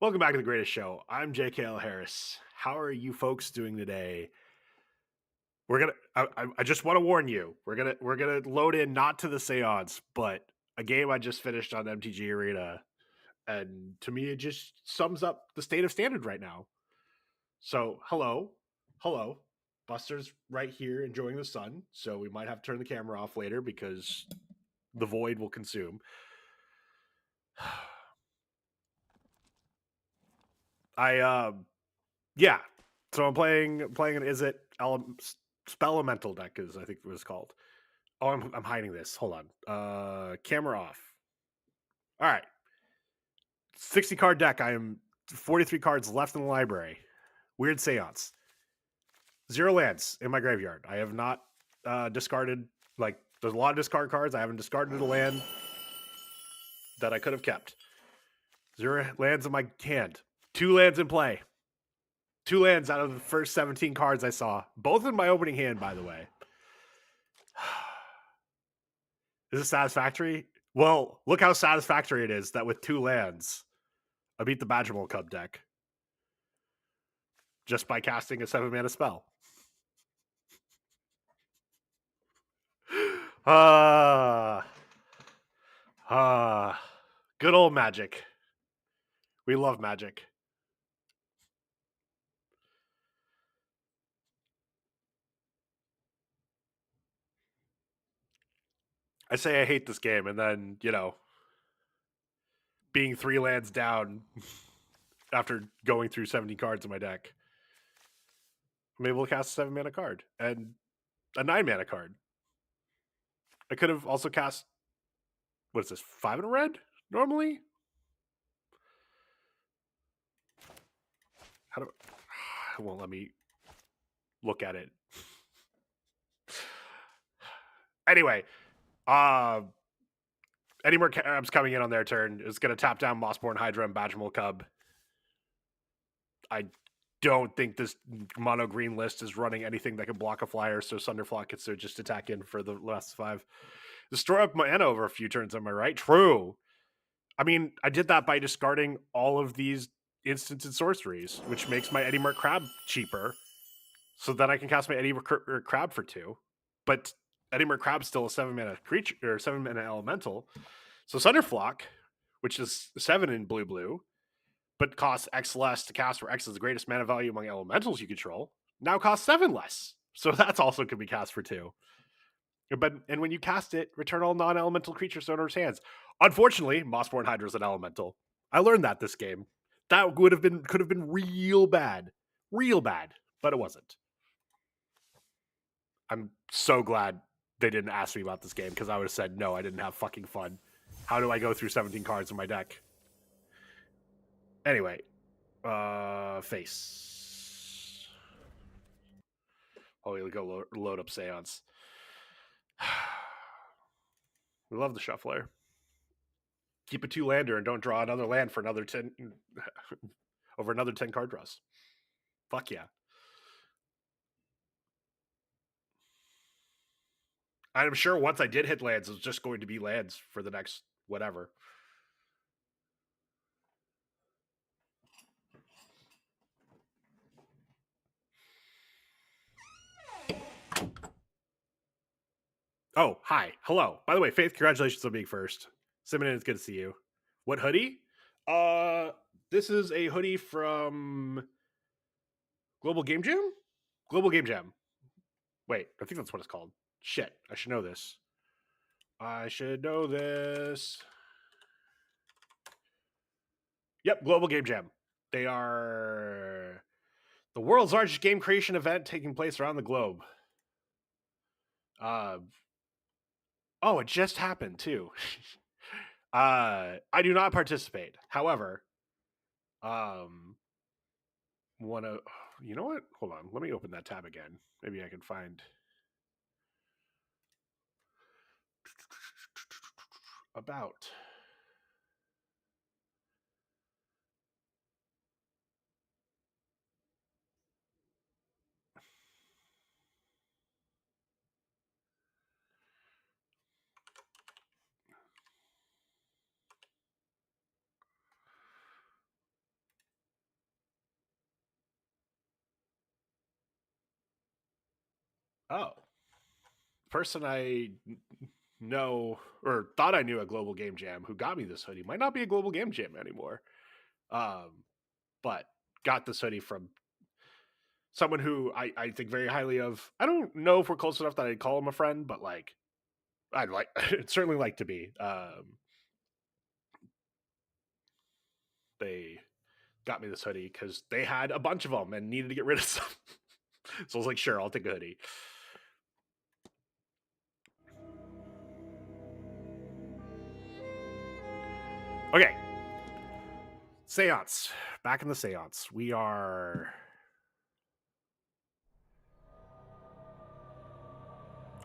Welcome back to the greatest show. I'm JKL Harris. How are you folks doing today? We're gonna. I just want to warn you. We're gonna load in not to the Séance, but a game I just finished on MTG Arena, and to me it just sums up the state of standard right now. So hello, Buster's right here enjoying the sun. So we might have to turn the camera off later because the void will consume. I yeah. So I'm playing an Is It Spell Elemental deck is I think it was called. Oh, I'm hiding this. Hold on. Camera off. All right. 60 card deck. I am 43 cards left in the library. Weird Seance. 0 lands in my graveyard. I have not discarded, like, there's a lot of discard cards. I haven't discarded a land that I could have kept. 0 lands in my hand. 2 lands in play. 2 lands out of the first 17 cards I saw. Both in my opening hand, by the way. Is it satisfactory? Well, look how satisfactory it is that with 2 lands, I beat the Badgermole Cub deck just by casting a 7-mana spell. Good old Magic. We love Magic. I say I hate this game, and then, being 3 lands down after going through 70 cards in my deck, I'm able to cast a 7-mana card and a 9-mana card. I could have also cast, what is this, 5 in a red normally? How do it won't let me look at it. Anyway, any more Carabs coming in on their turn is going to tap down Mossborn Hydra and Badgermole Cub. I don't think this mono green list is running anything that can block a flyer, so Sunderflock gets to just attack in for the last 5. Destroy up mana over a few turns, am I right? True. I mean, I did that by discarding all of these instants and sorceries, which makes my Eddie Merc Crab cheaper, so that I can cast my Eddie Merc Crab for 2. But Eddie Merc Crab's still a 7-mana creature, or 7-mana elemental. So Sunderflock, which is 7 in blue, but costs X less to cast, where X is the greatest mana value among elementals you control, now costs 7 less. So that's also can be cast for 2. And when you cast it, return all non-elemental creatures to owner's hands. Unfortunately, Mossborn Hydra is an elemental. I learned that this game. That could have been real bad, but it wasn't. I'm so glad they didn't ask me about this game, because I would have said no. I didn't have fucking fun. How do I go through 17 cards in my deck? Anyway, face. Oh, we'll go load up Seance. We love the shuffler. Keep a 2-lander and don't draw another land for another 10 over another 10 card draws. Fuck yeah. I'm sure once I did hit lands, it was just going to be lands for the next whatever. Oh, hi. Hello. By the way, Faith, congratulations on being first. Simon, it's good to see you. What hoodie? This is a hoodie from Global Game Jam? Global Game Jam. Wait, I think that's what it's called. Shit, I should know this. Yep, Global Game Jam. They are the world's largest game creation event taking place around the globe. It just happened too. I do not participate. However, you know what? Hold on. Let me open that tab again. Maybe I can find about. Oh. Person I know or thought I knew at Global Game Jam who got me this hoodie might not be a Global Game Jam anymore. But got this hoodie from someone who I think very highly of. I don't know if we're close enough that I'd call him a friend, but like I'd like certainly like to be. They got me this hoodie because they had a bunch of them and needed to get rid of some. So I was like, sure, I'll take a hoodie. Okay. Seance. Back in the seance. We are...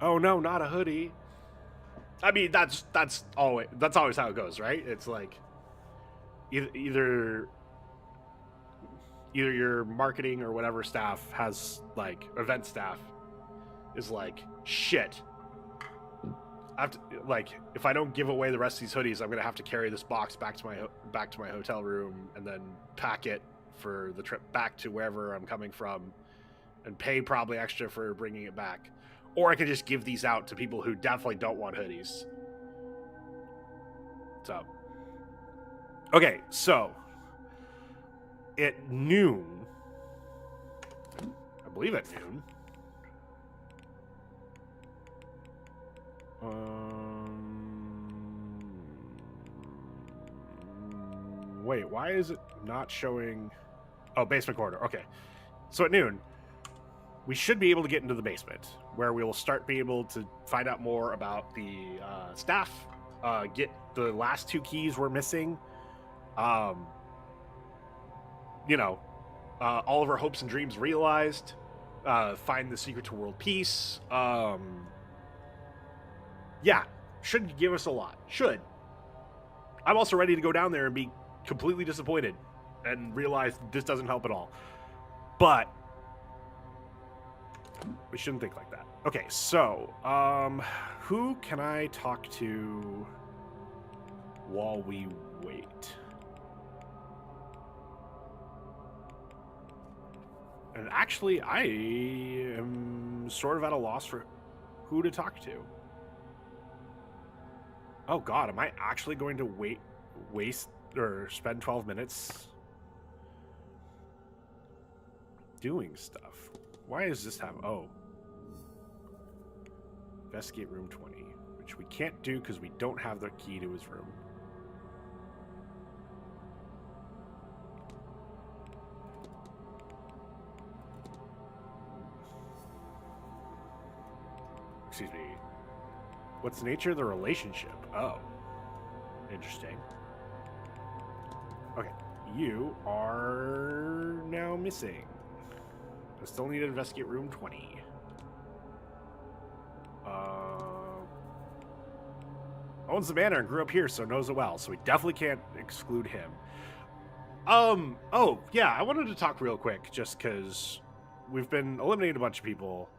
Oh no, not a hoodie. I mean, that's always how it goes, right? It's like either your marketing or whatever staff has like event staff is like, shit, I have to, like, if I don't give away the rest of these hoodies, I'm gonna have to carry this box back to my hotel room and then pack it for the trip back to wherever I'm coming from, and pay probably extra for bringing it back. Or I could just give these out to people who definitely don't want hoodies. So, okay, so at noon, I believe at noon. Wait, why is it not showing? Oh, basement corridor. Okay. So at noon, we should be able to get into the basement, where we will start being able to find out more about the staff, get the last 2 keys we're missing, all of our hopes and dreams realized, find the secret to world peace. Yeah, should give us a lot. Should. I'm also ready to go down there and be completely disappointed and realize this doesn't help at all. But we shouldn't think like that. Okay, so who can I talk to while we wait? And actually, I am sort of at a loss for who to talk to. Oh god, am I actually going to waste or spend 12 minutes doing stuff? Why does this have... Oh. Investigate room 20, which we can't do because we don't have the key to his room. Excuse me. What's the nature of the relationship? Oh. Interesting. Okay. You are now missing. I still need to investigate room 20. Owns the manor and grew up here, so knows it well. So we definitely can't exclude him. Oh, yeah, I wanted to talk real quick, just because we've been eliminating a bunch of people.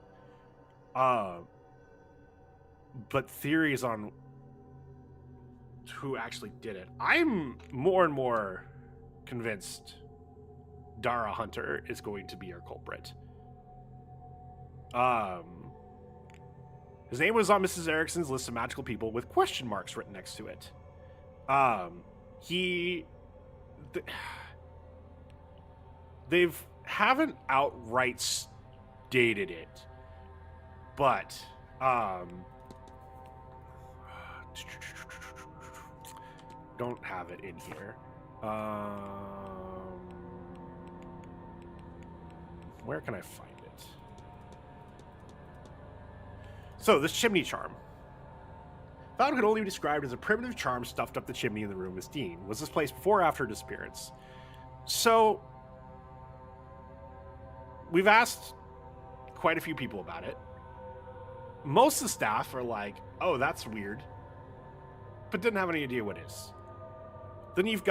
But theories on who actually did it. I'm more and more convinced Dara Hunter is going to be our culprit. His name was on Mrs. Erickson's list of magical people with question marks written next to it. They haven't outright stated it, but don't have it in here. Where can I find it? So, this chimney charm. Found could only be described as a primitive charm stuffed up the chimney in the room with Deane. Was this placed before or after her disappearance? So, we've asked quite a few people about it. Most of the staff are like, oh, that's weird, but didn't have any idea what it is. Then we've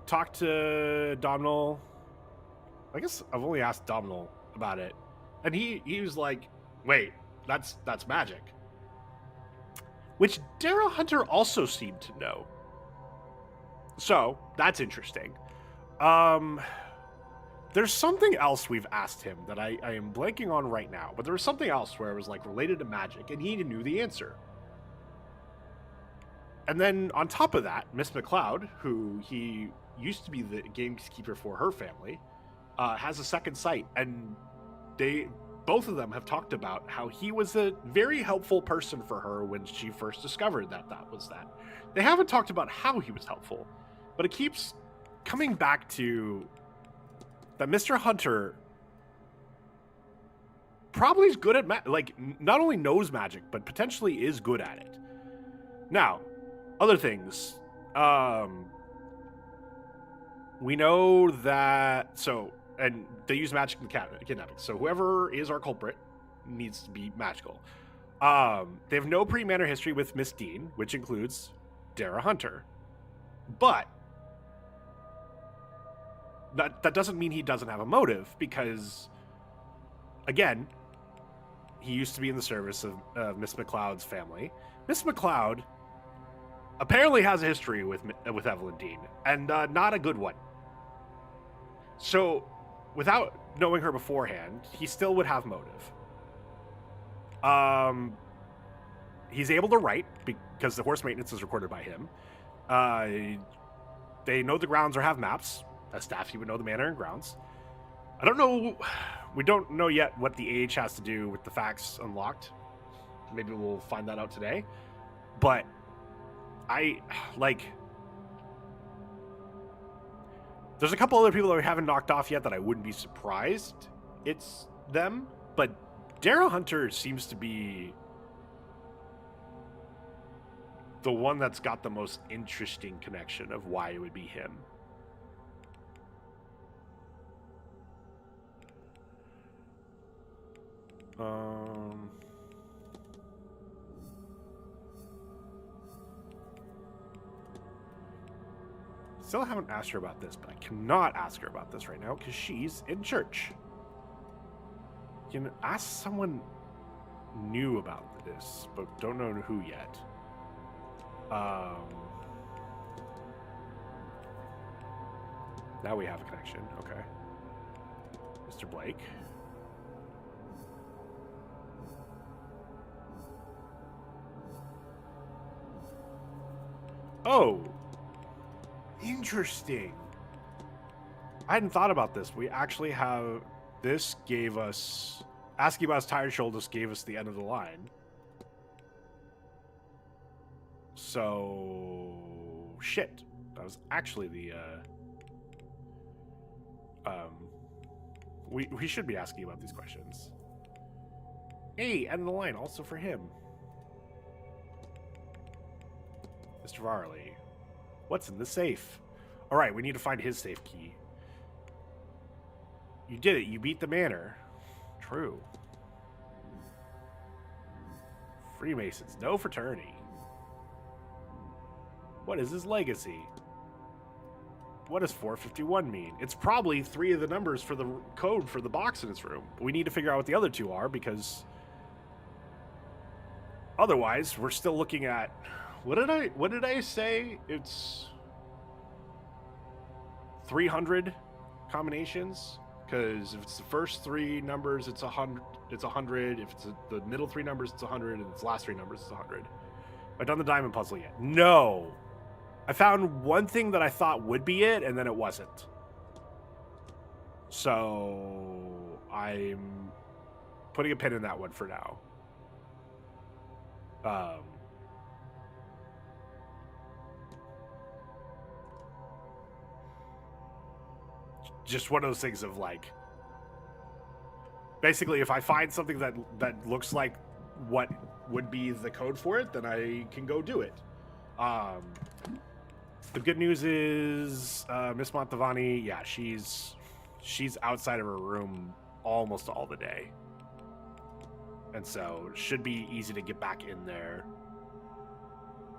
talked to Domhnall. I guess I've only asked Domhnall about it. And he was like, wait, that's magic. Which Dara Hunter also seemed to know. So, that's interesting. There's something else we've asked him that I am blanking on right now, but there was something else where it was like related to magic, and he knew the answer. And then on top of that, Miss McLeod, who he used to be the gamekeeper for her family, has a second sight, and both of them have talked about how he was a very helpful person for her when she first discovered that was that. They haven't talked about how he was helpful, but it keeps coming back to that Mr. Hunter probably is good at not only knows magic, but potentially is good at it. Now, other things. We know that and they use magic in kidnapping. So whoever is our culprit needs to be magical. They have no pre-manor history with Miss Deane, which includes Dara Hunter. But that doesn't mean he doesn't have a motive, because, again, he used to be in the service of Miss McLeod's family. Miss McLeod apparently has a history with Evelyn Deane, and not a good one. So, without knowing her beforehand, he still would have motive. He's able to write because the horse maintenance is recorded by him. They know the grounds or have maps. As staff, he would know the manor and grounds. I don't know. We don't know yet what the age has to do with the facts unlocked. Maybe we'll find that out today. But there's a couple other people that we haven't knocked off yet that I wouldn't be surprised it's them. But Dara Hunter seems to be the one that's got the most interesting connection of why it would be him. Still haven't asked her about this, but I cannot ask her about this right now because she's in church. You can ask someone new about this, but don't know who yet. Now we have a connection. Okay. Mr. Blake. Oh, interesting. I hadn't thought about this. We actually have, this gave us, asking about his tired shoulders gave us the end of the line. So, shit. That was actually the, we should be asking about these questions. Hey, end of the line, also for him. Mr. Varley, what's in the safe? All right, we need to find his safe key. You did it. You beat the manor. True. Freemasons, no fraternity. What is his legacy? What does 451 mean? It's probably 3 of the numbers for the code for the box in his room. But we need to figure out what the other 2 are, because otherwise we're still looking at, what did I say? It's 300 combinations, because if it's the first 3 numbers, it's 100. It's 100. If it's the middle 3 numbers, it's 100, and it's the last 3 numbers, it's 100. Have I done the diamond puzzle yet? No. I found one thing that I thought would be it, and then it wasn't. So I'm putting a pin in that one for now. Just one of those things of like, basically, if I find something that looks like what would be the code for it, then I can go do it. The good news is Miss Montavani, yeah, she's outside of her room almost all the day, and so it should be easy to get back in there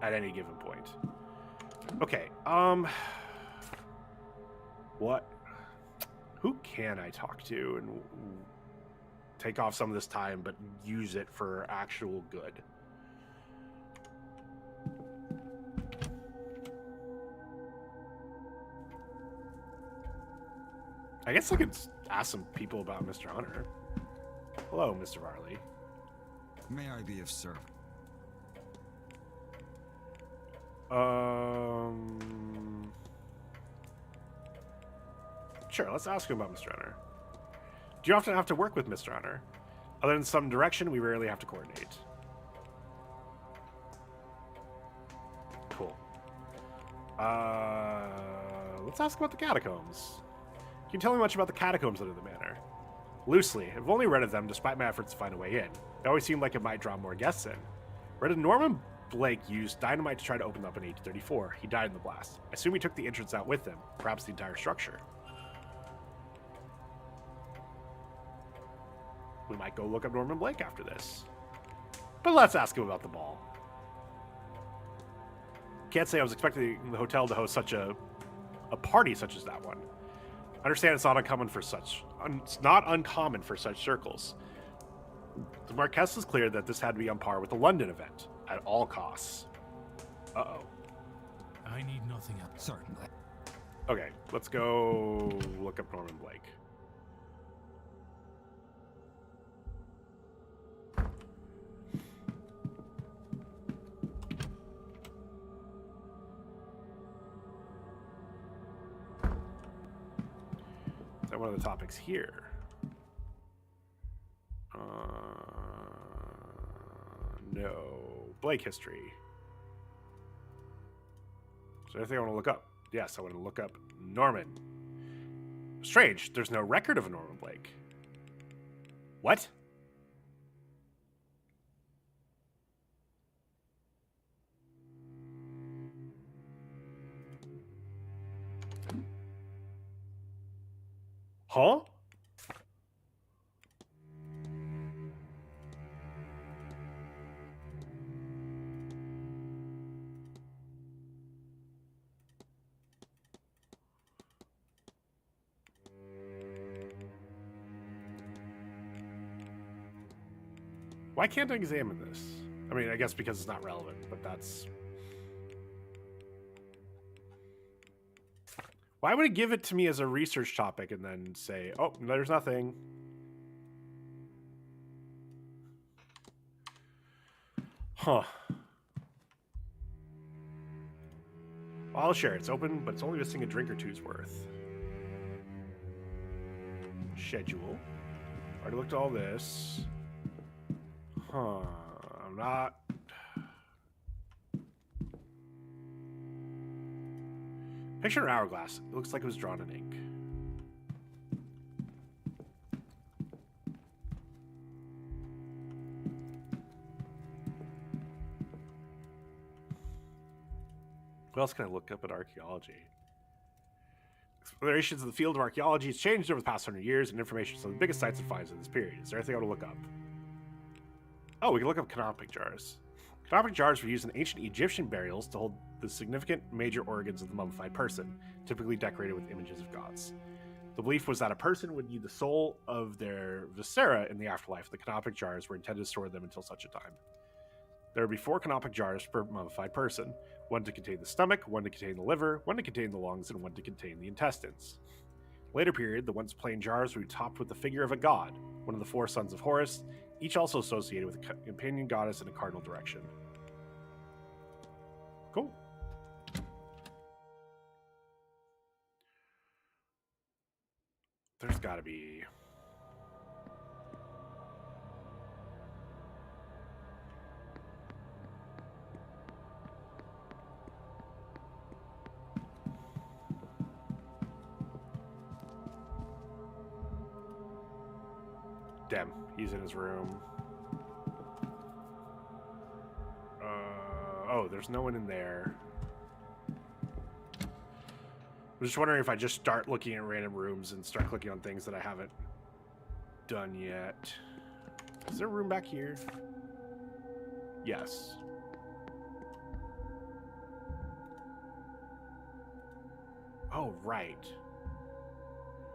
at any given point. Okay, who can I talk to and take off some of this time but use it for actual good? I guess I could ask some people about Mr. Hunter. Hello, Mr. Varley. May I be of service? Sure, let's ask him about Mr. Hunter. Do you often have to work with Mr. Hunter? Other than some direction, we rarely have to coordinate. Cool. Let's ask about the catacombs. Can you tell me much about the catacombs under the manor? Loosely. I've only read of them despite my efforts to find a way in. They always seemed like it might draw more guests in. Read that Norman Blake used dynamite to try to open them up in 1834. He died in the blast. I assume he took the entrance out with him, perhaps the entire structure. We might go look up Norman Blake after this. But let's ask him about the ball. Can't say I was expecting the hotel to host such a party such as that one. I understand it's not uncommon for such circles. The Marquess was clear that this had to be on par with the London event at all costs. Uh-oh. I need nothing else. Certainly. Okay, let's go look up Norman Blake. Is that one of the topics here? No. Blake history. Is there anything I want to look up? Yes, I want to look up Norman. Strange, there's no record of a Norman Blake. What? Huh? Why can't I examine this? I mean, I guess because it's not relevant, but that's... Why would it give it to me as a research topic and then say, oh, there's nothing? Huh. Well, I'll share. It's open, but it's only missing a drink or two's worth. Schedule. Already looked at all this. Huh. I'm not... Picture an hourglass. It looks like it was drawn in ink. What else can I look up in archaeology? Explorations of the field of archaeology has changed over the past 100 years, and information on some of the biggest sites and finds in this period. Is there anything I want to look up? Oh, we can look up canopic jars. Canopic jars were used in ancient Egyptian burials to hold the significant major organs of the mummified person, typically decorated with images of gods. The belief was that a person would need the soul of their viscera in the afterlife. The canopic jars were intended to store them until such a time. There would be 4 canopic jars per mummified person, one to contain the stomach, one to contain the liver, one to contain the lungs, and one to contain the intestines. Later period, the once plain jars would be topped with the figure of a god, one of the 4 sons of Horus, each also associated with a companion goddess in a cardinal direction. Cool. There's gotta be... Damn, he's in his room. Oh, there's no one in there. I'm just wondering if I just start looking at random rooms and start clicking on things that I haven't done yet. Is there a room back here? Yes. Oh, right.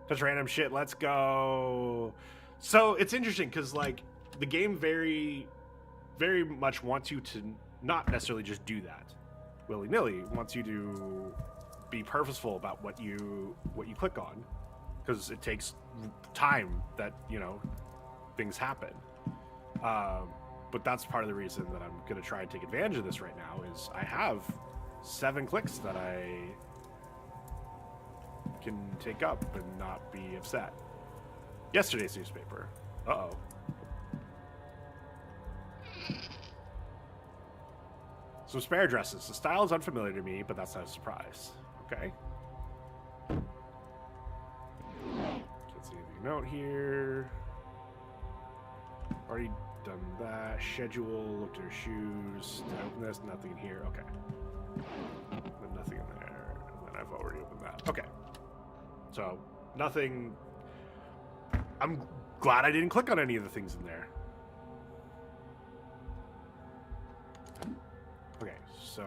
That's random shit. Let's go. So it's interesting because, like, the game very much wants you to not necessarily just do that willy-nilly. It wants you to be purposeful about what you click on. because it takes time that, you know, things happen. But that's part of the reason that I'm going to try and take advantage of this right now is I have 7 clicks that I can take up and not be upset. Yesterday's newspaper. Uh-oh. Some spare dresses. The style is unfamiliar to me, but that's not a surprise. Okay. Can't see anything note here. Already done that. Schedule. Looked at her shoes. Did I open this? Nothing in here. Okay. Then nothing in there. And then I've already opened that. Okay. So, nothing. I'm glad I didn't click on any of the things in there. Okay, so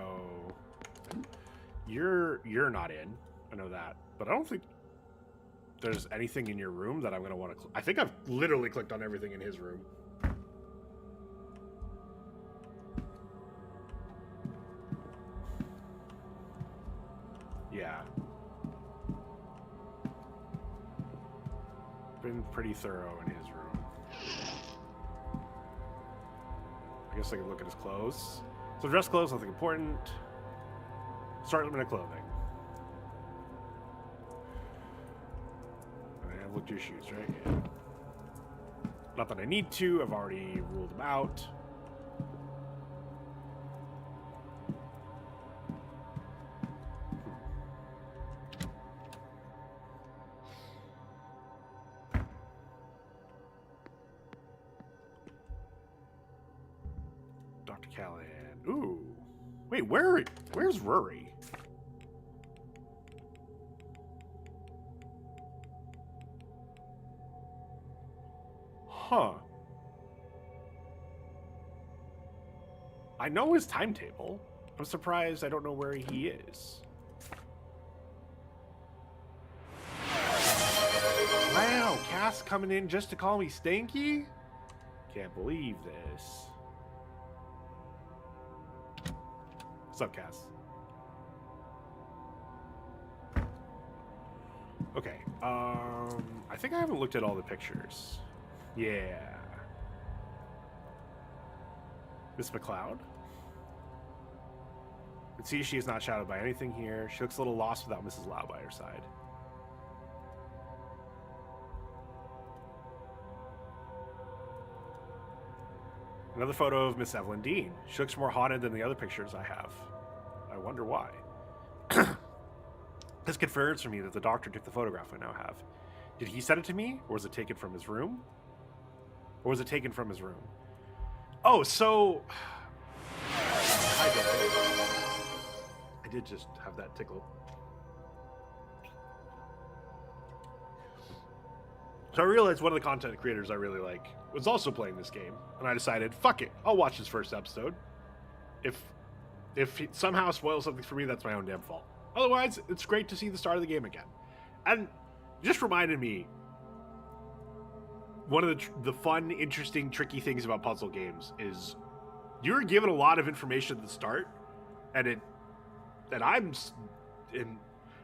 you're not in. I know that, but I don't think there's anything in your room that I'm gonna want to. I think I've literally clicked on everything in his room. Yeah, been pretty thorough in his room. I guess I could look at his clothes. So dress clothes, nothing important. Start limited clothing. I've looked at your shoes, right? Yeah. Not that I need to. I've already ruled them out. Dr. Callahan. Ooh. Wait, where's Rory? Huh. I know his timetable. I'm surprised I don't know where he is. Wow, Cass coming in just to call me Stanky? Can't believe this. What's up, Cass? Okay, I think I haven't looked at all the pictures. Yeah. Miss McLeod? You can see she is not shadowed by anything here. She looks a little lost without Mrs. Lau by her side. Another photo of Miss Evelyn Deane. She looks more haunted than the other pictures I have. I wonder why. This confirms for me that the doctor took the photograph I now have. Did he send it to me, or was it taken from his room? Or was it taken from his room? Oh, so... I did just have that tickle. So I realized one of the content creators I really like was also playing this game, and I decided, fuck it, I'll watch his first episode. If he somehow spoils something for me, that's my own damn fault. Otherwise, it's great to see the start of the game again. And just reminded me, one of the fun, interesting, tricky things about puzzle games you're given a lot of information at the start, and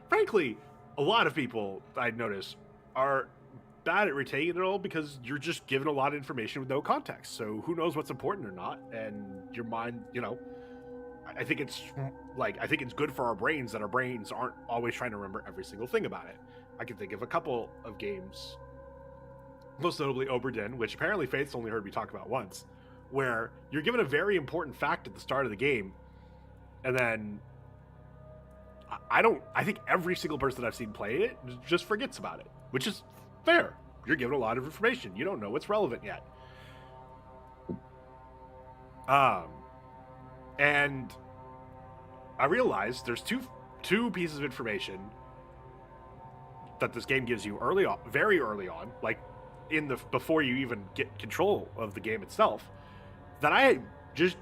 frankly, a lot of people I notice are bad at retaining it all because you're just given a lot of information with no context. So who knows what's important or not, and your mind, you know. I think it's good for our brains that our brains aren't always trying to remember every single thing about it. I can think of a couple of games, most notably Oberdin, which apparently Faith's only heard me talk about once, where you're given a very important fact at the start of the game, and then I think every single person I've seen play it just forgets about it, which is fair. You're given a lot of information. You don't know what's relevant yet. And I realized there's two pieces of information that this game gives you early on, very early on, like before you even get control of the game itself, that I just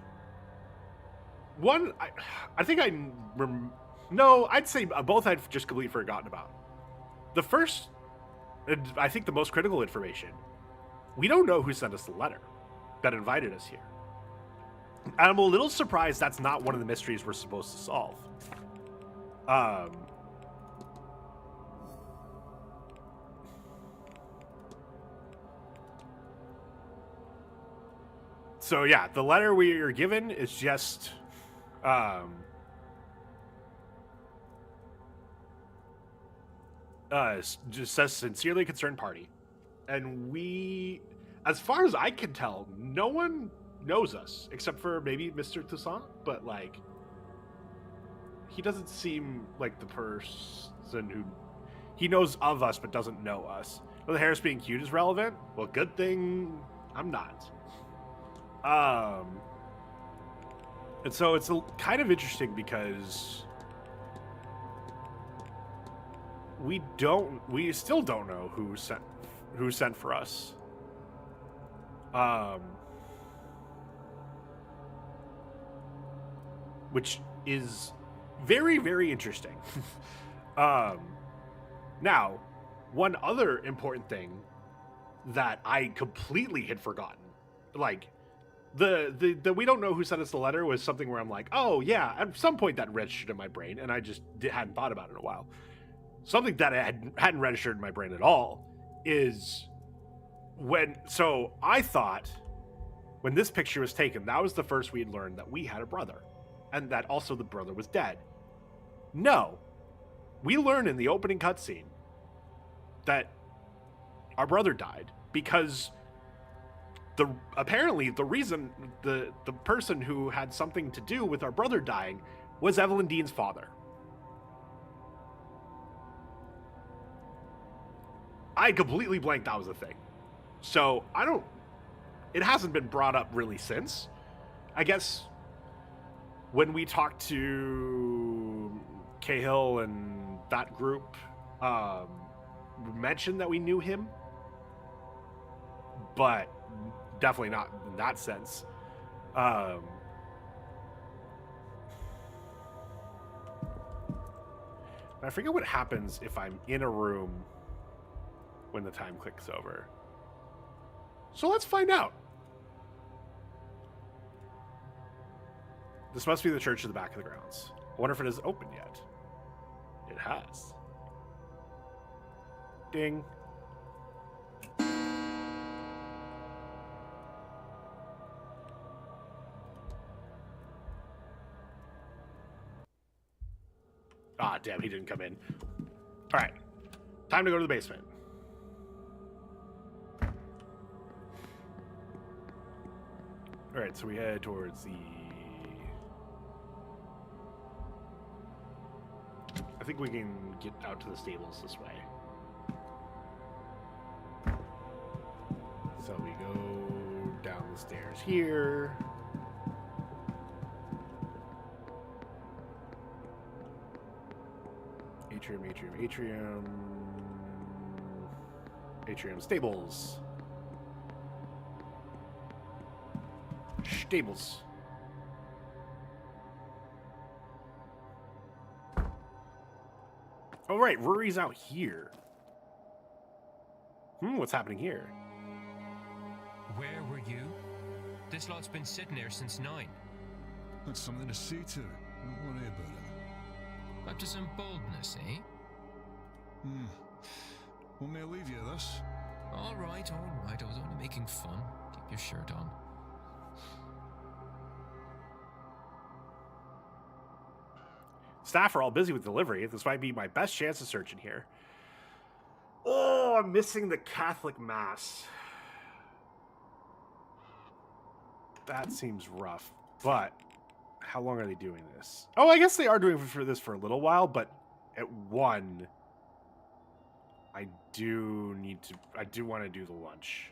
I'd say both I've just completely forgotten about. The first, and I think the most critical information, we don't know who sent us the letter that invited us here. And I'm a little surprised that's not one of the mysteries we're supposed to solve. So yeah, the letter we are given is just just says sincerely concerned party. And we, as far as I can tell, no one knows us except for maybe Mr. Toussaint, but like he doesn't seem like the person who he knows of us but doesn't know us. Whether Harris being cute is relevant, well, good thing I'm not. And so it's kind of interesting because we still don't know who sent for us. Which is very, very interesting. Now, one other important thing that I completely had forgotten, like the we don't know who sent us the letter was something where I'm like, oh yeah, at some point that registered in my brain, and I just hadn't thought about it in a while. Something that I hadn't registered in my brain at all is so I thought when this picture was taken, that was the first we had learned that we had a brother, and that also the brother was dead. No, we learn in the opening cutscene that our brother died because apparently the reason the person who had something to do with our brother dying was Evelyn Deane's father. I completely blanked that was a thing. So it hasn't been brought up really since. I guess when we talked to Cahill and that group, we mentioned that we knew him, but definitely not in that sense. I forget what happens if I'm in a room when the time clicks over. So let's find out. This must be the church at the back of the grounds. I wonder if it is open yet. It has. Ding. Ah, damn, he didn't come in. All right, time to go to the basement. All right, so we head towards the... I think we can get out to the stables this way. So we go down the stairs here. Atrium, stables. Stables. Oh, right, Rory's out here. What's happening here? Where were you? This lot's been sitting there since 9. That's something to see to. Don't worry about it. Up to some boldness, eh? Want me to leave you this? All right. I was only making fun. Keep your shirt on. Staff are all busy with delivery. This might be my best chance to search in here. Oh, I'm missing the Catholic Mass. That seems rough, but how long are they doing this? Oh, I guess they are doing this for a little while, but at 1, I do want to do the lunch.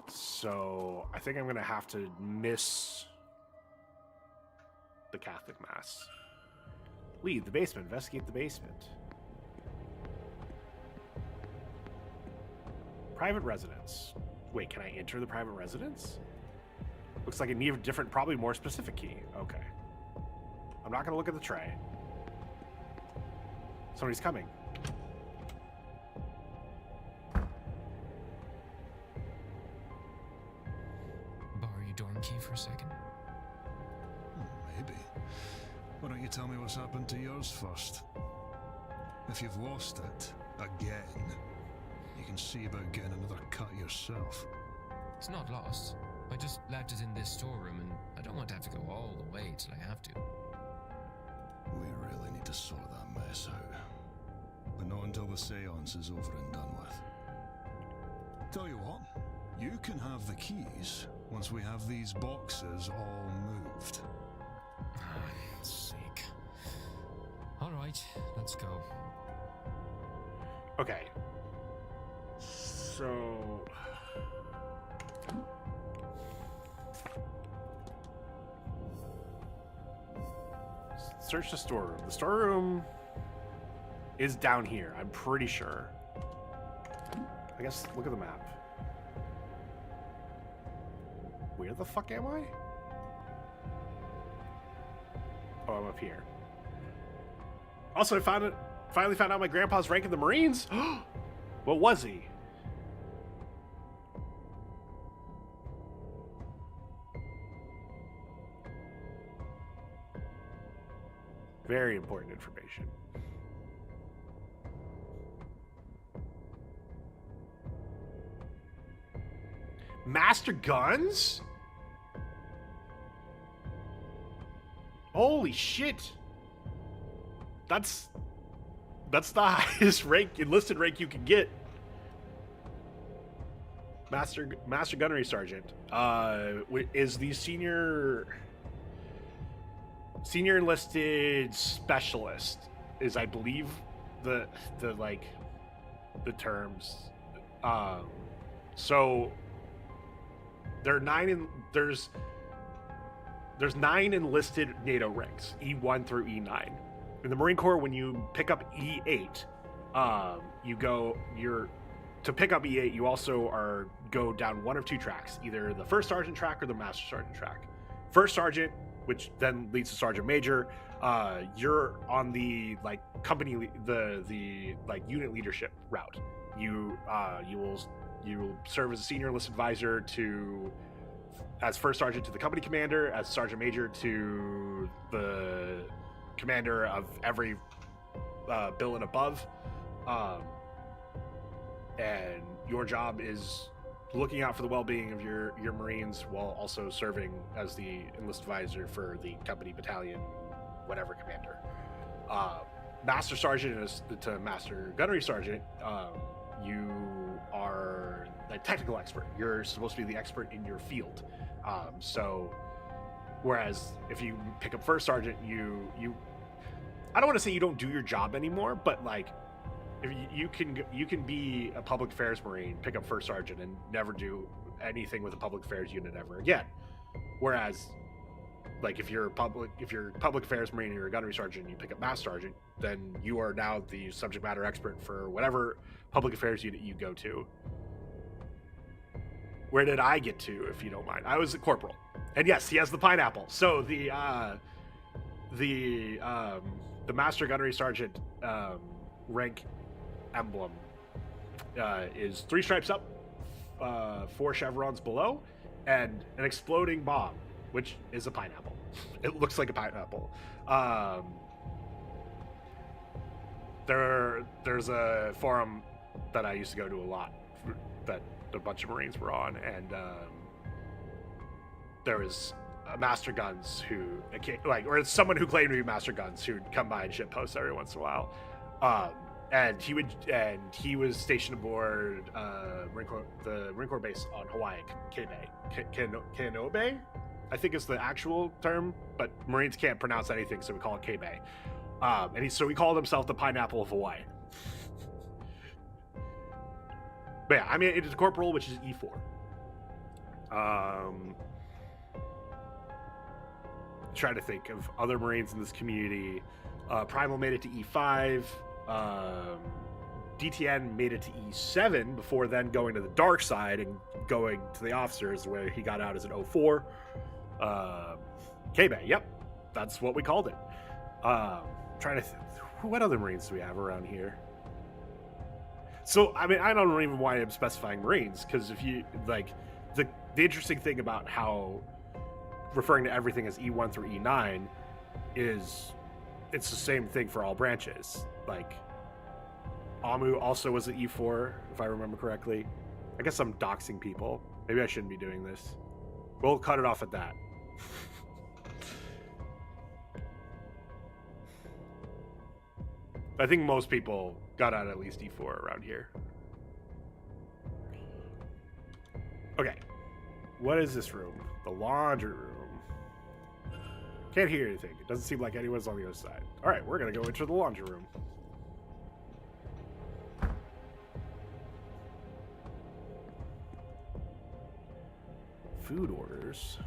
So I think I'm going to have to miss the Catholic Mass. Leave the basement. Investigate the basement. Private residence. Wait, can I enter the private residence? Looks like I need a different, probably more specific key. Okay. I'm not going to look at the tray. Somebody's coming. Borrow your dorm key for a second? Maybe. Why don't you tell me what's happened to yours first? If you've lost it, again, you can see about getting another cut yourself. It's not lost. I just left it in this storeroom, and I don't want to have to go all the way till I have to. We really need to sort that mess out. But not until the seance is over and done with. Tell you what, you can have the keys once we have these boxes all moved. For sake. All right, let's go. Okay. So... search the storeroom. The storeroom is down here, I'm pretty sure. I guess, look at the map. Where the fuck am I? Oh, I'm up here. Also, I finally found out my grandpa's rank in the Marines. What was he? Very important information. Master Guns? Holy shit. That's the highest rank, enlisted rank you can get. Master Gunnery Sergeant is the senior enlisted specialist is, I believe, the terms. So there's 9 enlisted NATO ranks, E1 through E9. In the Marine Corps, when you pick up E8, to pick up E8, you also go down one of two tracks, either the first sergeant track or the master sergeant track. First sergeant, which then leads to sergeant major, you're on the company, the unit leadership route. You will serve as a senior enlisted advisor as first sergeant to the company commander, as sergeant major to the commander of every billet above, and your job is looking out for the well-being of your Marines while also serving as the enlisted advisor for the company, battalion, whatever commander. Master sergeant is to master gunnery sergeant. You are a technical expert. You're supposed to be the expert in your field. Whereas if you pick up first sergeant, you I don't want to say you don't do your job anymore, but if you can be a public affairs Marine, pick up first sergeant, and never do anything with a public affairs unit ever again. Whereas, if you're public affairs Marine and you're a gunnery sergeant, and you pick up master sergeant, then you are now the subject matter expert for whatever public affairs unit you go to. Where did I get to, if you don't mind? I was a corporal, and yes, he has the pineapple. So the master gunnery sergeant rank emblem is 3 stripes up, 4 chevrons below, and an exploding bomb, which is a pineapple. It looks like a pineapple. There's a forum that I used to go to a lot that a bunch of Marines were on, and there was a Master Guns or it's someone who claimed to be Master Guns who'd come by and shit post every once in a while. And he was stationed aboard the Marine Corps base on Hawaii, K-Bay. Kanoa Bay, I think is the actual term, but Marines can't pronounce anything, so we call it K-Bay. So he called himself the Pineapple of Hawaii. But yeah, I mean, it is a corporal, which is E4. Trying to think of other Marines in this community. Primal made it to E5. DTN made it to E7 before then going to the dark side and going to the officers, where he got out as an 04. K-Bay, yep, that's what we called it. Trying to what other Marines do we have around here? So, I mean, I don't know even why I'm specifying Marines, because if you, the interesting thing about how referring to everything as E1 through E9 is it's the same thing for all branches. Amu also was an E4, if I remember correctly. I guess I'm doxing people. Maybe I shouldn't be doing this. We'll cut it off at that. I think most people got out at least E4 around here. Okay. What is this room? The laundry room. Can't hear anything. It doesn't seem like anyone's on the other side. All right, we're going to go into the laundry room. Food orders.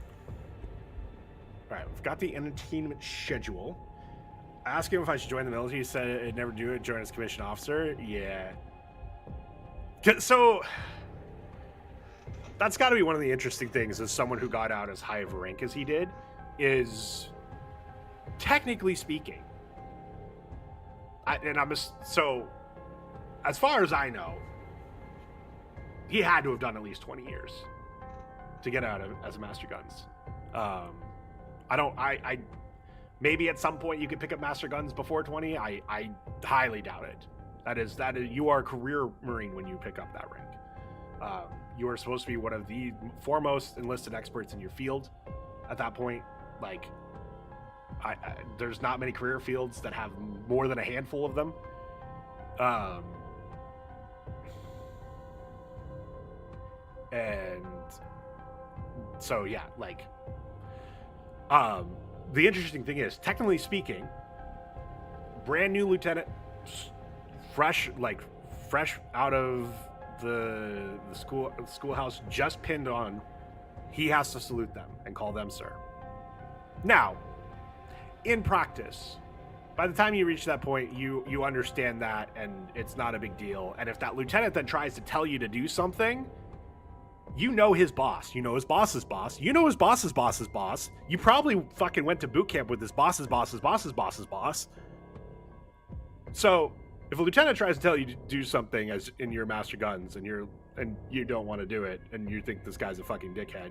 All right, we've got the entertainment schedule. I asked him if I should join the military. He said I'd never do it. Join as commissioned officer. Yeah. So that's got to be one of the interesting things as someone who got out as high of a rank as he did, is technically speaking. So as far as I know, he had to have done at least 20 years to get out as a master guns. I maybe at some point you could pick up master guns before 20. I highly doubt it. That is you are a career Marine when you pick up that rank. You are supposed to be one of the foremost enlisted experts in your field at that point. Like, there's not many career fields that have more than a handful of them. And so yeah, like, the interesting thing is, technically speaking, brand new lieutenant, fresh out of the schoolhouse, just pinned on, he has to salute them and call them sir. Now, in practice, by the time you reach that point, you understand that, and it's not a big deal. And if that lieutenant then tries to tell you to do something, you know his boss. You know his boss's boss. You know his boss's boss's boss. You probably fucking went to boot camp with his boss's boss's boss's boss's boss. So if a lieutenant tries to tell you to do something as in your master guns, and you don't want to do it, and you think this guy's a fucking dickhead,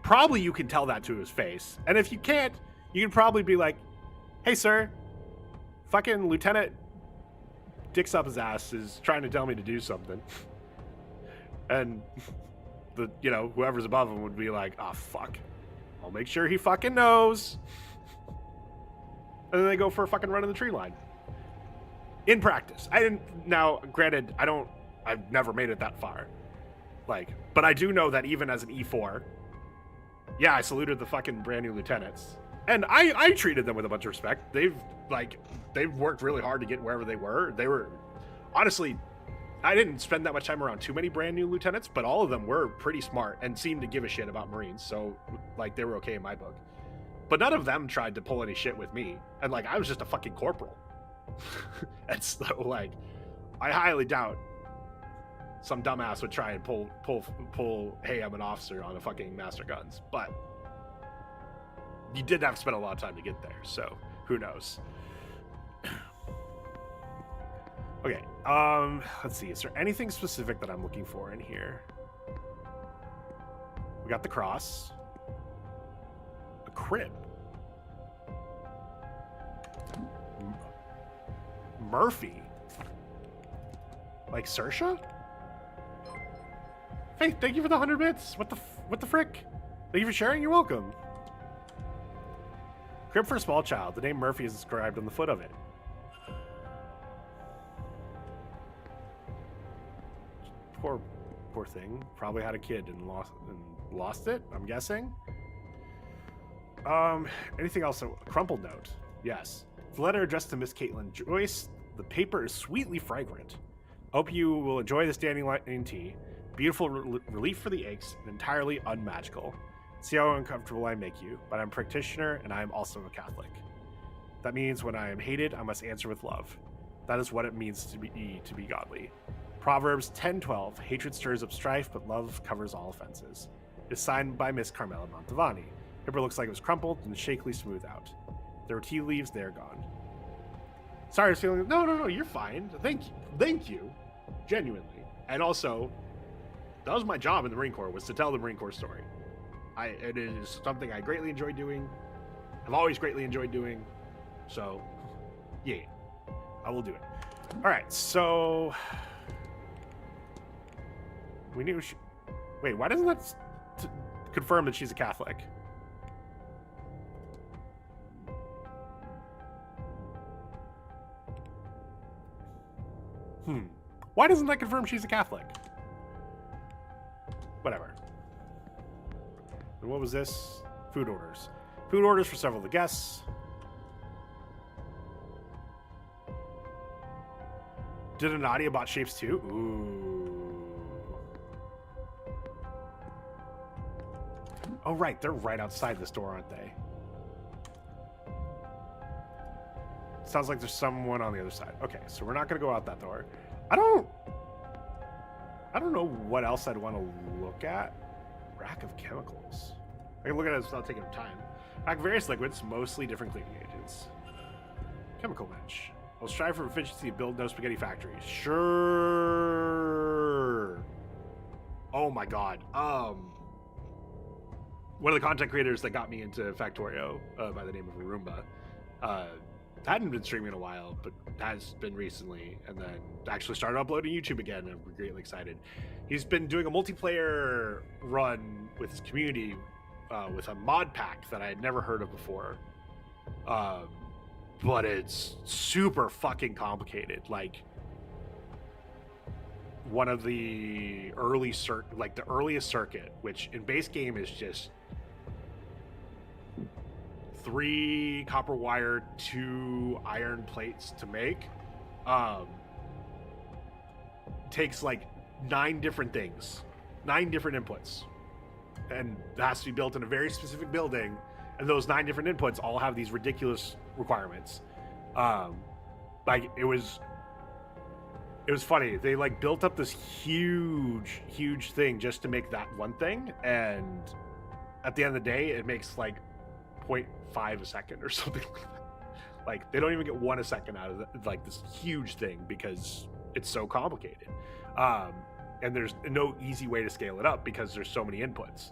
probably you can tell that to his face. And if you can't, you can probably be like, hey sir, fucking Lieutenant dicks up his ass is trying to tell me to do something. And whoever's above him would be like, oh fuck, I'll make sure he fucking knows. And then they go for a fucking run in the tree line. In practice. Now granted, I've never made it that far. But I do know that even as an E4, yeah, I saluted the fucking brand new lieutenants. And I treated them with a bunch of respect. They've worked really hard to get wherever they were. They were, honestly, I didn't spend that much time around too many brand new lieutenants, but all of them were pretty smart and seemed to give a shit about Marines. So, they were okay in my book. But none of them tried to pull any shit with me. And, I was just a fucking corporal. And so, I highly doubt some dumbass would try and pull, hey, I'm an officer on a fucking master guns. But you did have to spend a lot of time to get there, so who knows? Okay, let's see. Is there anything specific that I'm looking for in here? We got the cross. A crib. Murphy? Like Saoirse? Hey, thank you for the 100 bits. What the frick? Thank you for sharing. You're welcome. Crib for a small child. The name Murphy is inscribed on the foot of it. Poor thing. Probably had a kid and lost it, I'm guessing. Anything else? A crumpled note. Yes. The letter addressed to Miss Caitlin Joyce. The paper is sweetly fragrant. Hope you will enjoy this dandelion tea. Beautiful relief for the aches and entirely unmagical. See how uncomfortable I make you, but I'm a practitioner and I am also a Catholic. That means when I am hated, I must answer with love. That is what it means to be godly. Proverbs 10:12. Hatred stirs up strife, but love covers all offenses. It's signed by Miss Carmela Montavani. Paper looks like it was crumpled and shakily smoothed out. There were tea leaves, they're gone. Sorry, I was feeling. No, you're fine. Thank you, genuinely. And also, that was my job in the Marine Corps, was to tell the Marine Corps story. It is something I greatly enjoy doing. I've always greatly enjoyed doing. So, yeah, I will do it. All right, so we knew. Wait, why doesn't that confirm that she's a Catholic. Why doesn't that confirm she's a Catholic? Whatever. And what was this? Food orders. Food orders for several of the guests. Did an audio bot shapes too? Ooh. Oh, right. They're right outside this door, aren't they? Sounds like there's someone on the other side. Okay, so we're not going to go out that door. I don't know what else I'd want to look at. Rack of chemicals. I can look at it without taking time. Rack of various liquids, mostly different cleaning agents. Chemical bench. I'll strive for efficiency to build no spaghetti factories. Sure. Oh my god. One of the content creators that got me into Factorio, by the name of Arumba, hadn't been streaming in a while, but has been recently, and then actually started uploading YouTube again, and I'm greatly excited. He's been doing a multiplayer run with his community with a mod pack that I had never heard of before. But it's super fucking complicated. Like, one of the early the earliest circuit, which in base game is just 3 copper wire, 2 iron plates to make, takes like 9 different things, 9 different inputs, and it has to be built in a very specific building, and those 9 different inputs all have these ridiculous requirements. Like, it was funny. They like built up this huge thing just to make that one thing, and at the end of the day it makes like 0.5 a second or something like that. Like, they don't even get 1 a second out of like this huge thing because it's so complicated. And there's no easy way to scale it up because there's so many inputs.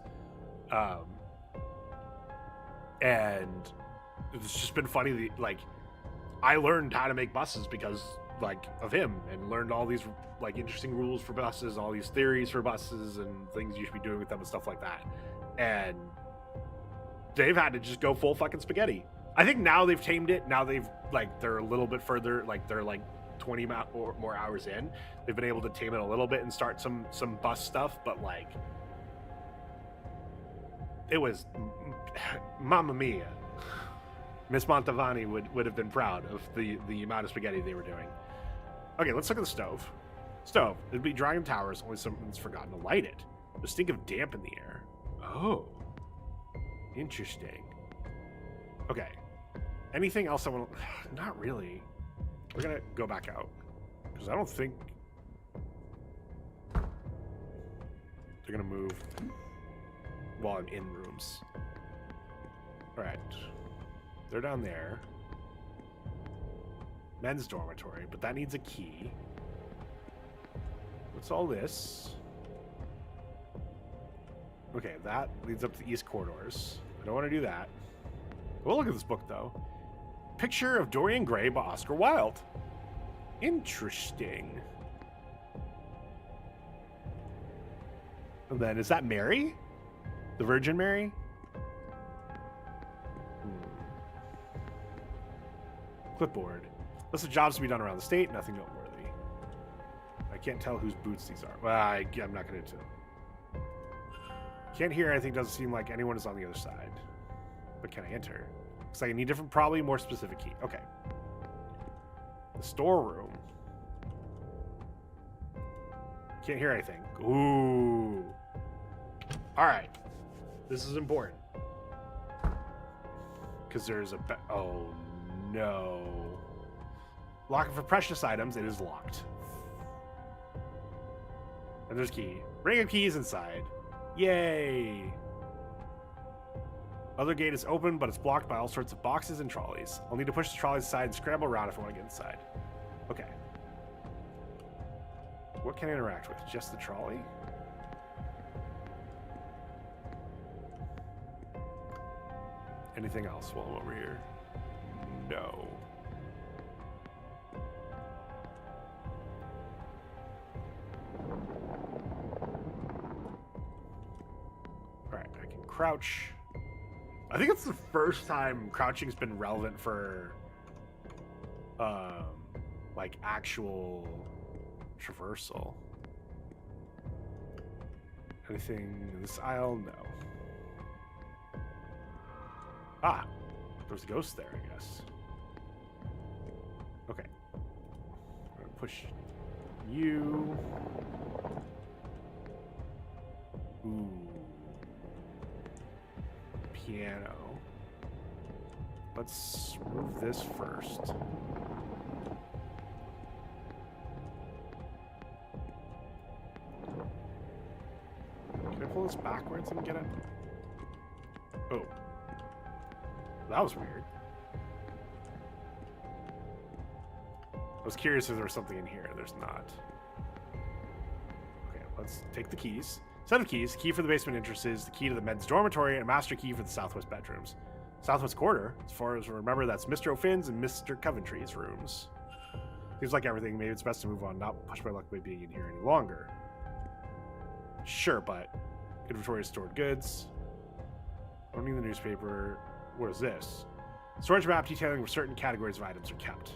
And it's just been funny. Like, I learned how to make buses because like of him, and learned all these like interesting rules for buses, all these theories for buses and things you should be doing with them and stuff like that. And they've had to just go full fucking spaghetti. I think now they've tamed it. Now they've like, they're a little bit further, like they're like 20 or more hours in. They've been able to tame it a little bit and start some bus stuff, but like, it was Mamma Mia. Miss Montavani would have been proud of the amount of spaghetti they were doing. Okay, let's look at the stove. Stove. It'd be drying towers, only someone's forgotten to light it. The stink of damp in the air. Oh. Interesting. Okay. Anything else I want to... Not really. We're going to go back out. Because I don't think... they're going to move while I'm in rooms. Alright. They're down there. Men's dormitory, but that needs a key. What's all this? Okay, that leads up to the east corridors. I don't want to do that. We'll look at this book, though. Picture of Dorian Gray by Oscar Wilde. Interesting. And then, is that Mary? The Virgin Mary? Clipboard. List of jobs to be done around the state. Nothing noteworthy. I can't tell whose boots these are. Well, I'm not going to. Can't hear anything. Doesn't seem like anyone is on the other side. But can I enter? Looks like I need different, probably more specific key. Okay. The storeroom. Can't hear anything. Ooh. All right. This is important. Because there's a... oh, no. Locking for precious items. It is locked. And there's a key. Ring of keys inside. Yay. Other gate is open, but it's blocked by all sorts of boxes and trolleys. I'll need to push the trolleys aside and scramble around if I want to get inside. Okay. What can I interact with? Just the trolley? Anything else while I'm over here? No. Alright, I can crouch. I think it's the first time crouching's been relevant for like actual traversal. Anything in this aisle? No. Ah, there's a ghost there, I guess. Okay. I'm gonna push you. Ooh. Piano. Let's move this first. Can I pull this backwards and get it? Oh. That was weird. I was curious if there was something in here. There's not. Okay, let's take the keys. Set of keys. Key for the basement entrances, the key to the men's dormitory, and a master key for the southwest bedrooms. Southwest quarter, as far as I remember, that's Mr. O'Finn's and Mr. Coventry's rooms. Seems like everything. Maybe it's best to move on, not push my luck by being in here any longer. Sure, but inventory of stored goods. Owning the newspaper. What is this? Storage map detailing where certain categories of items are kept.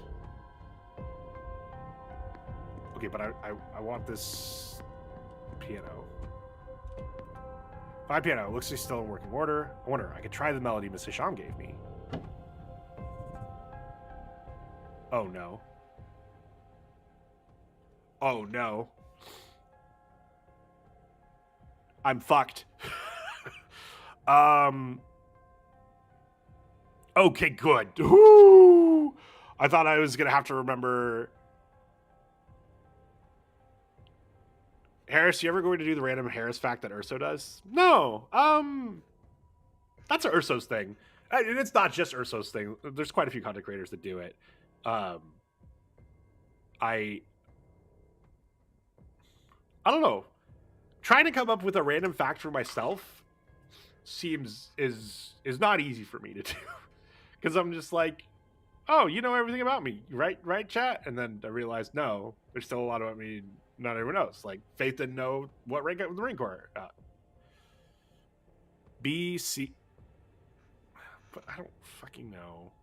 Okay, but I want this piano. Fine piano. Looks like it's still in working order. I wonder, I could try the melody Miss Hisham gave me. Oh no. Oh no. I'm fucked. Okay, good. Woo! I thought I was gonna have to remember. Harris, you ever going to do the random Harris fact that Urso does? No. That's Urso's thing. And it's not just Urso's thing. There's quite a few content creators that do it. I don't know. Trying to come up with a random fact for myself is not easy for me to do. Because I'm just like, oh, you know everything about me, right, chat? And then I realized, no, there's still a lot about me not everyone knows. Like, Faith didn't know what rank I was in the Marine Corps. B, C. But I don't fucking know.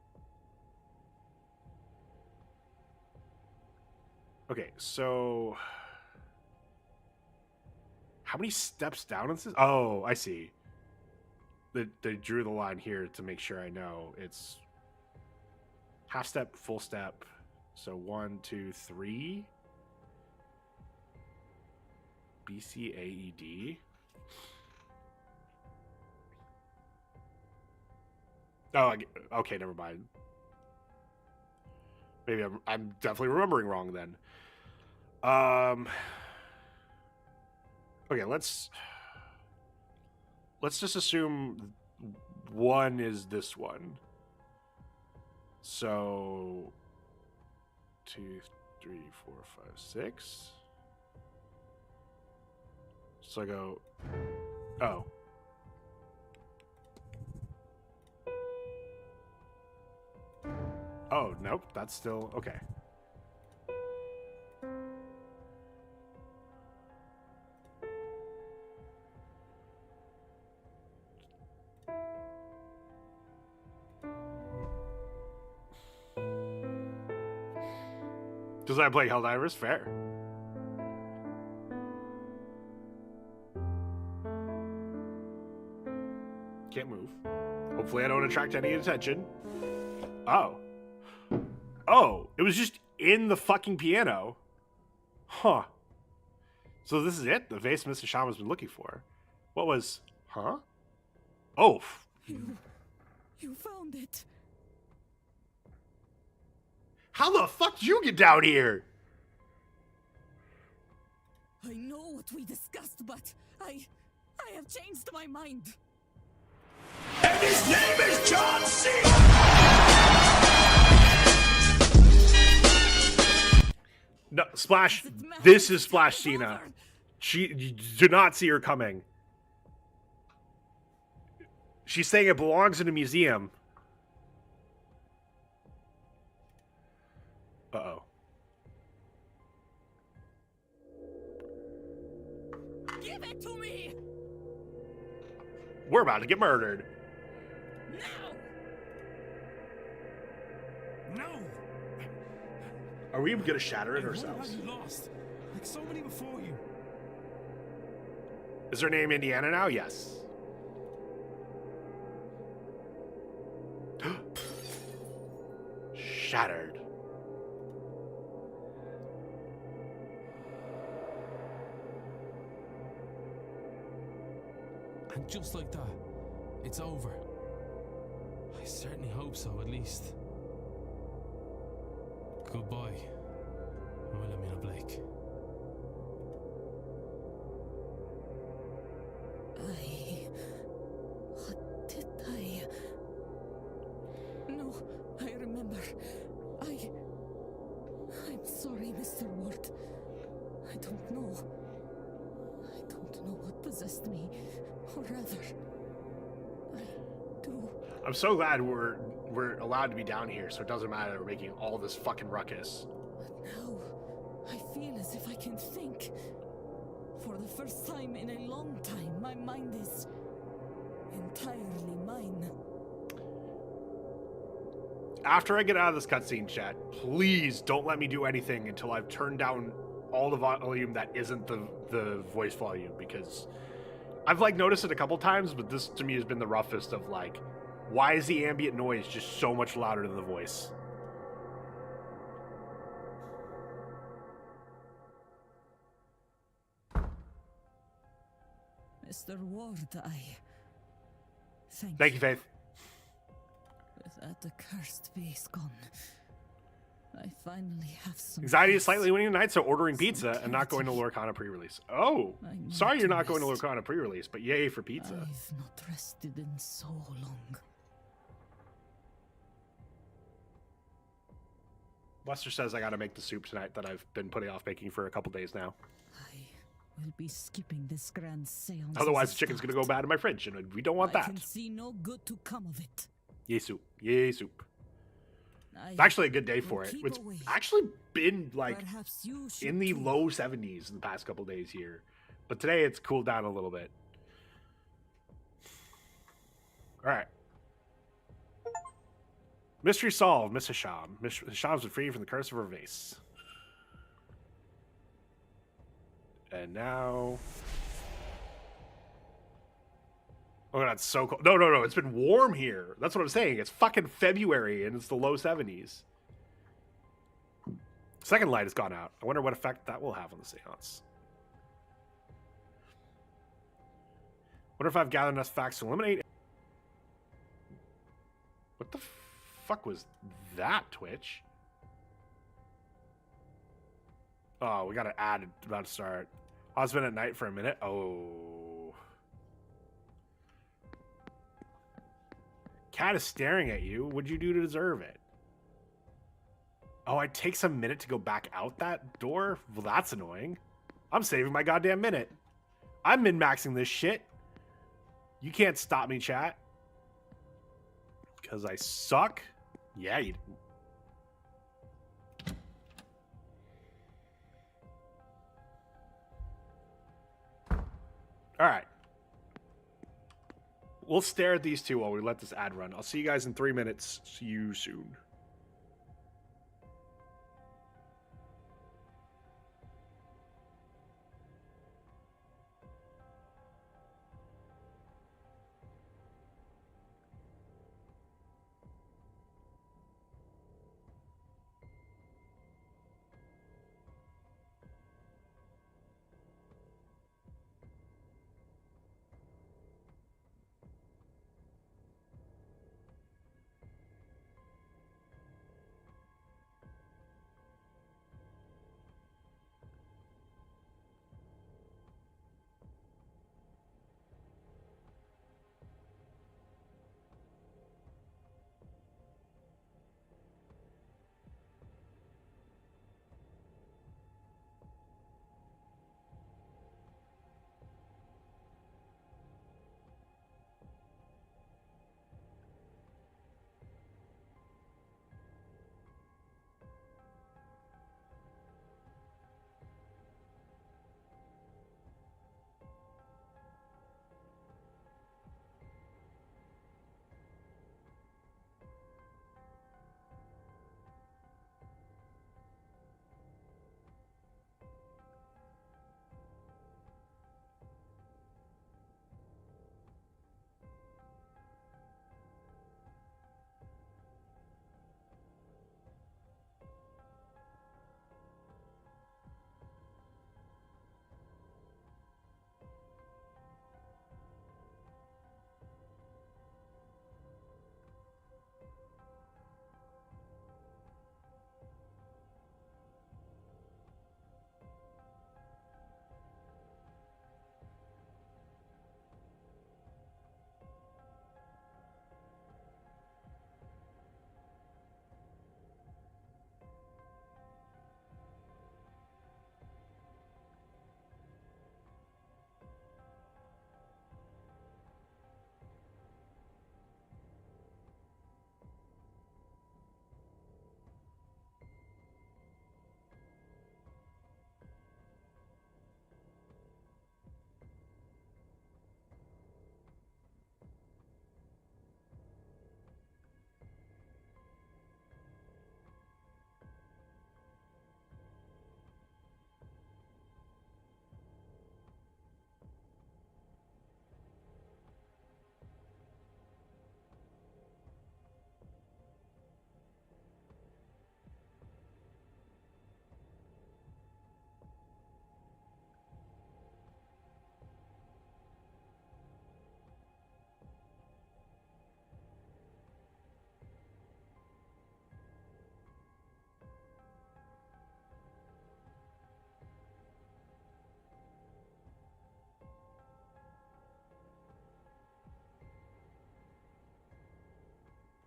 Okay, so how many steps down is this? Oh, I see. They drew the line here to make sure I know. It's half step, full step. So 1, 2, 3. BCAED. Oh, okay, never mind. Maybe I'm definitely remembering wrong then. Okay, let's just assume 1 is this one. So 2, 3, 4, 5, 6. So I go, oh. Oh, nope, that's still, okay. Does I play Helldivers? Fair. Can't move. Hopefully I don't attract any attention. Oh. Oh, it was just in the fucking piano. Huh. So this is it? The vase Mr. Shama's been looking for. What was... Huh? Oh. You found it. How the fuck did you get down here? I know what we discussed, but I have changed my mind. And his name is John C. No, Splash. This is Splash Cena. You do not see her coming. She's saying it belongs in a museum. Uh-oh. Give it to me. We're about to get murdered. Now! No! Are we even gonna shatter it What have ourselves? you lost? Like so many before you. Is her name Indiana now? Yes. Shattered. And just like that, it's over. I certainly hope so, at least. Goodbye, Wilhelmina Blake. What did I... No, I remember. I'm sorry, Mr. Ward. I don't know. I don't know what possessed me. Or rather, I do. I'm so glad we're allowed to be down here, so it doesn't matter we're making all this fucking ruckus. But now, I feel as if I can think. For the first time in a long time, my mind is entirely mine. After I get out of this cutscene, chat, please don't let me do anything until I've turned down all the volume that isn't the voice volume, because I've like noticed it a couple times, but this to me has been the roughest of like, why is the ambient noise just so much louder than the voice? Mr. Ward, Thank you, Faith. With that accursed base gone, I finally have some Anxiety is peace. slightly winning tonight, so ordering pizza and not going to Lorcana pre-release. Oh, I need sorry you're to not going to rest. Lorcana pre-release, but yay for pizza. I've not rested in so long. Lester says I gotta make the soup tonight that I've been putting off making for a couple days now. I will be skipping this grand seance. Otherwise, the chicken's gonna go bad in my fridge, and we don't want I that. can see no good to come of it. Yay soup. Yay soup. I It's actually a good day will for it. keep It's away. actually been like Perhaps you should in the too. low 70s in the past couple days here. But today it's cooled down a little bit. All right. Mystery solved, Miss Hisham. Miss Hisham's been free from the curse of her vase. And now... Oh, God, it's so cold. No. It's been warm here. That's what I'm saying. It's fucking February, and it's the low 70s. Second light has gone out. I wonder what effect that will have on the seance. Wonder if I've gathered enough facts to eliminate... What the fuck was that, Twitch? Oh, we got an ad about to start. Husband at night for a minute. Oh. Cat is staring at you. What'd you do to deserve it? Oh, it takes a minute to go back out that door? Well, that's annoying. I'm saving my goddamn minute. I'm min-maxing this shit. You can't stop me, chat. Because I suck? Yeah, you... Alright. We'll stare at these two while we let this ad run. I'll see you guys in 3 minutes. See you soon.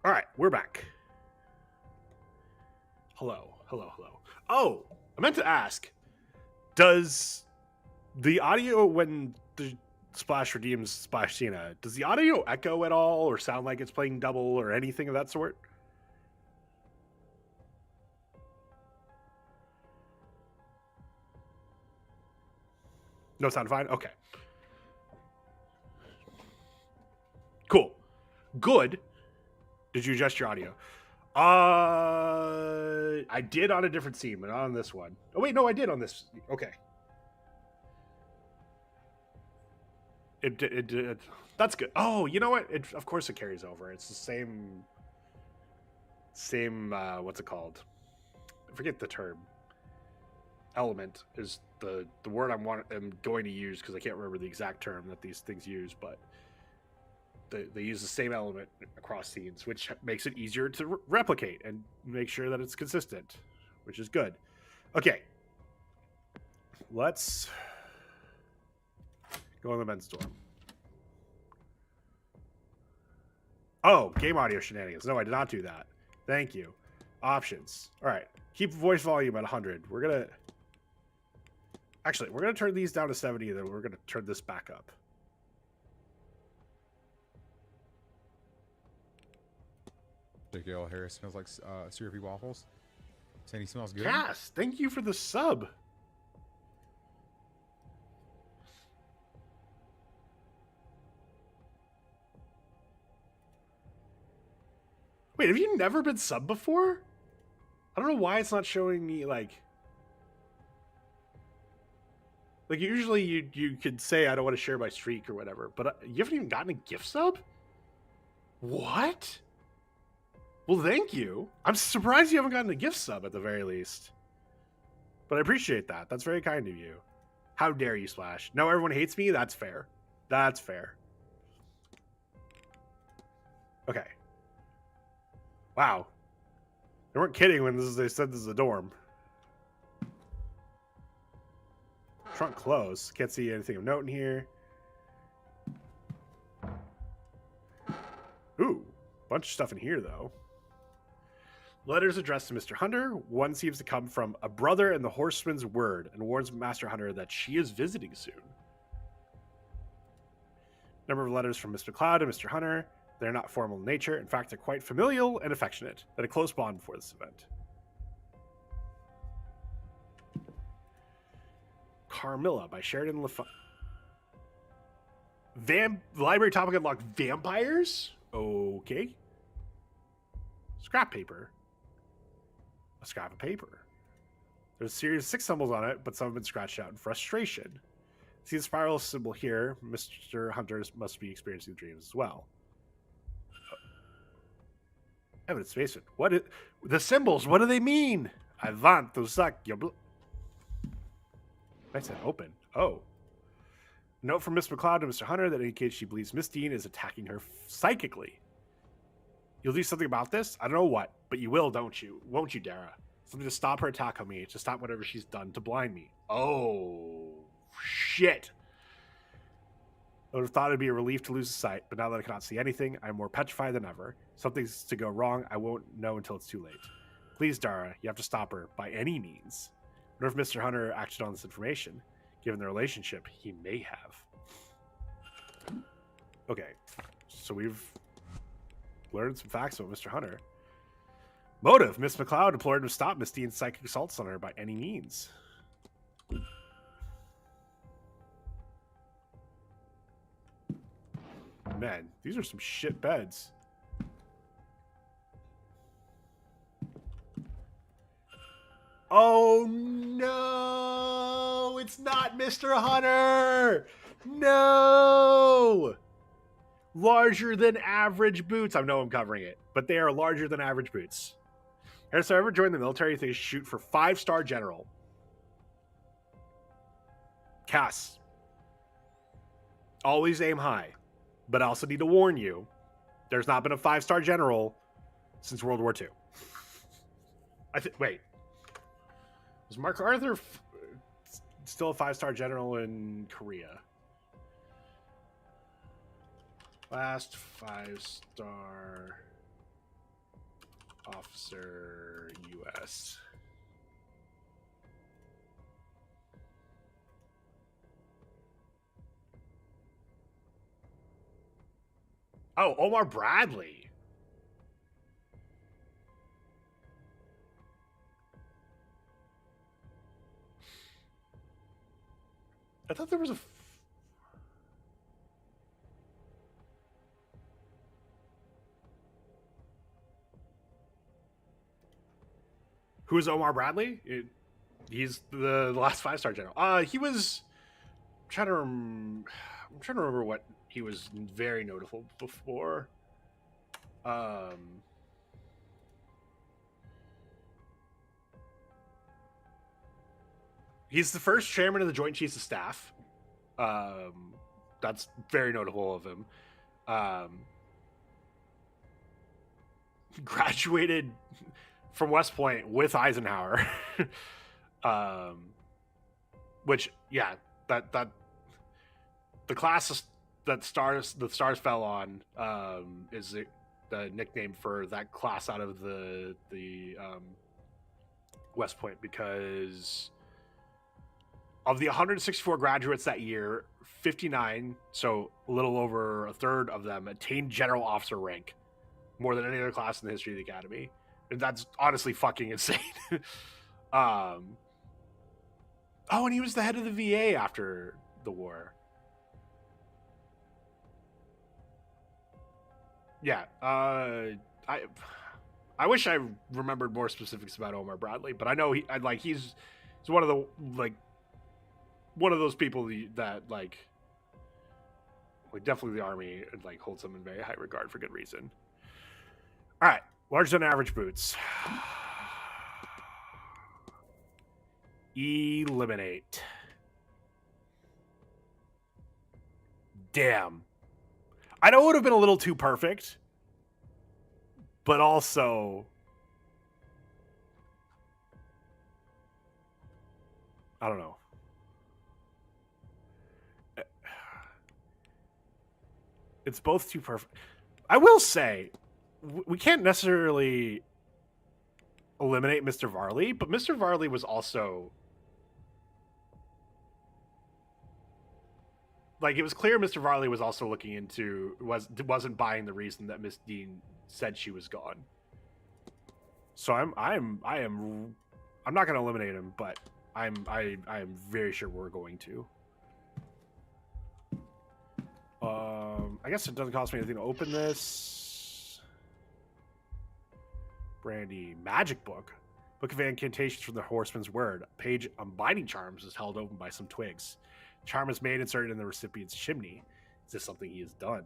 All right, we're back. Hello. Oh, I meant to ask, does the audio when the Splash redeems Splashina, does the audio echo at all or sound like it's playing double or anything of that sort? No sound fine? Okay. Cool. Good. Did you adjust your audio? I did on a different scene, but not on this one. Oh wait, no, I did on this. Okay. It that's good. Oh, you know what? Of course it carries over. It's the same. What's it called? I forget the term. Element is the word I'm going to use because I can't remember the exact term that these things use, but they use the same element across scenes, which makes it easier to replicate and make sure that it's consistent, which is good. Okay, let's go in the men's dorm. Oh, game audio shenanigans. No, I did not do that. Thank you. Options. All right, keep voice volume at 100. We're gonna turn these down to 70, then we're gonna turn this back up. J.K.L. Harris smells like syrupy waffles. Saying he smells good. Cass, thank you for the sub. Wait, have you never been sub before? I don't know why it's not showing me like usually you could say I don't want to share my streak or whatever, but you haven't even gotten a gift sub? What? Well, thank you. I'm surprised you haven't gotten a gift sub at the very least. But I appreciate that. That's very kind of you. How dare you, Splash? No, everyone hates me? That's fair. That's fair. Okay. Wow. They weren't kidding when they said this is a dorm. Trunk closed. Can't see anything of note in here. Ooh. Bunch of stuff in here, though. Letters addressed to Mr. Hunter. One seems to come from a brother in the Horseman's Word and warns Master Hunter that she is visiting soon. Number of letters from Mr. Cloud and Mr. Hunter. They're not formal in nature. In fact, they're quite familial and affectionate. They had a close bond before this event. Carmilla by Sheridan LaFont. Library topic unlocked vampires? Okay. Scrap paper. A scrap of paper. There's a series of 6 symbols on it, but some have been scratched out in frustration. See the spiral symbol here. Mr. Hunter must be experiencing dreams as well. Evidence basement. The symbols? What do they mean? I want to suck your blood. I said open. Oh. Note from Miss McLeod to Mr. Hunter that indicates she believes Miss Deane is attacking her psychically. You'll do something about this? I don't know what, but you will, don't you? Won't you, Dara? Something to stop her attack on me, to stop whatever she's done to blind me. Oh, shit. I would have thought it'd be a relief to lose the sight, but now that I cannot see anything, I'm more petrified than ever. Something's to go wrong, I won't know until it's too late. Please, Dara, you have to stop her, by any means. I wonder if Mr. Hunter acted on this information. Given the relationship, he may have. Okay, so we've learned some facts about Mr. Hunter. Motive. Miss McLeod implored him to stop Miss Deane's psychic assaults on her by any means. Man, these are some shit beds. Oh no! It's not Mr. Hunter! No! Larger than average boots. I know I'm covering it, but they are larger than average boots. Has ever joined the military, they shoot for 5-star general. Cass. Always aim high. But I also need to warn you, there's not been a 5-star general since World War II. Wait. Was Mark Arthur still a 5-star general in Korea? Last 5-star Officer U.S. Oh, Omar Bradley. I thought there was a... Who is Omar Bradley? He's the last 5-star general. He was... I'm trying to remember what he was very notable before. He's the first chairman of the Joint Chiefs of Staff. That's very notable of him. Graduated from West Point with Eisenhower. Which, yeah, that the class that the stars fell on is the nickname for that class out of the West Point, because of the 164 graduates that year, 59, so a little over a third of them, attained general officer rank, more than any other class in the history of the academy. And that's honestly fucking insane. Oh, and he was the head of the VA after the war. Yeah, I wish I remembered more specifics about Omar Bradley, but I know he's one of the one of those people that definitely the Army holds him in very high regard for good reason. All right, larger than average boots. Eliminate. Damn. I know it would have been a little too perfect, but also, I don't know. It's both too perfect. I will say, we can't necessarily eliminate Mr. Varley, but Mr. Varley was also... it was clear Mr. Varley was also looking into... wasn't buying the reason that Miss Deane said she was gone. So I'm not going to eliminate him, but I am very sure we're going to. I guess it doesn't cost me anything to open this. Brandy magic book. Book of Incantations from the Horseman's Word. A page on binding charms is held open by some twigs. Charm is made, inserted in the recipient's chimney. Is this something he has done?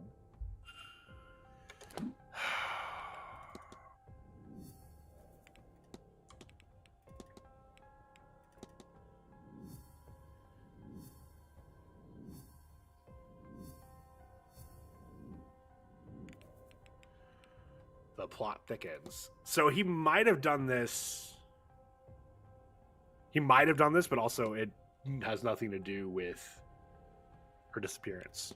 The plot thickens. So he might have done this. But also it has nothing to do with her disappearance.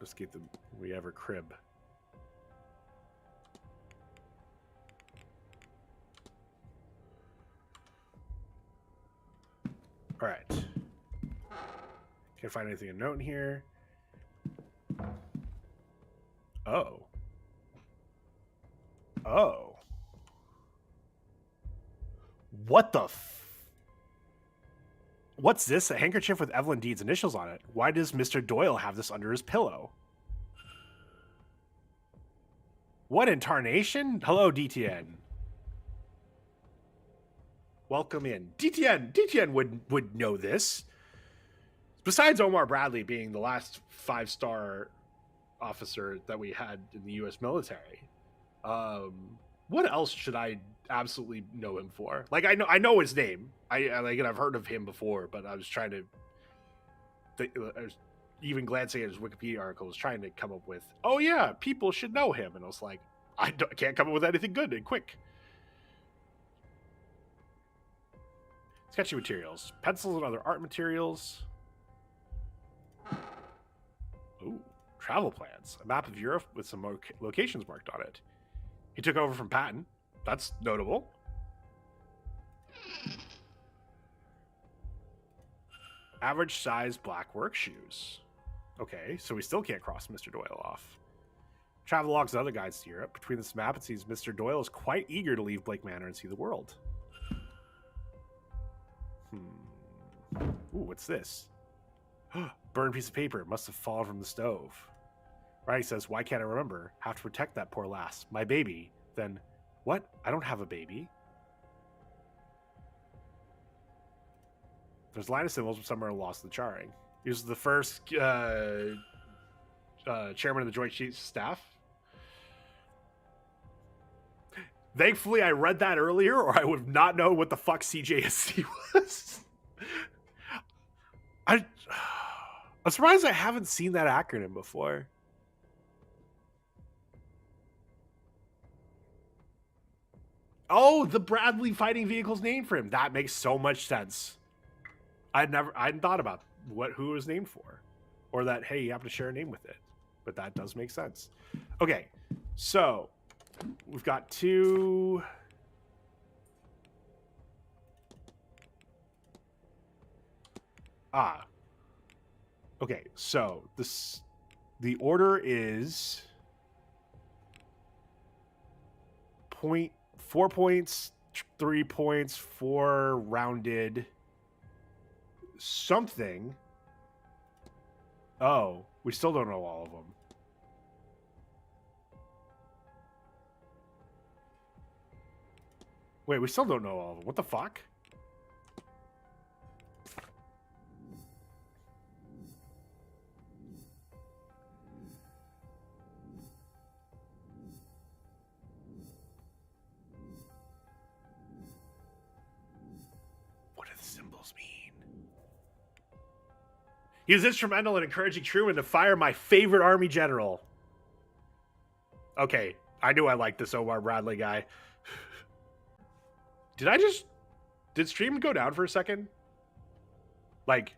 Let's get we have her crib. All right. Can't find anything of note in here. Oh. Oh. What the What's this? A handkerchief with Evelyn Deane's initials on it. Why does Mr. Doyle have this under his pillow? What in tarnation? Hello, DTN. Welcome in. DTN would know this. Besides Omar Bradley being the last 5-star officer that we had in the U.S. military, what else should I absolutely know him for? I know his name. And I've heard of him before, but I was trying to I was even glancing at his Wikipedia article, was trying to come up with, oh yeah, people should know him, and I was like, I can't come up with anything good and quick. Sketchy materials. Pencils and other art materials. Ooh. Travel plans. A map of Europe with some locations marked on it. He took over from Patton. That's notable. Average size black work shoes. Okay, so we still can't cross Mr. Doyle off. Travel logs and other guides to Europe. Between this map, it seems Mr. Doyle is quite eager to leave Blake Manor and see the world. Ooh, what's this? Burned piece of paper. Must have fallen from the stove. Riley says, why can't I remember? Have to protect that poor lass. My baby. Then, what? I don't have a baby. There's a line of symbols somewhere lost in the charring. He was the first chairman of the Joint Chiefs Staff. Thankfully, I read that earlier, or I would have not known what the fuck CJSC was. I'm surprised I haven't seen that acronym before. Oh, the Bradley fighting vehicle's named for him. That makes so much sense. I hadn't thought about who it was named for, or that hey, you have to share a name with it. But that does make sense. Okay, so we've got two. Okay, so the order is 4 points, 3 points, 4 rounded something. Oh, we still don't know all of them. Wait, we still don't know all of them. What the fuck? What do the symbols mean? He was instrumental in encouraging Truman to fire my favorite army general. Okay, I knew I liked this Omar Bradley guy. Did stream go down for a second? Like,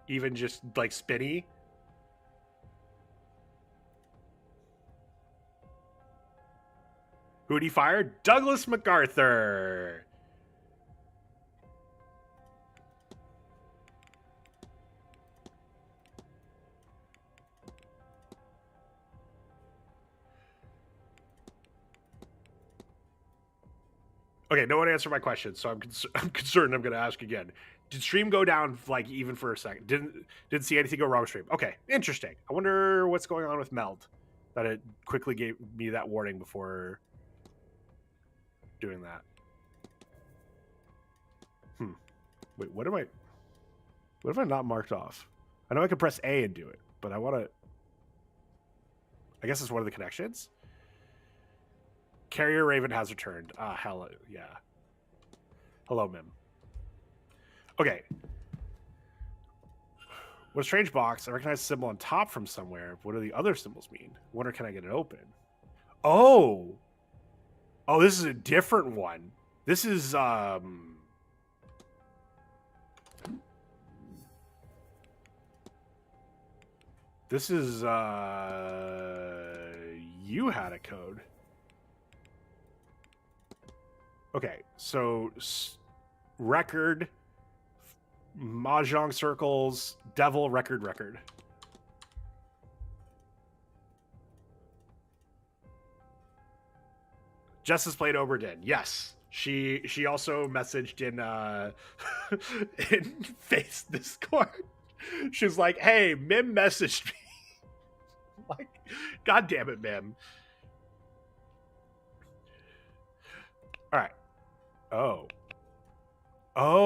even just like spinny? Who'd he fire? Douglas MacArthur. Okay, no one answered my question, so I'm concerned. I'm going to ask again. Did stream go down like even for a second? Didn't see anything go wrong with stream. Okay, interesting. I wonder what's going on with Meld, that it quickly gave me that warning before doing that. Wait, what have I not marked off? I know I can press A and do it, but I want to. I guess it's one of the connections. Carrier Raven has returned. Hello. Yeah. Hello, Mim. Okay. What a strange box. I recognize the symbol on top from somewhere. What do the other symbols mean? Wonder, can I get it open? Oh. Oh, this is a different one. This is, you had a code. Okay, so record, mahjong circles, devil, record. Jess has played Oberdin. Yes, she also messaged in in Face Discord. She's like, "Hey, Mim messaged me." Like, God damn it, Mim. All right. Oh,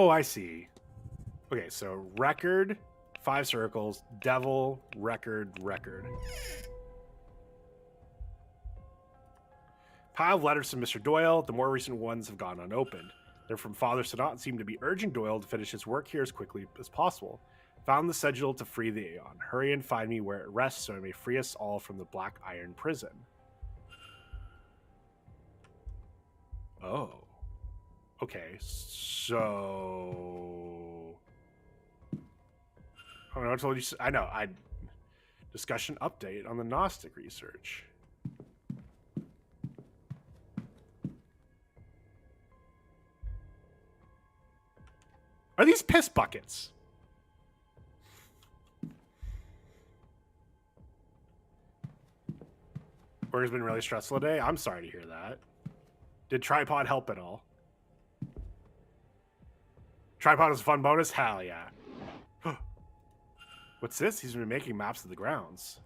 I see. Okay, so record, 5 circles, devil, record. Pile of letters from Mr. Doyle. The more recent ones have gone unopened. They're from Father Sadat and seem to be urging Doyle to finish his work here as quickly as possible. Found the sigil to free the Aeon. Hurry and find me where it rests so it may free us all from the Black Iron Prison. Oh. Okay, so... Oh, no, I told you... I know, Discussion update on the Gnostic research. Are these piss buckets? Work has been really stressful today. I'm sorry to hear that. Did tripod help at all? Tripod is a fun bonus? Hell yeah. What's this? He's been making maps of the grounds.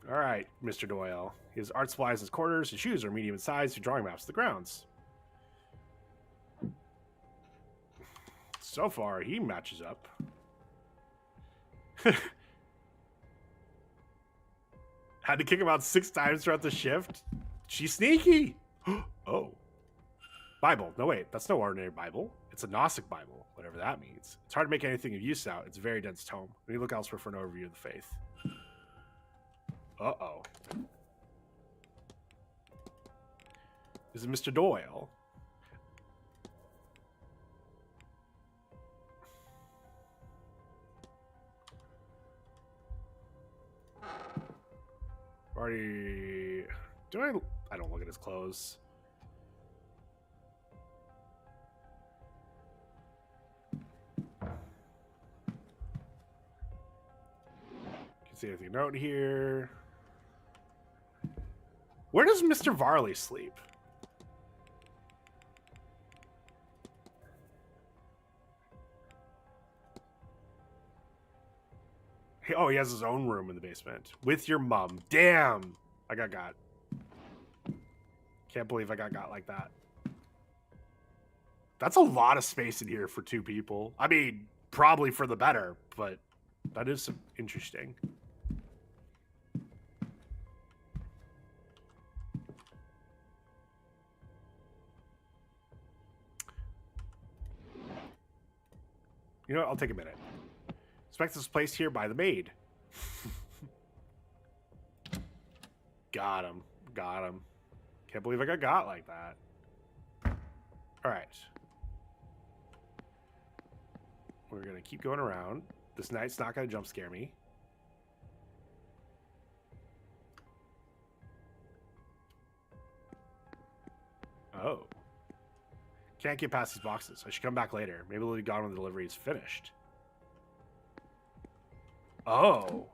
All right, Mr. Doyle. His art supplies, his quarters, his shoes are medium in size. He's drawing maps of the grounds. So far, he matches up. Had to kick him out 6 times throughout the shift. She's sneaky. Oh. Bible. No, wait. That's no ordinary Bible. It's a Gnostic Bible, whatever that means. It's hard to make anything of use out. It's a very dense tome. We need to look elsewhere for an overview of the faith. Uh-oh. This is Mr. Doyle. Already... I don't look at his clothes. Can see anything note here. Where does Mr. Varley sleep? Oh, he has his own room in the basement. With your mom. Damn! I got. Can't believe I got like that. That's a lot of space in here for 2 people. I mean, probably for the better, but that is interesting. You know what? I'll take a minute. Expect this placed here by the maid. Got him. Can't believe I got like that. All right. We're going to keep going around. This night's not going to jump scare me. Oh. Can't get past these boxes. I should come back later. Maybe they'll be gone when the delivery is finished. Oh.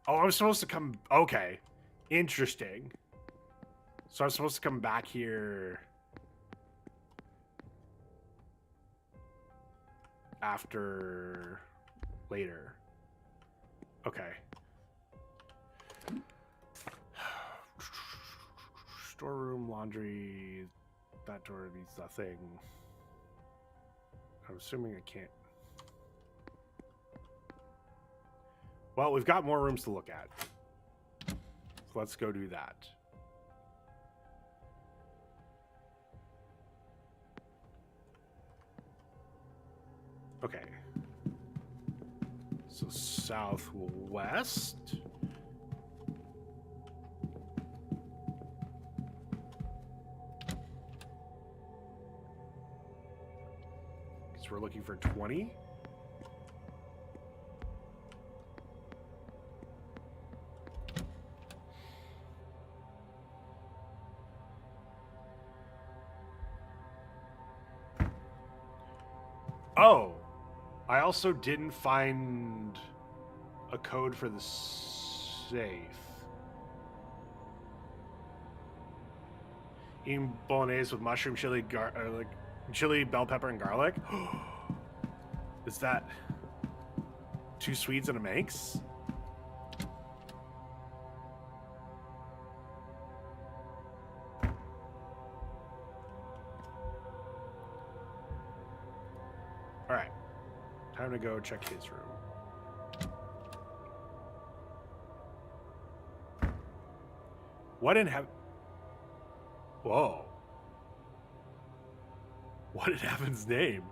Oh, I'm supposed to come... Okay. Interesting. So I'm supposed to come back here... after... later. Okay. Storeroom, laundry... That door needs nothing. I'm assuming I can't... Well, we've got more rooms to look at. So let's go do that. Okay. So southwest. Because we're looking for 20. Oh, I also didn't find a code for the safe. Eating bolognese with mushroom, chili, chili, bell pepper, and garlic. Is that 2 Swedes and a Manx? All right, time to go check his room. What in heaven? Whoa. What in heaven's name?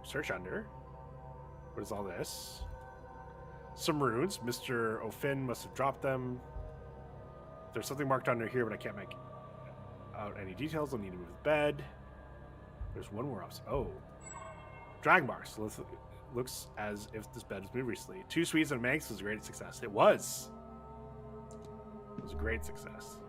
Search under. What is all this? Some runes. Mr. O'Finn must have dropped them. There's something marked under here, but I can't make out any details. I'll need to move the bed. There's one more up. Oh. Drag marks. Looks as if this bed was moved recently. 2 Swedes and a Manx was a great success. It was. It was a great success.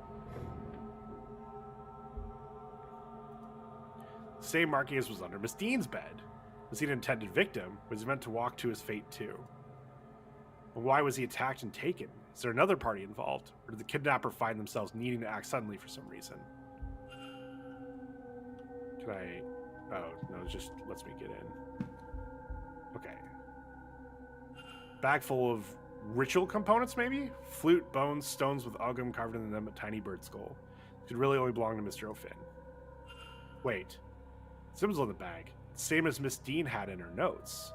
Same marking as was under Miss Deane's bed. Was he an intended victim? Was he meant to walk to his fate too? But why was he attacked and taken? Is there another party involved? Or did the kidnapper find themselves needing to act suddenly for some reason? Can I... Oh, no, it just lets me get in. Okay. Bag full of ritual components, maybe? Flute, bones, stones with Ogum carved into them, a tiny bird skull. Could really only belong to Mr. O'Finn. Wait. Symbols on the bag. Same as Miss Deane had in her notes.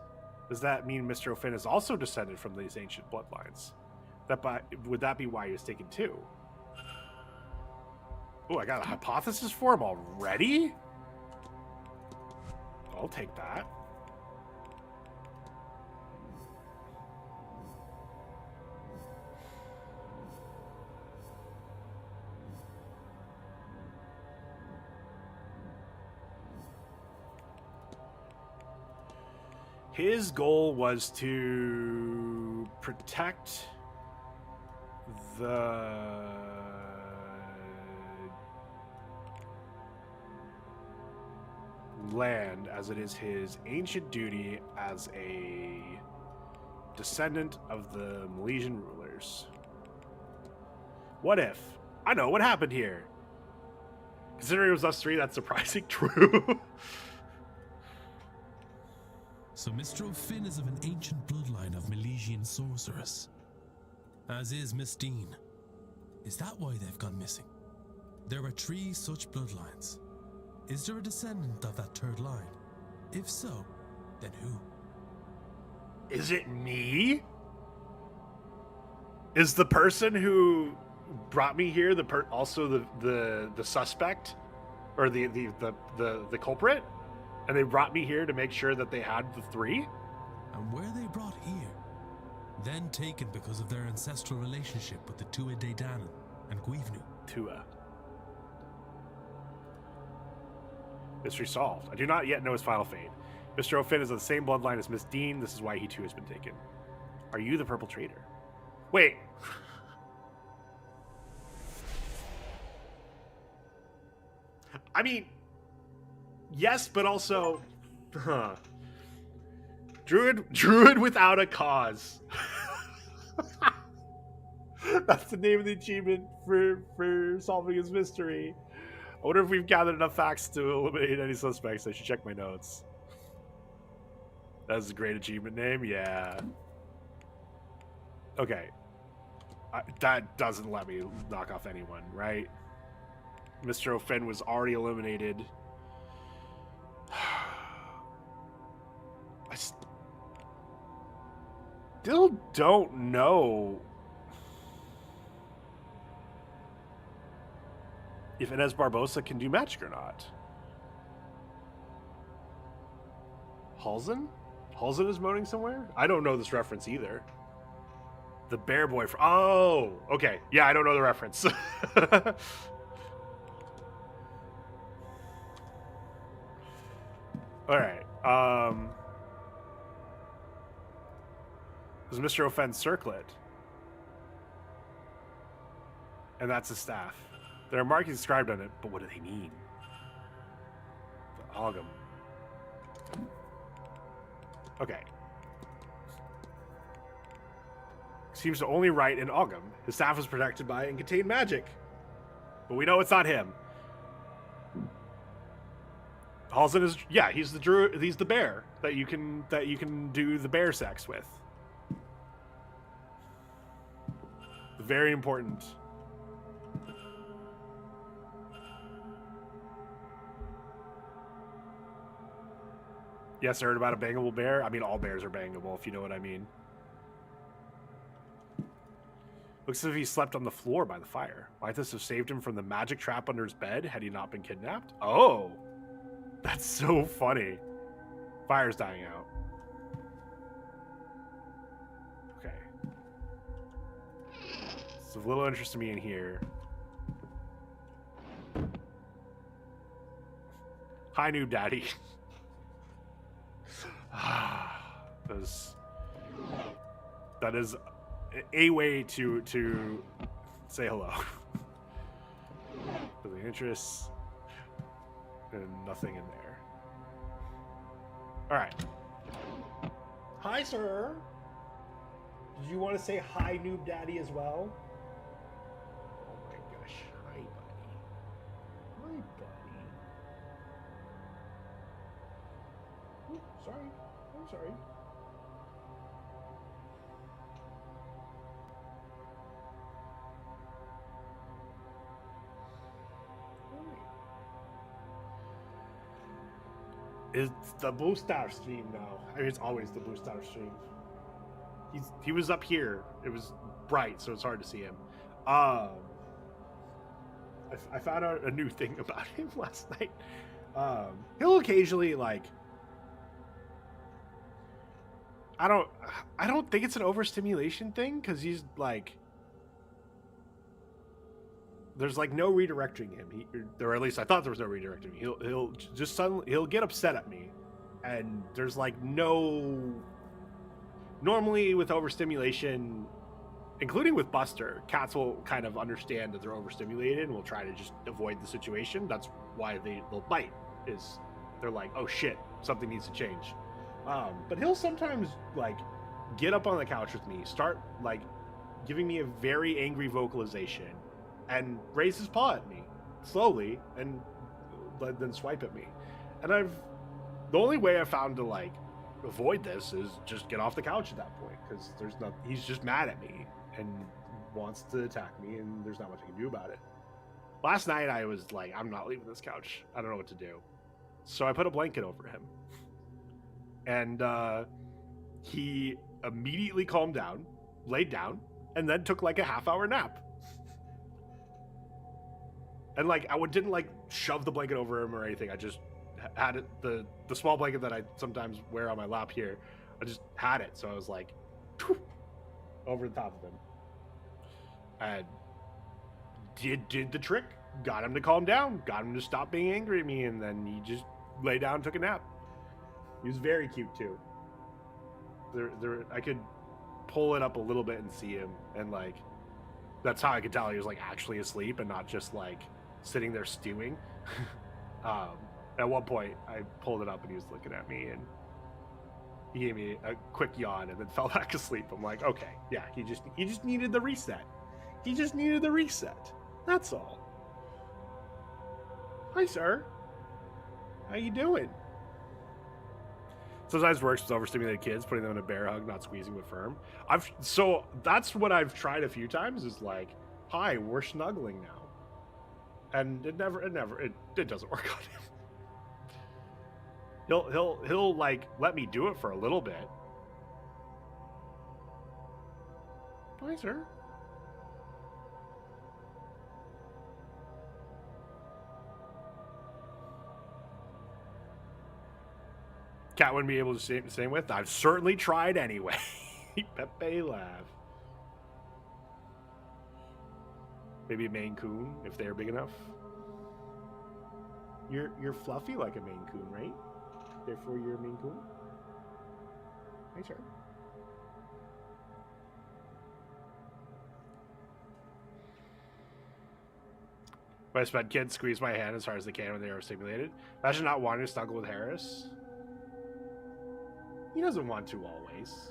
Does that mean Mr. O'Finn is also descended from these ancient bloodlines? Would that be why he was taken too? Oh, I got a hypothesis for him already? I'll take that. His goal was to protect the land as it is his ancient duty as a descendant of the Milesian rulers. What if? I know what happened here. Considering it was us three, that's surprising true. So Mr. O'Finn is of an ancient bloodline of Milesian sorceress, as is Miss Deane. Is that why they've gone missing? There are 3 such bloodlines. Is there a descendant of that 3rd line? If so, then who? Is it me? Is the person who brought me here also the suspect, or the culprit? And they brought me here to make sure that they had the 3? And were they brought here? Then taken because of their ancestral relationship with the Tua De Danann and Guivnu. Tua. Mystery solved. I do not yet know his final fate. Mr. O'Finn is of the same bloodline as Miss Deane. This is why he too has been taken. Are you the purple traitor? Wait. I mean, yes, but also, Druid without a cause. That's the name of the achievement for solving his mystery. I wonder if we've gathered enough facts to eliminate any suspects. I should check my notes. That's a great achievement name, yeah. Okay. That doesn't let me knock off anyone, right? Mr. O'Finn was already eliminated. I still don't know if Inez Barbosa can do magic or not. Halzen? Halzen is moaning somewhere? I don't know this reference either. The bear boy. Oh, okay. Yeah, I don't know the reference. All right. There's Mr. O'Finn's circlet. And that's his staff. There are markings inscribed on it, but what do they mean? The Ogum. Okay. Seems to only write in Ogum. His staff is protected by and contain magic. But we know it's not him. Halzen is, yeah, he's the druid, he's the bear that you can do the bear sex with. Very important. Yes, I heard about a bangable bear. I mean, all bears are bangable, if you know what I mean. Looks as if he slept on the floor by the fire. Might this have saved him from the magic trap under his bed had he not been kidnapped? Oh, that's so funny. Fire's dying out. Okay. It's a little interest to me in here. Hi, Noob Daddy. That is a way to say hello. For the interests and nothing in there. All right. Hi, sir. Did you want to say hi, Noob Daddy, as well? Oh my gosh. Hi, buddy. Hi, buddy. Ooh, sorry. I'm sorry. It's the Blue Star stream now. I mean, it's always the Blue Star stream. He was up here. It was bright, so it's hard to see him. I found out a new thing about him last night. He'll occasionally like. I don't think it's an overstimulation thing because he's like. There's like no redirecting him. Or at least I thought there was no redirecting him. He'll just suddenly he'll get upset at me, and there's like no. Normally with overstimulation, including with Buster, cats will kind of understand that they're overstimulated and will try to just avoid the situation. That's why they'll bite. Is they're like, oh shit, something needs to change. But he'll sometimes like get up on the couch with me, start like giving me a very angry vocalization, and raise his paw at me slowly, and then swipe at me. And the only way I found to like avoid this is just get off the couch at that point, because he's just mad at me and wants to attack me, and there's not much I can do about it. Last night I was like, I'm not leaving this couch. I don't know what to do. So I put a blanket over him, and he immediately calmed down, laid down, and then took like a half-hour nap. And like I didn't like shove the blanket over him or anything. I just had it, the small blanket that I sometimes wear on my lap here. I just had it, so I was like over the top of him, and did the trick. Got him to calm down. Got him to stop being angry at me, and then he just lay down and took a nap. He was very cute too. I could pull it up a little bit and see him, and like that's how I could tell he was like actually asleep and not just like sitting there stewing. At one point, I pulled it up and he was looking at me, and he gave me a quick yawn and then fell back asleep. I'm like, okay, yeah, he just needed the reset. He just needed the reset. That's all. Hi, sir. How you doing? Sometimes works with overstimulated kids, putting them in a bear hug, not squeezing but firm. So that's what I've tried a few times. Is like, hi, we're snuggling now, and it doesn't work on him. He'll like let me do it for a little bit. Hi, sir. Cat wouldn't be able to say the same with. I've certainly tried anyway. Pepe laugh. Maybe a Maine Coon if they're big enough. You're fluffy like a Maine Coon, right? Therefore, you're a Maine Coon. Hey, sir. When I sped kids squeeze my hand as hard as they can when they are stimulated. Imagine not wanting to snuggle with Harris. He doesn't want to always.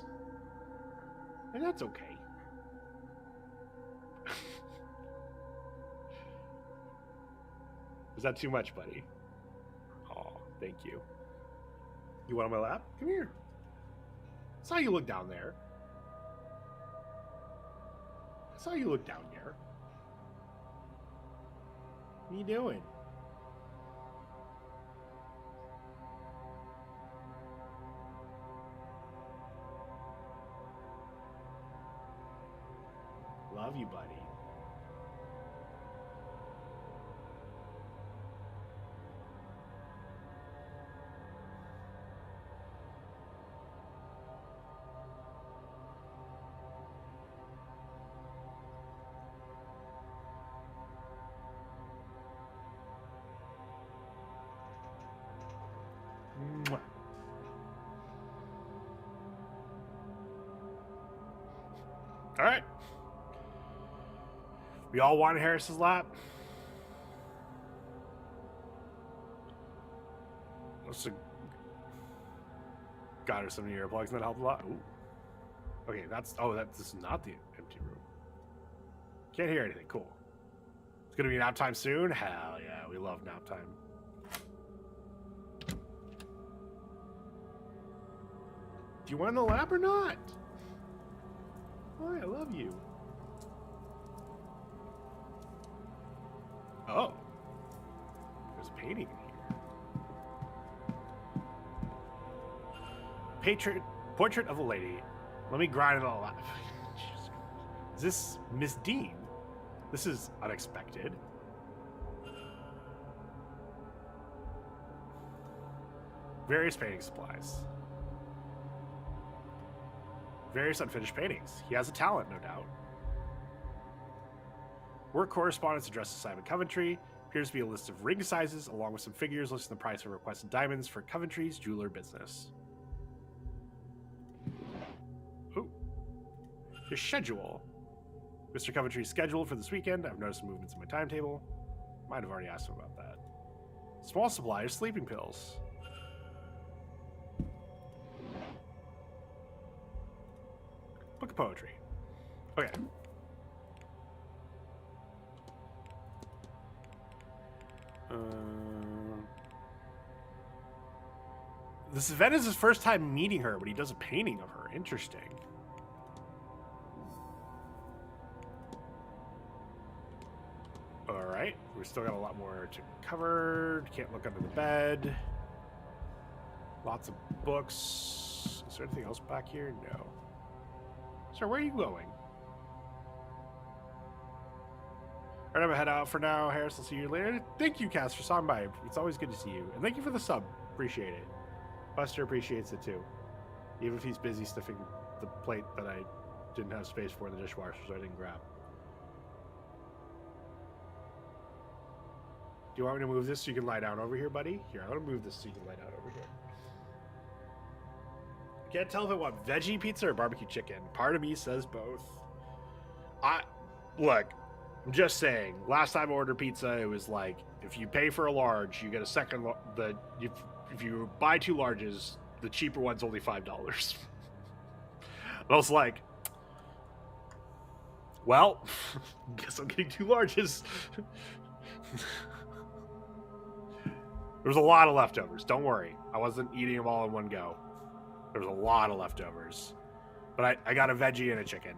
And that's okay. Is that too much, buddy? Oh, thank you. You want on my lap? Come here. I saw you look down there. I saw you look down there. What are you doing? Love you, buddy. All right. We all want Harris's lap. Let's got her some earplugs, and that helped a lot. Ooh. Okay, this is not the empty room. Can't hear anything. Cool. It's gonna be nap time soon. Hell yeah, we love nap time. Do you want the lap or not? Oh, I love you. Oh, there's a painting in here. Portrait of a lady. Let me grind it all up. Is this Miss Deane? This is unexpected. Various painting supplies. Various unfinished paintings. He has a talent, no doubt. Work correspondence addressed to Simon Coventry. Appears to be a list of ring sizes, along with some figures listing the price of requested diamonds for Coventry's jeweler business. Ooh. His schedule. Mr. Coventry's schedule for this weekend. I've noticed movements in my timetable. Might have already asked him about that. Small supply of sleeping pills. Book of poetry. Okay. This event is his first time meeting her, but he does a painting of her. Interesting. Alright, we still got a lot more to cover. Can't look under the bed. Lots of books. Is there anything else back here? No. Sir, where are you going? Alright, I'm gonna head out for now. Harris, I'll see you later. Thank you, Cass, for stopping by. It's always good to see you. And thank you for the sub. Appreciate it. Buster appreciates it too. Even if he's busy sniffing the plate that I didn't have space for in the dishwasher, so I didn't grab. Do you want me to move this so you can lie down over here, buddy? Here, I'm gonna move this so you can lie down over here. I can't tell if I want veggie pizza or barbecue chicken. Part of me says both. Look, I'm just saying. Last time I ordered pizza, it was like, if you pay for a large, you get a second. If you buy 2 larges, the cheaper one's only $5. And I was like, well, guess I'm getting 2 larges. There was a lot of leftovers. Don't worry. I wasn't eating them all in one go. There was a lot of leftovers. But I got a veggie and a chicken.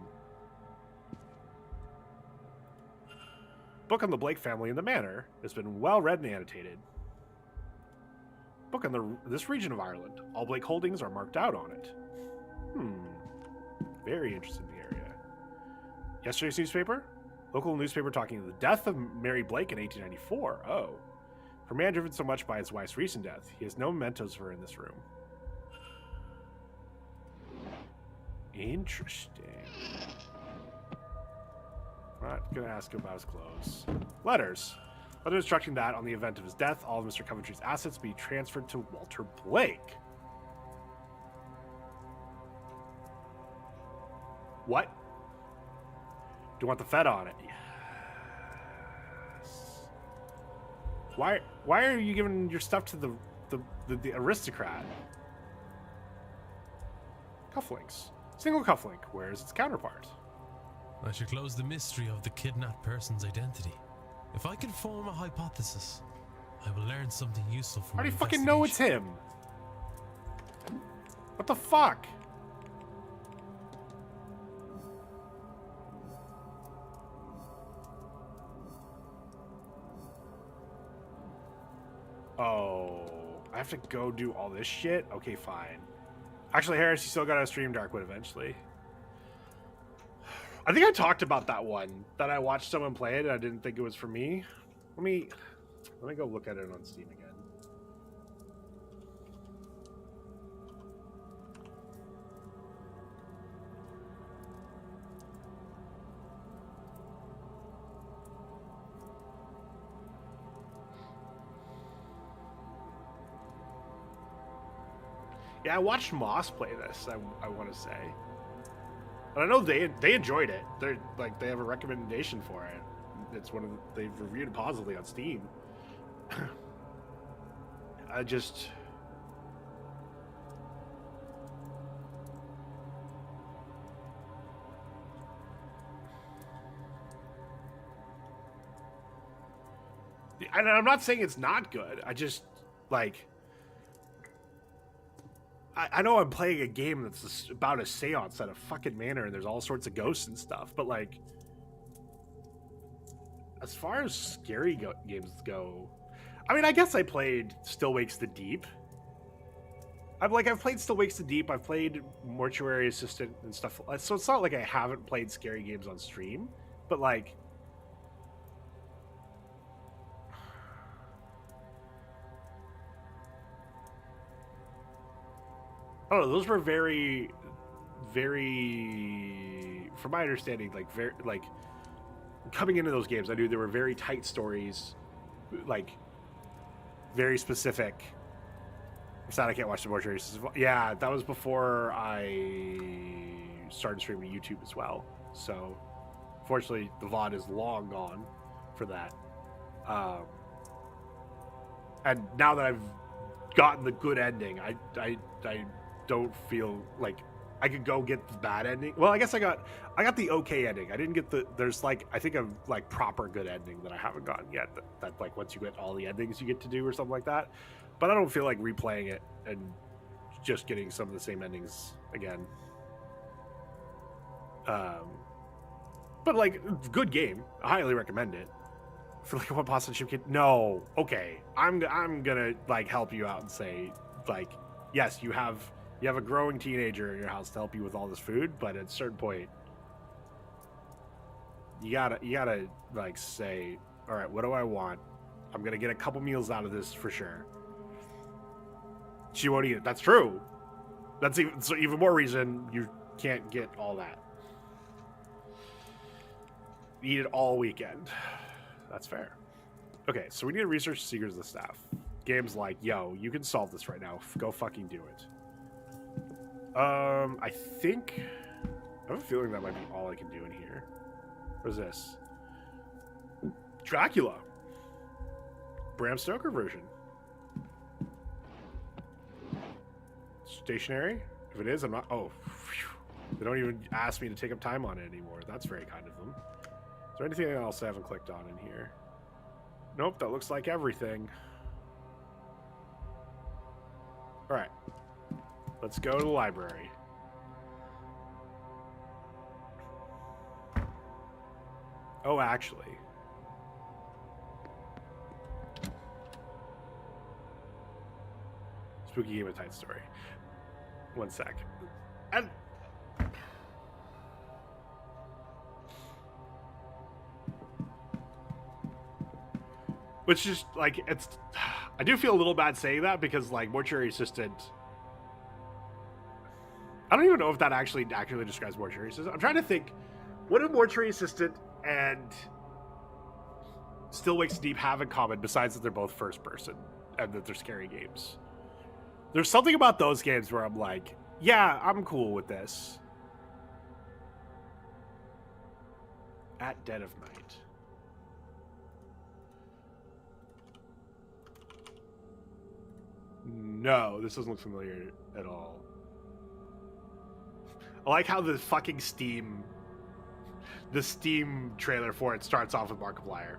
Book on the Blake family and the manor has been well read and annotated. Book on this region of Ireland. All Blake holdings are marked out on it. Very interested in the area. Yesterday's newspaper? Local newspaper talking of the death of Mary Blake in 1894. Oh. For a man driven so much by his wife's recent death, he has no mementos of her in this room. Interesting. Not gonna ask him about his clothes. Letters. Letter instructing that on the event of his death, all of Mr. Coventry's assets be transferred to Walter Blake. What? Do you want the Fed on it? Yes. Why are you giving your stuff to the aristocrat? Cufflinks. Single cufflink. Where is its counterpart? I should close the mystery of the kidnapped person's identity. If I can form a hypothesis, I will learn something useful from How do my you fucking know it's him? What the fuck? Oh, I have to go do all this shit? Okay, fine. Actually, Harris, you still gotta stream Darkwood eventually. I think I talked about that one that I watched someone play it and I didn't think it was for me. Let me go look at it on Steam again. Yeah, I watched Moss play this, I want to say. And I know they enjoyed it. They're like, they have a recommendation for it. It's one of they've reviewed it positively on Steam. I just. And I'm not saying it's not good. I just, like, I know I'm playing a game that's about a seance at a fucking manor and there's all sorts of ghosts and stuff, but, like, as far as scary games go, I mean, I guess I played Still Wakes the Deep. I've played Still Wakes the Deep. I've played Mortuary Assistant and stuff. So it's not like I haven't played scary games on stream, but, like, I don't know, those were very, very, from my understanding, like, very, like, coming into those games, I knew they were very tight stories, like, very specific. I'm sad I can't watch the Mortuary. Yeah, that was before I started streaming to YouTube as well. So, fortunately, the VOD is long gone for that. And now that I've gotten the good ending, I don't feel like I could go get the bad ending. Well, I guess I got the okay ending. I didn't get there's like, I think a like proper good ending that I haven't gotten yet. That like once you get all the endings you get to do or something like that. But I don't feel like replaying it and just getting some of the same endings again. But like, good game. I highly recommend it. For like a one boss and ship kid. No, okay. I'm gonna like help you out and say, like, yes, you have a growing teenager in your house to help you with all this food, but at a certain point, you gotta like say, all right, what do I want? I'm gonna get a couple meals out of this for sure. She won't eat it. That's true. That's even more reason you can't get all that. Eat it all weekend. That's fair. Okay, so we need to research Secrets of the Staff. Game's like, yo, you can solve this right now. Go fucking do it. I think... I have a feeling that might be all I can do in here. What is this? Dracula. Bram Stoker version. Stationary? If it is, I'm not... Oh, phew. They don't even ask me to take up time on it anymore. That's very kind of them. Is there anything else I haven't clicked on in here? Nope, that looks like everything. Alright. Let's go to the library. Oh, actually. Spooky Game of Tight Story. One sec. And... which is, like, it's... I do feel a little bad saying that because, like, Mortuary Assistant... I don't even know if that actually accurately describes Mortuary Assistant. I'm trying to think, what do Mortuary Assistant and Still Wakes Deep have in common besides that they're both first person and that they're scary games? There's something about those games where I'm like, yeah, I'm cool with this. At Dead of Night. No, this doesn't look familiar at all. I like how the fucking Steam trailer for it starts off with Markiplier.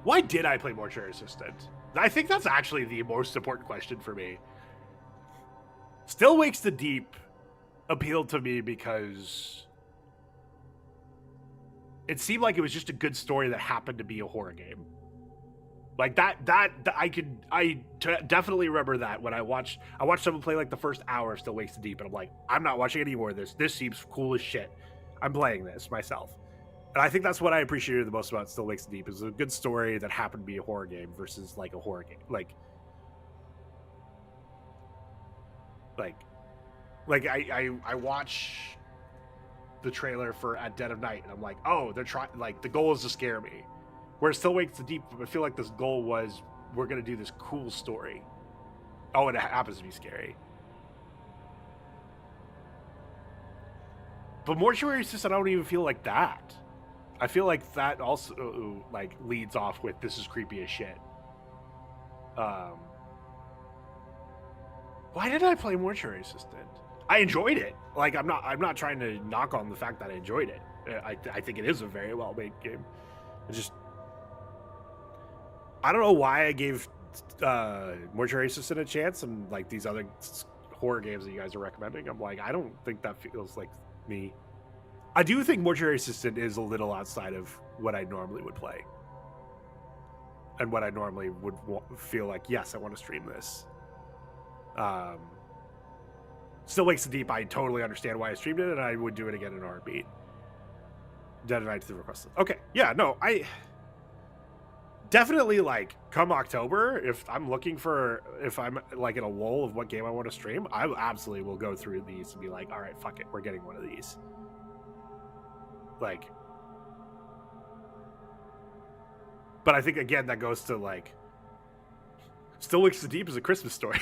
Why did I play Mortuary Assistant? I think that's actually the most important question for me. Still Wakes the Deep appealed to me because it seemed like it was just a good story that happened to be a horror game. Like that I definitely remember that when I watched someone play like the first hour of Still Wakes the Deep, and I'm like, I'm not watching any more of this. This seems cool as shit. I'm playing this myself. And I think that's what I appreciated the most about Still Wakes Deep is a good story that happened to be a horror game versus like a horror game. Like I watch the trailer for At Dead of Night and I'm like, oh, they're trying, like the goal is to scare me. Whereas Still Wakes Deep, I feel like this goal was we're gonna do this cool story. Oh, and it happens to be scary. But Mortuary Assistant, I don't even feel like that. I feel like that also like leads off with this is creepy as shit. Why did I play Mortuary Assistant? I enjoyed it. Like I'm not trying to knock on the fact that I enjoyed it. I think it is a very well made game. I don't know why I gave Mortuary Assistant a chance and like these other horror games that you guys are recommending. I'm like, I don't think that feels like me. I do think Mortuary Assistant is a little outside of what I normally would play. And what I normally would feel like, yes, I want to stream this. Still Wakes the Deep, I totally understand why I streamed it, and I would do it again in a heartbeat. Dead of Night to the request. Okay, yeah, no, I definitely, like, come October, if I'm like in a lull of what game I want to stream, I absolutely will go through these and be like, all right, fuck it, we're getting one of these. Like, but I think again that goes to like, Still Wakes the Deep is a Christmas story.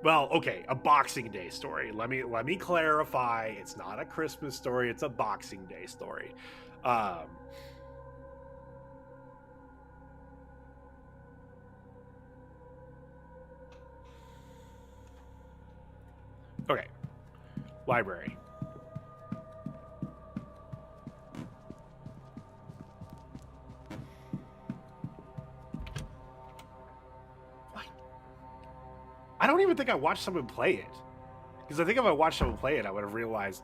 Well, okay, a Boxing Day story. Let me clarify. It's not a Christmas story. It's a Boxing Day story. Okay. Library. What? I don't even think I watched someone play it. Because I think if I watched someone play it, I would have realized,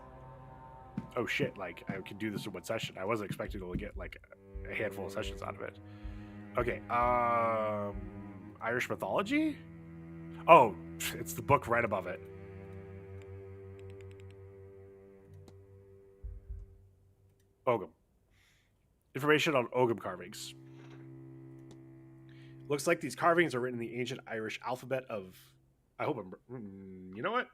oh shit, like, I could do this in one session. I wasn't expecting to get, like, a handful of sessions out of it. Okay, Irish mythology? Oh, it's the book right above it. Ogham. Information on Ogham carvings. Looks like these carvings are written in the ancient Irish alphabet of... I hope I'm... You know what?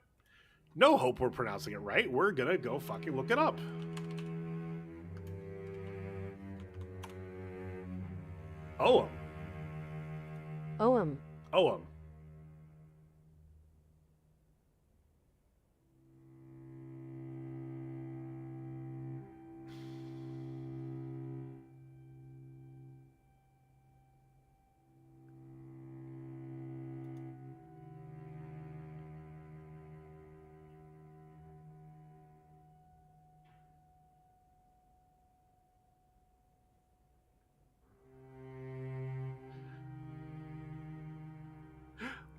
No hope we're pronouncing it right. We're gonna go fucking look it up. Ogham. Ogham. Ogham.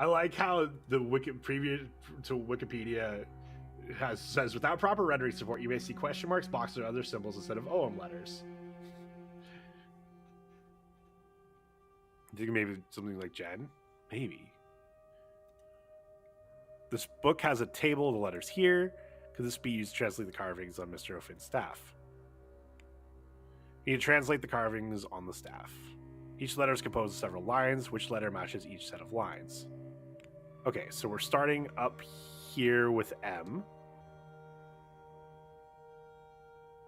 I like how the preview to Wikipedia says without proper rendering support, you may see question marks, boxes, or other symbols instead of OM letters. You think maybe something like Jen? Maybe. This book has a table of the letters here. Could this be used to translate the carvings on Mr. O'Finn's staff? You need to translate the carvings on the staff. Each letter is composed of several lines. Which letter matches each set of lines? Okay, so we're starting up here with M.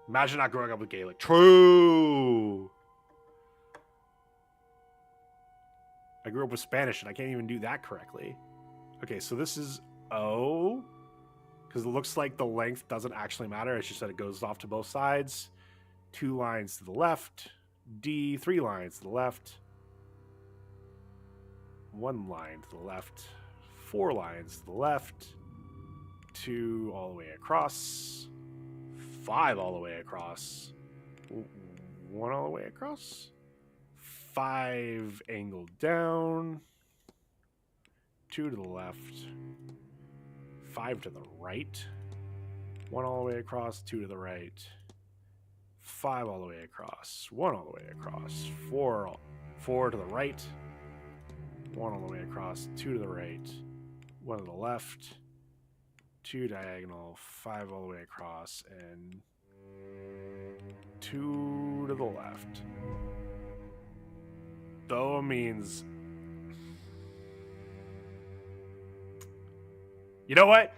Imagine not growing up with Gaelic. True! I grew up with Spanish and I can't even do that correctly. Okay, so this is O. Because it looks like the length doesn't actually matter. It's just that it goes off to both sides. 2 lines to the left. D, 3 lines to the left. 1 line to the left. 4 lines to the left. 2 all the way across. 5 all the way across. 1 all the way across. 5 angled down. 2 to the left. 5 to the right. 1 all the way across. 2 to the right. 5 all the way across. 1 all the way across. 4 to the right. 1 all the way across. 2 to the right. 1 to the left, 2 diagonal, 5 all the way across, and 2 to the left. Though means... You know what?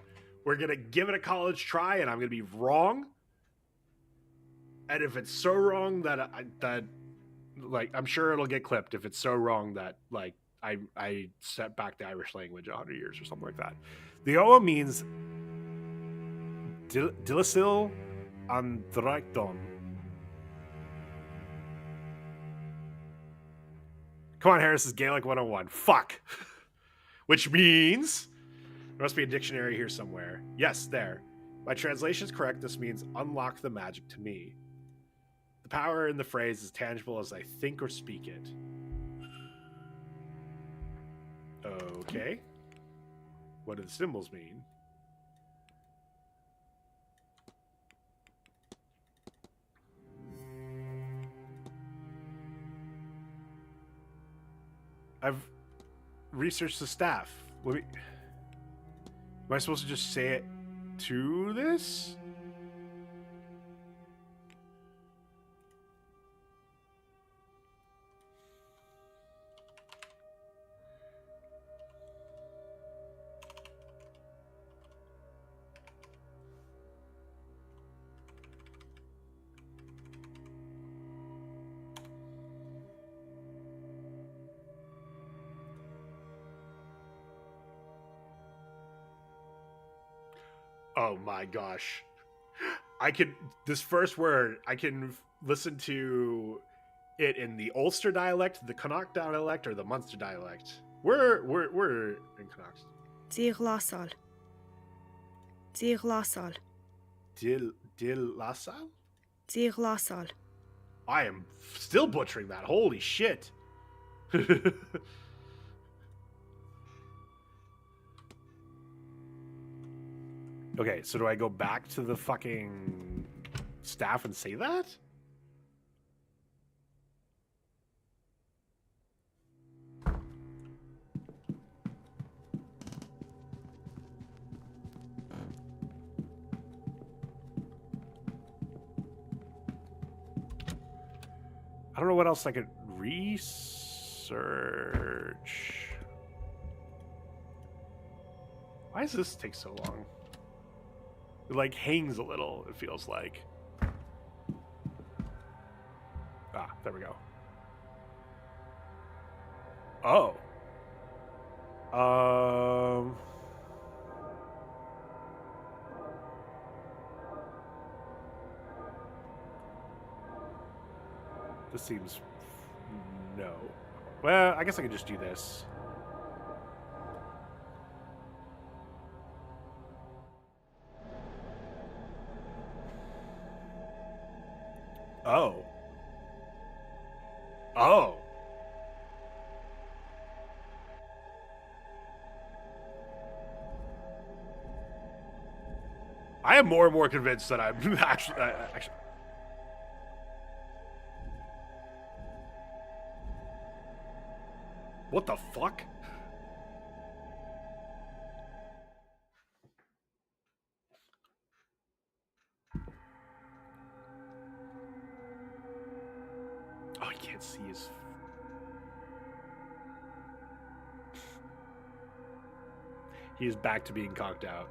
We're going to give it a college try, and I'm going to be wrong. And if it's so wrong that I'm sure it'll get clipped if it's so wrong that, like, I set back the Irish language 100 years or something like that. The Oa means Dilasil an Drakdon. Come on, Harris is Gaelic 101. Fuck. Which means there must be a dictionary here somewhere. Yes, there. My translation is correct. This means unlock the magic to me. The power in the phrase is tangible as I think or speak it. Okay. What do the symbols mean? I've researched the staff. Am I supposed to just say it to this? Oh my gosh. This first word, I can listen to it in the Ulster dialect, the Connacht dialect, or the Munster dialect. We're in Connacht. Díghlasal. Díghlasal. Dilasal? Díghlasal. I am still butchering that. Holy shit. Okay, so do I go back to the fucking staff and say that? I don't know what else I could research. Why does this take so long? It like hangs a little, it feels like. Ah, there we go. Oh. This seems... No. Well, I guess I could just do this. Oh. Oh. I am more and more convinced that I'm actually... What the fuck? Oh, I can't see his... He is back to being conked out.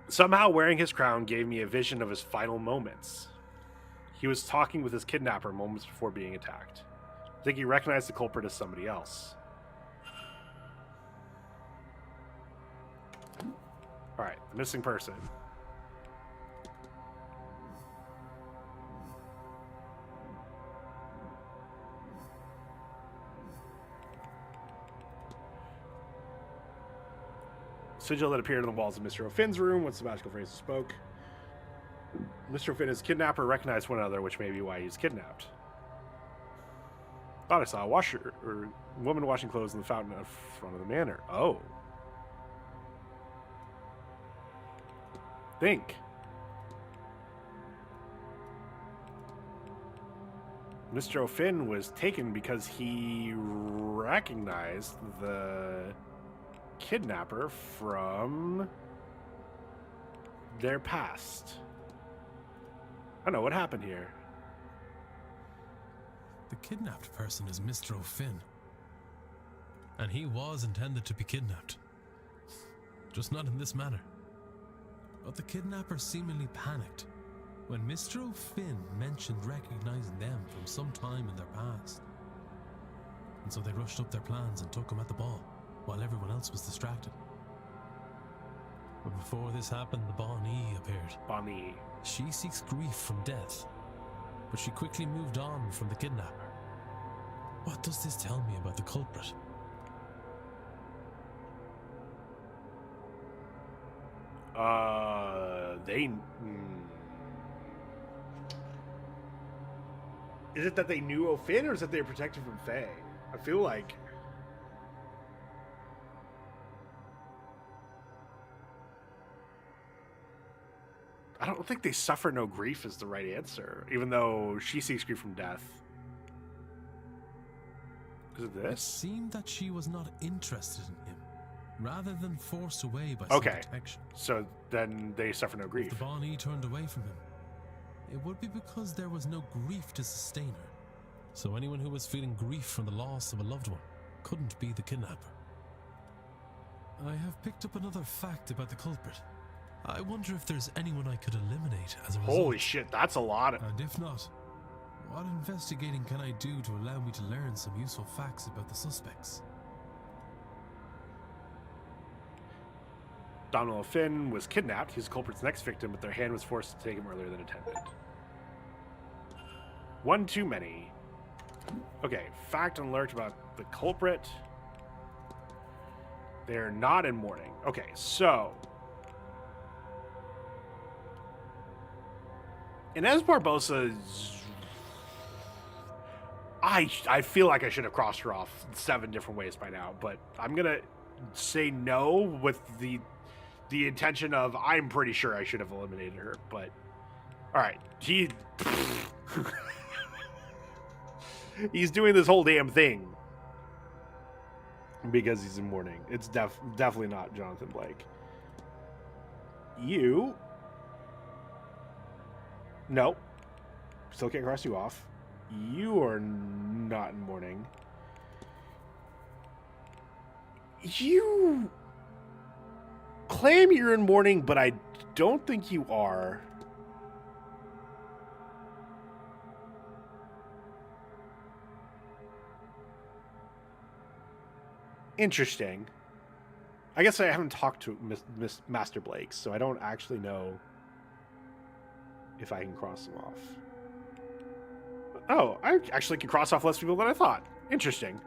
Somehow wearing his crown gave me a vision of his final moments. He was talking with his kidnapper moments before being attacked. I think he recognized the culprit as somebody else. Alright, the missing person. Sigil that appeared on the walls of Mr. O'Finn's room once the magical phrases spoke. Mr. O'Finn and his kidnapper recognized one another, which may be why he's kidnapped. Thought I saw a woman washing clothes in the fountain in front of the manor. Oh. Think. Mr. O'Finn was taken because he recognized the kidnapper from their past. I don't know what happened here. The kidnapped person is Mr. O'Finn. And he was intended to be kidnapped. Just not in this manner. But the kidnapper seemingly panicked when Mr. O'Finn mentioned recognizing them from some time in their past. And so they rushed up their plans and took him at the ball, while everyone else was distracted. But before this happened, the Bonnie appeared. Bonnie. She seeks grief from death, but she quickly moved on from the kidnapper. What does this tell me about the culprit? Is it that they knew O'Finn, or is it they were protected from Faye? I feel like... I don't think they suffer no grief is the right answer, even though she seeks grief from death. Is it It this? seemed that she was not interested in him, rather than forced away by some Okay. protection. So then they suffer no If grief. the Bonnie turned away from him, it would be because there was no grief to sustain her. So anyone who was feeling grief from the loss of a loved one couldn't be the kidnapper. I have picked up another fact about the culprit. I wonder if there's anyone I could eliminate as a result. Holy shit, that's a lot. And if not, what investigating can I do to allow me to learn some useful facts about the suspects? Donald O'Finn was kidnapped. He's the culprit's next victim, but their hand was forced to take him earlier than intended. One too many. Okay, fact alert about the culprit. They're not in mourning. Okay, so... Inez Barbosa's... I feel like I should have crossed her off 7 different ways by now, but I'm going to say no with the intention of I'm pretty sure I should have eliminated her, but... Alright, he's doing this whole damn thing because he's in mourning. It's definitely not Jonathan Blake. You... No. Still can't cross you off. You are not in mourning. You claim you're in mourning, but I don't think you are. Interesting. I guess I haven't talked to Miss Master Blake, so I don't actually know if I can cross them off. Oh, I actually can cross off less people than I thought. Interesting.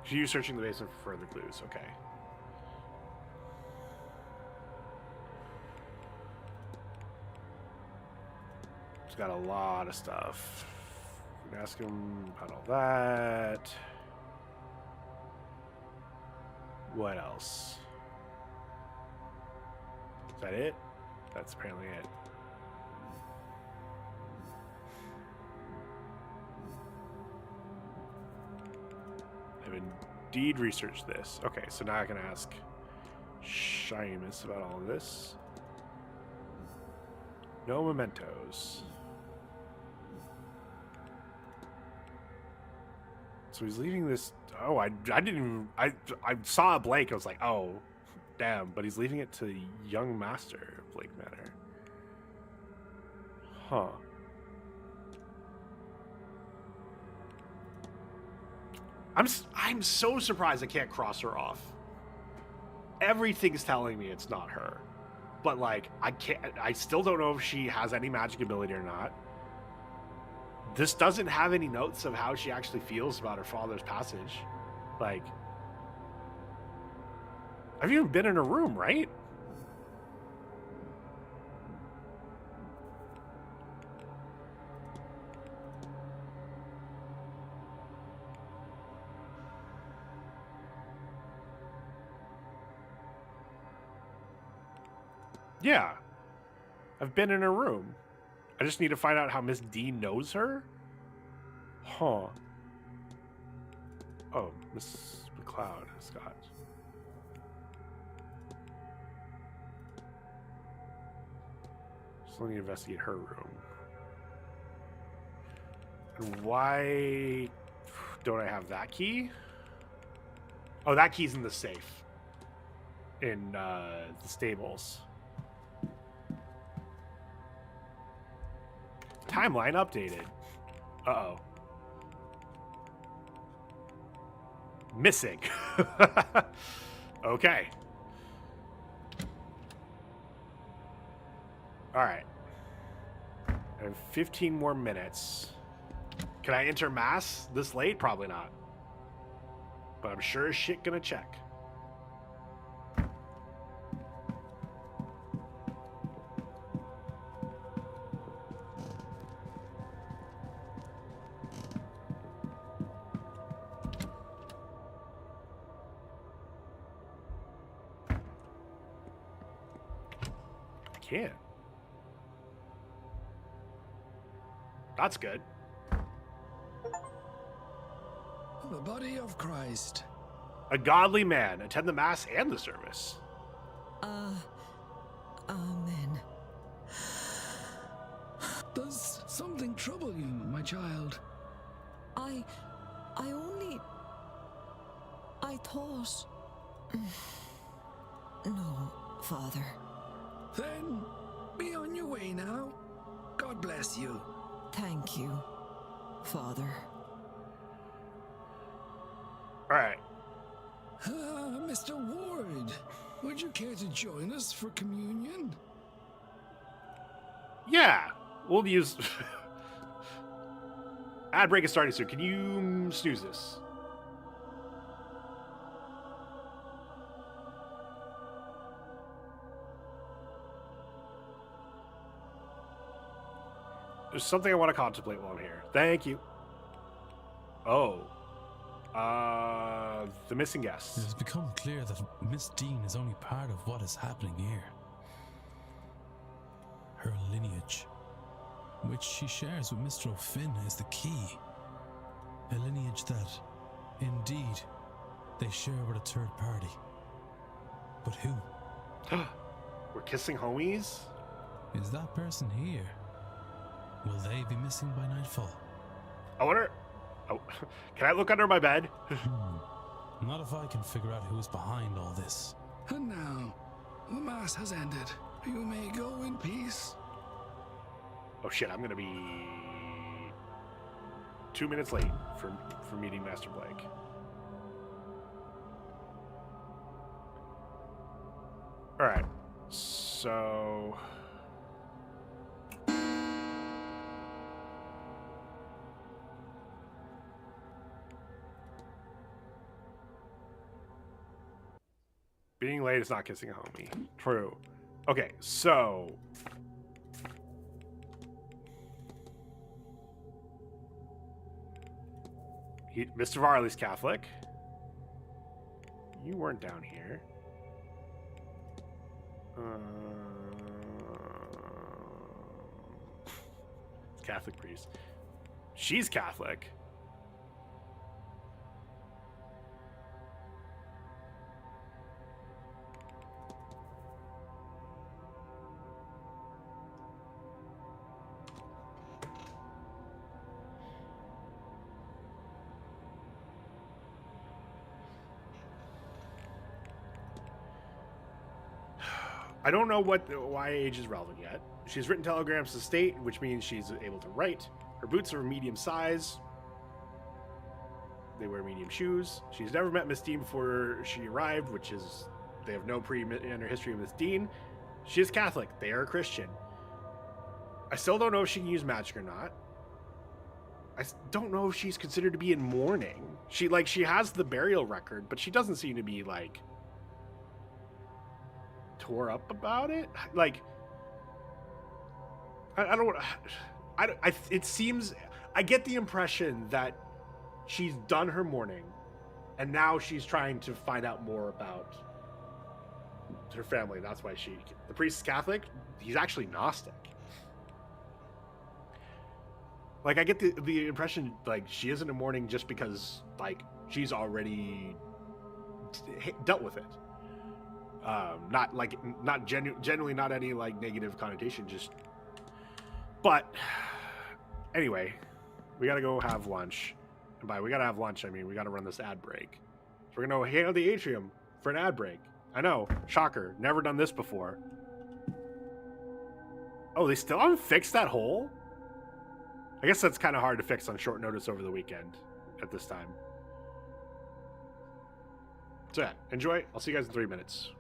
You searching the basement for further clues. Okay. He's got a lot of stuff. We can ask him about all that. What else? Is that it? That's apparently it. I've indeed researched this. Okay, so now I can ask Seamus about all of this. No mementos. So he's leaving this. Oh, I didn't even. I saw Blake. I was like, oh, damn. But he's leaving it to young master of Blake Manor. Huh. I'm so surprised I can't cross her off. Everything's telling me it's not her. But like I still don't know if she has any magic ability or not. this doesn't have any notes of how she actually feels about her father's passage. Like, I've even been in her room, right? Yeah. I've been in her room. I just need to find out how Miss Deane knows her? Huh. Oh, Miss McLeod, Scott. Still need to investigate her room. And why don't I have that key? Oh, that key's in the safe. In the stables. Timeline updated. Uh-oh. Missing. Okay. All right. I have 15 more minutes. Can I enter mass this late? Probably not. But I'm sure as shit gonna check. Can't. That's good. The body of Christ. A godly man. Attend the mass and the service. Amen. Does something trouble you, my child? I thought... No, Father. Then be on your way now. God bless you. Thank you, Father. All right. Mr. Ward, would you care to join us for communion? Yeah. We'll use... Ad break is starting soon. Can you snooze this? There's something I want to contemplate while I'm here. Thank you. Oh. The missing It guest. has become clear that Miss Deane is only part of what is happening here. Her lineage, which she shares with Mr. O'Finn, is the key. A lineage that, indeed, they share with a third party. But who? We're kissing homies? Is that person here? Will they be missing by nightfall? I wonder... Oh, can I look under my bed? Not if I can figure out who's behind all this. And now, the Mass has ended. You may go in peace. Oh shit, I'm gonna be 2 minutes late for meeting Master Blake. Alright, so... Being late is not kissing a homie. True. Okay, so... Mr. Varley's Catholic. You weren't down here. Catholic priest. She's Catholic. I don't know why age is relevant yet. She's written telegrams to the state, which means she's able to write. Her boots are medium size. They wear medium shoes. She's never met Miss Deane before she arrived, which is, they have no pre-inner history of Miss Deane. She is Catholic. They are Christian. I still don't know if she can use magic or not. don't know if she's considered to be in mourning. She has the burial record, but she doesn't seem to be like tore up about it. Like, I don't. It seems. I get the impression that she's done her mourning, and now she's trying to find out more about her family. That's why the priest is Catholic. He's actually Gnostic. Like, I get the impression, like, she isn't in mourning just because, like, she's already dealt with it. Not genuinely not any, like, negative connotation, just... But, anyway, we gotta go have lunch. And by we gotta have lunch, I mean we gotta run this ad break. So we're gonna hang out the atrium for an ad break. I know, shocker, never done this before. Oh, they still haven't fixed that hole? I guess that's kind of hard to fix on short notice over the weekend at this time. So yeah, enjoy. I'll see you guys in 3 minutes.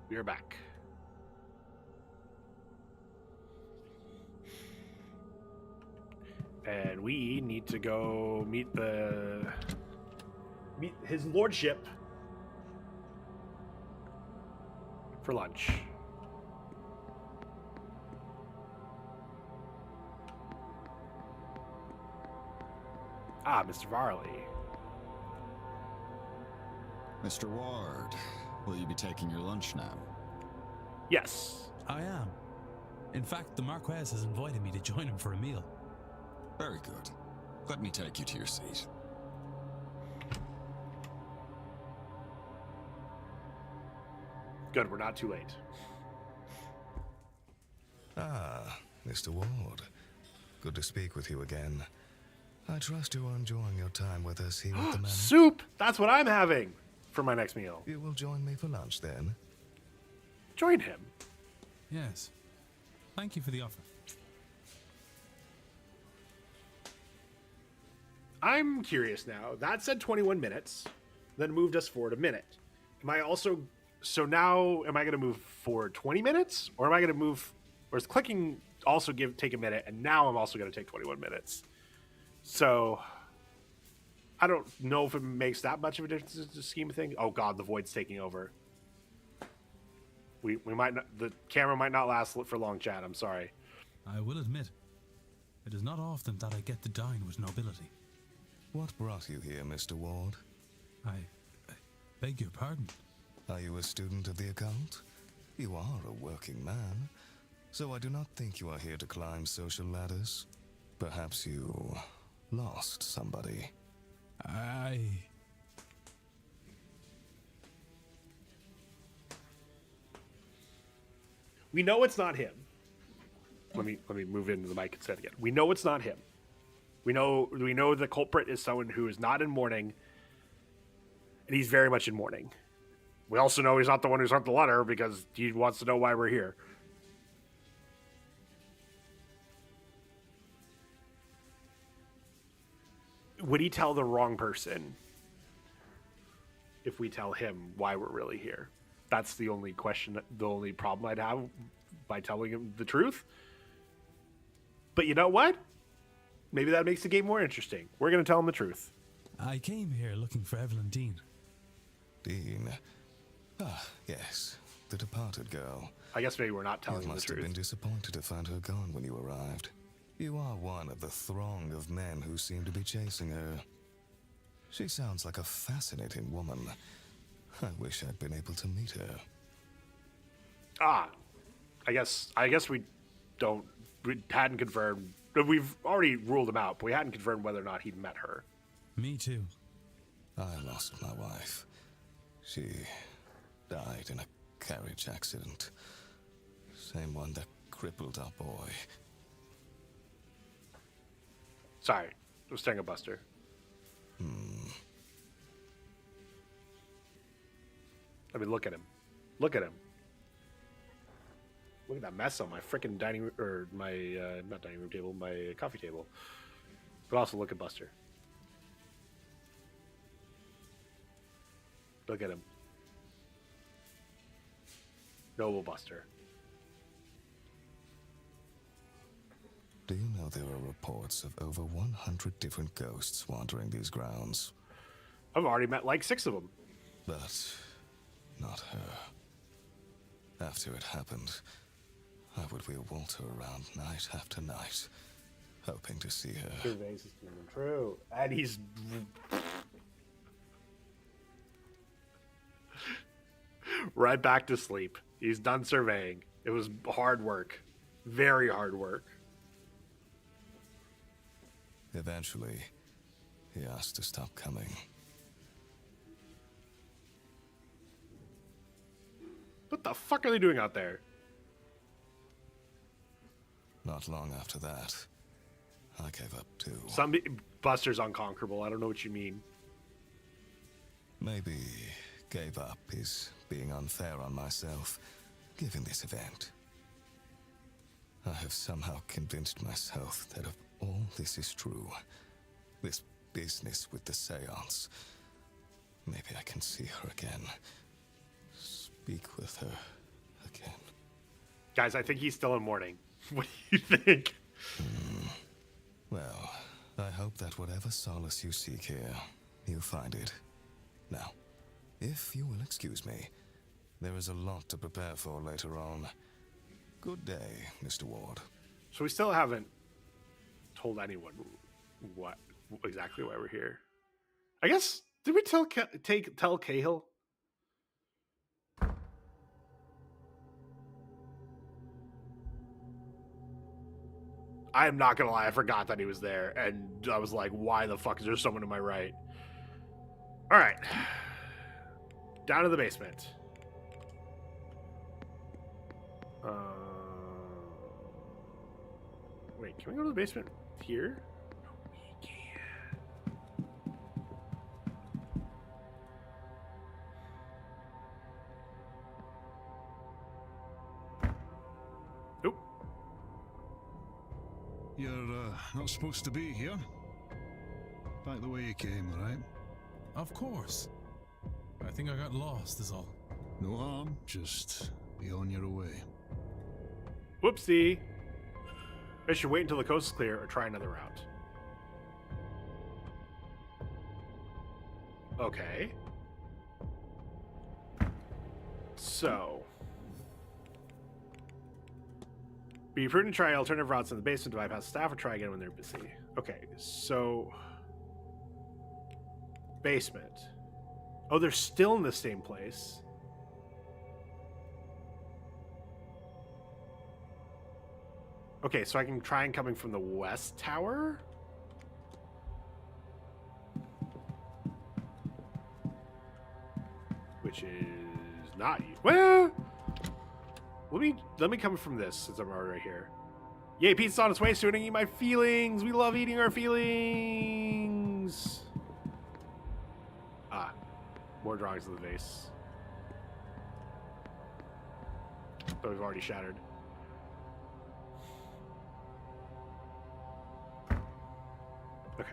We are back. And we need to go meet his lordship for lunch. Ah, Mr. Varley. Mr. Ward, will you be taking your lunch now? Yes. I am. In fact, the Marquess has invited me to join him for a meal. Very good. Let me take you to your seat. Good, we're not too late. Ah, Mr. Ward. Good to speak with you again. I trust you are enjoying your time with us here at the manor. Soup! That's what I'm having for my next meal. You will join me for lunch then? Join him. Yes. Thank you for the offer. I'm curious now. That said 21 minutes, then moved us forward a minute. Am I also... So now, am I going to move forward 20 minutes? Or am I going to move... Or is clicking also take a minute, and now I'm also going to take 21 minutes? So... I don't know if it makes that much of a difference in the scheme of things. Oh god, the void's taking over. We might not... The camera might not last for long, chat. I'm sorry. I will admit, it is not often that I get to dine with nobility. What brought you here, Mr. Ward? I beg your pardon. Are you a student of the occult? You are a working man, so I do not think you are here to climb social ladders. Perhaps you lost somebody. We know it's not him. Let me move into the mic instead again. We know it's not him. We know the culprit is someone who is not in mourning, and he's very much in mourning. We also know he's not the one who sent the letter because he wants to know why we're here. Would he tell the wrong person if we tell him why we're really here? That's the only question, the only problem I'd have by telling him the truth. But you know what? Maybe that makes the game more interesting. We're going to tell him the truth. I came here looking for Evelyn Deane. Deane? Ah, yes. The departed girl. I guess maybe we're not telling You him the must have truth. been disappointed to find her gone when you arrived. You are one of the throng of men who seem to be chasing her. She sounds like a fascinating woman. I wish I'd been able to meet her. Ah, I guess we hadn't confirmed. We've already ruled him out, but we hadn't confirmed whether or not he'd met her. Me too. I lost my wife. She died in a carriage accident. Same one that crippled our boy. Sorry, it was staring at Buster. I mean, look at him. Look at him. Look at that mess on my freaking dining room, or my, not dining room table, my coffee table. But also look at Buster. Look at him. Noble Buster. Do you know there are reports of over 100 different ghosts wandering these grounds? I've already met like 6 of them. But not her. After it happened, I would wheel Walter around night after night, hoping to see her. Surveys is coming true. And he's... right back to sleep. He's done surveying. It was hard work. Very hard work. Eventually, he asked to stop coming. What the fuck are they doing out there? Not long after that, I gave up too. Buster's unconquerable. I don't know what you mean. Maybe gave up is being unfair on myself, given this event. I have somehow convinced myself that if all this is true, this business with the seance, maybe I can see her again, speak with her Guys, I think he's still in mourning. What do you think? Well, I hope that whatever solace you seek here, you find it. Now, if you will excuse me, there is a lot to prepare for later on. Good day, Mr. Ward. So we still haven't told anyone what exactly why we're here. I guess, did we tell Cahill? I am not gonna lie, I forgot that he was there, and I was like, why the fuck is there someone to my right? Alright. Down to the basement. Wait, can we go to the basement here? We can. Nope. You're not supposed to be here. Back the way you came, right? Of course. I think I got lost, is all. No harm, just be on your way. Whoopsie. I should wait until the coast is clear or try another route. Okay. So. Be prudent to try alternative routes in the basement to bypass staff or try again when they're busy. Okay, so. Basement. Oh, they're still in the same place. Okay, so I can try and coming from the west tower? Which is not you. Well, let me come from this since I'm already right here. Yay, pizza's on its way soon. Eat my feelings. We love eating our feelings. Ah, more drawings of the vase. But we've already shattered. Okay.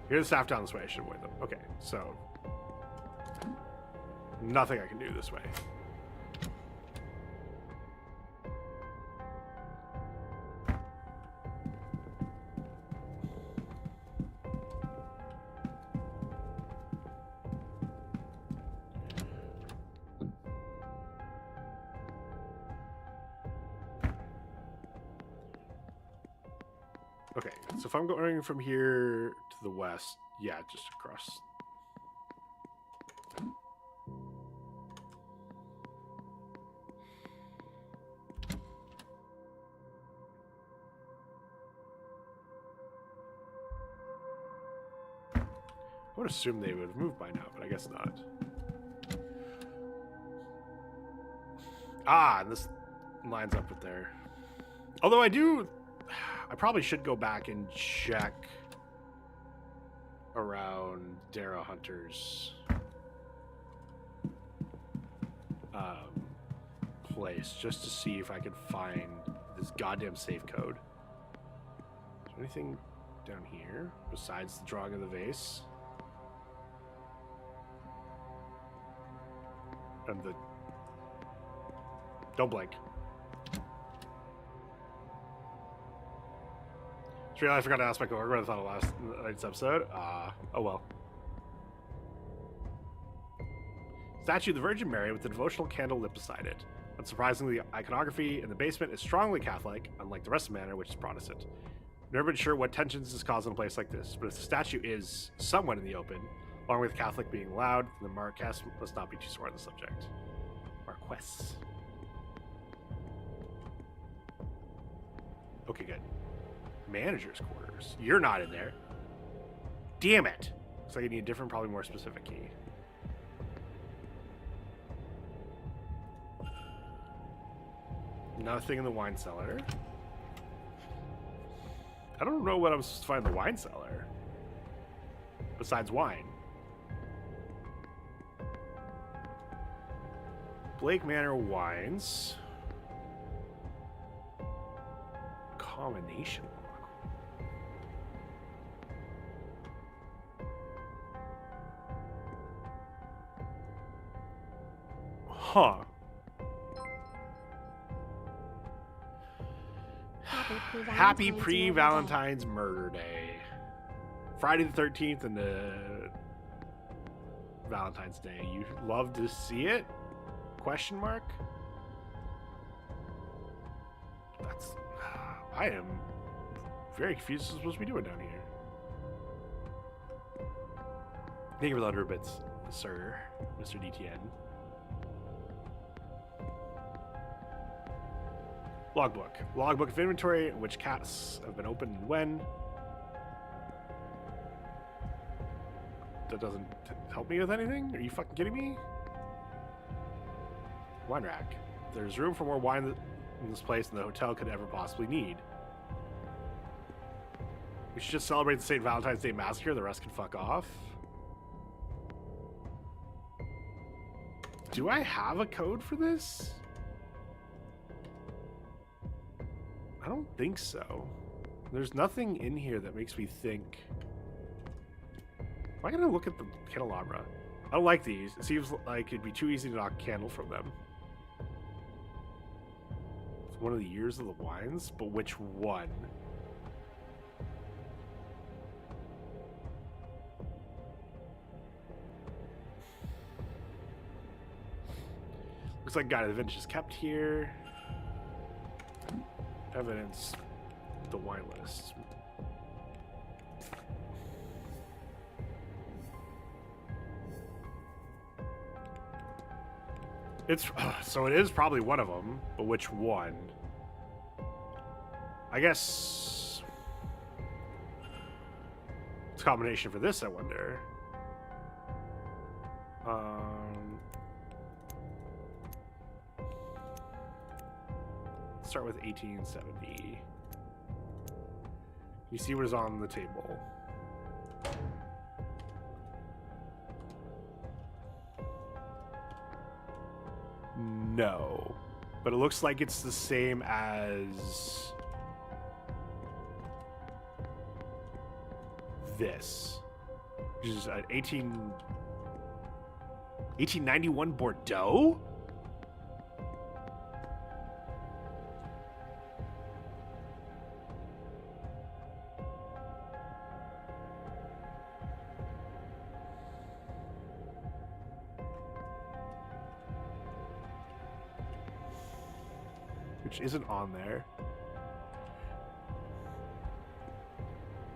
Here's the staff down this way. I should avoid them. Okay, so nothing I can do this way. Okay, so if I'm going from here to the west, yeah, just across. I would assume they would have moved by now, but I guess not. Ah, and this lines up with there. Although I probably should go back and check around Darrow Hunter's place just to see if I can find this goddamn safe code. Is there anything down here besides the drawing of the vase? And the... Don't blink. It's real, I forgot to ask my coworker what I thought of last night's episode. Oh well. Statue of the Virgin Mary with a devotional candle lit beside it. Unsurprisingly, the iconography in the basement is strongly Catholic, unlike the rest of the manor, which is Protestant. I've never been sure what tensions this causes in a place like this, but if the statue is somewhat in the open, along with Catholic being allowed, then the Marquess must not be too sore on the subject. Marquess. Okay, good. Manager's quarters. You're not in there. Damn it. Looks like I need a different, probably more specific key. Nothing in the wine cellar. I don't know what I'm supposed to find in the wine cellar. Besides wine. Blake Manor wines. Combination lock. Huh. Happy pre-Valentine's Murder Day. Friday the 13th and Valentine's Day. You love to see it? Question mark? That's... I am very confused what I'm supposed to be doing down here. Thank you for the 100 bits, sir, Mr. DTN. Logbook. Logbook of inventory, which cats have been opened and when. That doesn't help me with anything? Are you fucking kidding me? Wine rack. There's room for more wine in this place than the hotel could ever possibly need. We should just celebrate the St. Valentine's Day Massacre. The rest can fuck off. Do I have a code for this? I don't think so. There's nothing in here that makes me think. Am I gonna look at the candelabra? I don't like these. It seems like it'd be too easy to knock a candle from them. It's one of the years of the wines, but which one? Looks like Guide to the Vintage is kept here. Evidence, the wine list. It's so it is probably one of them, but which one? I guess it's a combination for this, I wonder. Let's start with 1870. You see what is on the table. No, but it looks like it's the same as this, which is an 1891 Bordeaux. Which isn't on there.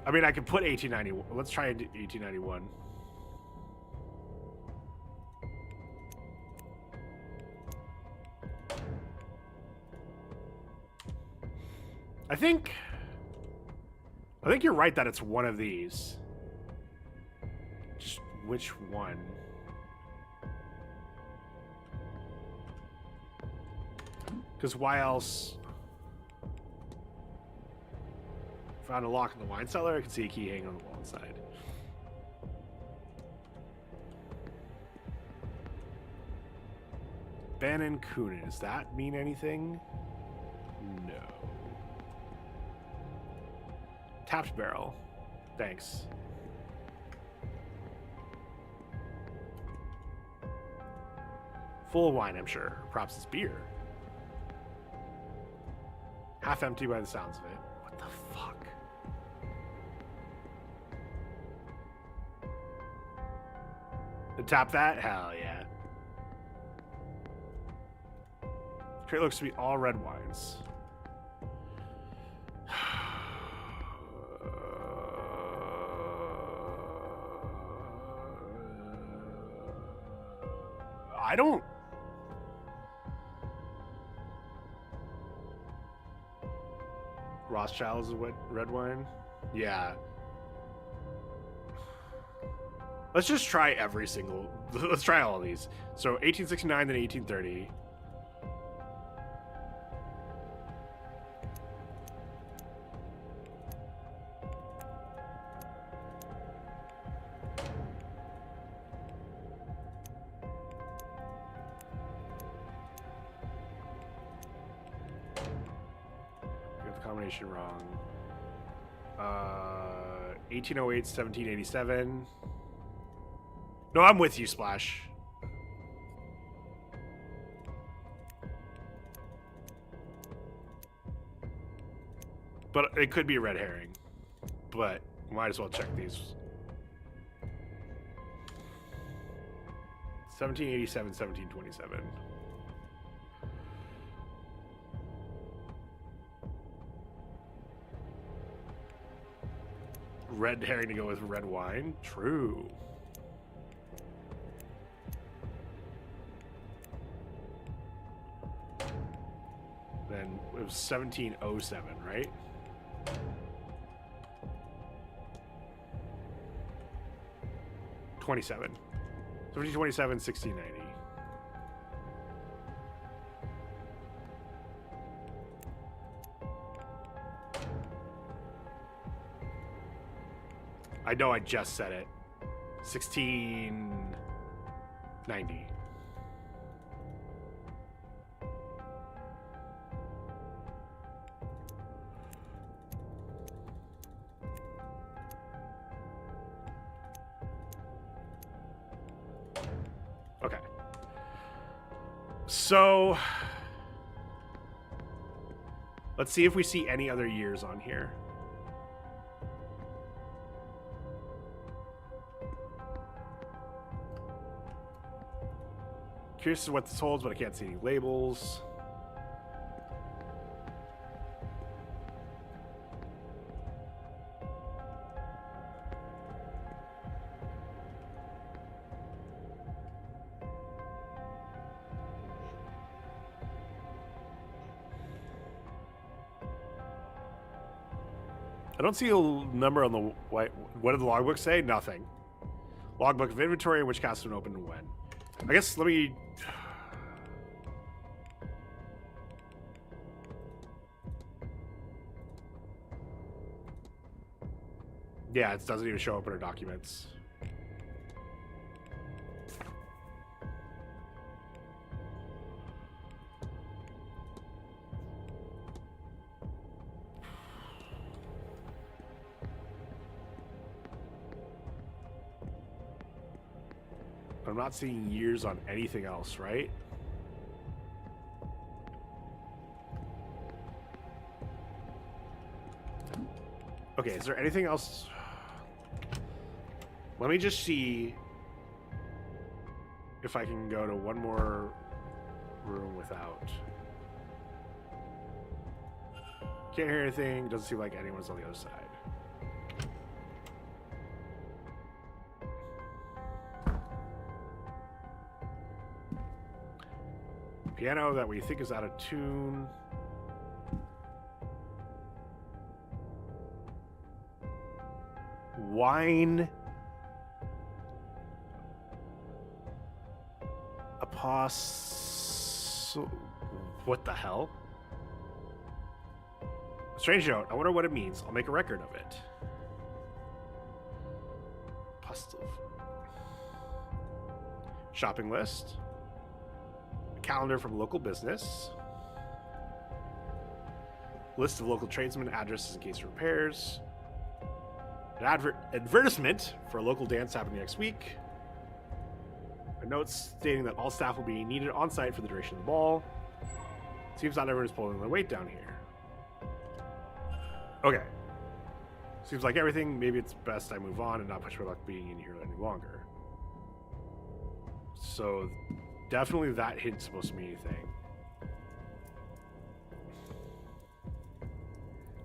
I mean, I could put 1891. Let's try 1891. I think you're right that it's one of these. Just which one? Because why else? Found a lock in the wine cellar. I can see a key hanging on the wall inside. Bannon Coonan. Does that mean anything? No. Tapped barrel. Thanks. Full of wine, I'm sure. Perhaps it's beer. Half empty by the sounds of it. What the fuck? To tap that? Hell yeah. Crate looks to be all red wines. I don't... Rothschild is a red wine? Yeah. Let's just try every single... Let's try all of these. So 1869, then 1830. Combination wrong. 1808, 1787. No, I'm with you, Splash. But it could be a red herring. But might as well check these. 1787, 1727. Red herring to go with red wine? True. Then it was 1707, right? '27. 1727, 1690. I know I just said it. 1690. Okay. So let's see if we see any other years on here. Curious as to what this holds, but I can't see any labels. I don't see a number on the white. What did the logbook say? Nothing. Logbook of inventory, which cast when opened and when. I guess let me. Yeah, it doesn't even show up in our documents. I'm not seeing years on anything else, right? Okay, is there anything else? Let me just see if I can go to one more room without. Can't hear anything. Doesn't seem like anyone's on the other side. Piano that we think is out of tune. Wine. What the hell? Strange note. I wonder what it means. I'll make a record of it. Postal. Shopping list. Calendar from local business. List of local tradesmen, addresses in case of repairs. An advertisement for a local dance happening next week. A note stating that all staff will be needed on site for the duration of the ball. Seems not everyone is pulling their weight down here. Okay. Seems like everything. Maybe it's best I move on and not push my luck being in here any longer. So definitely that hint's supposed to mean anything.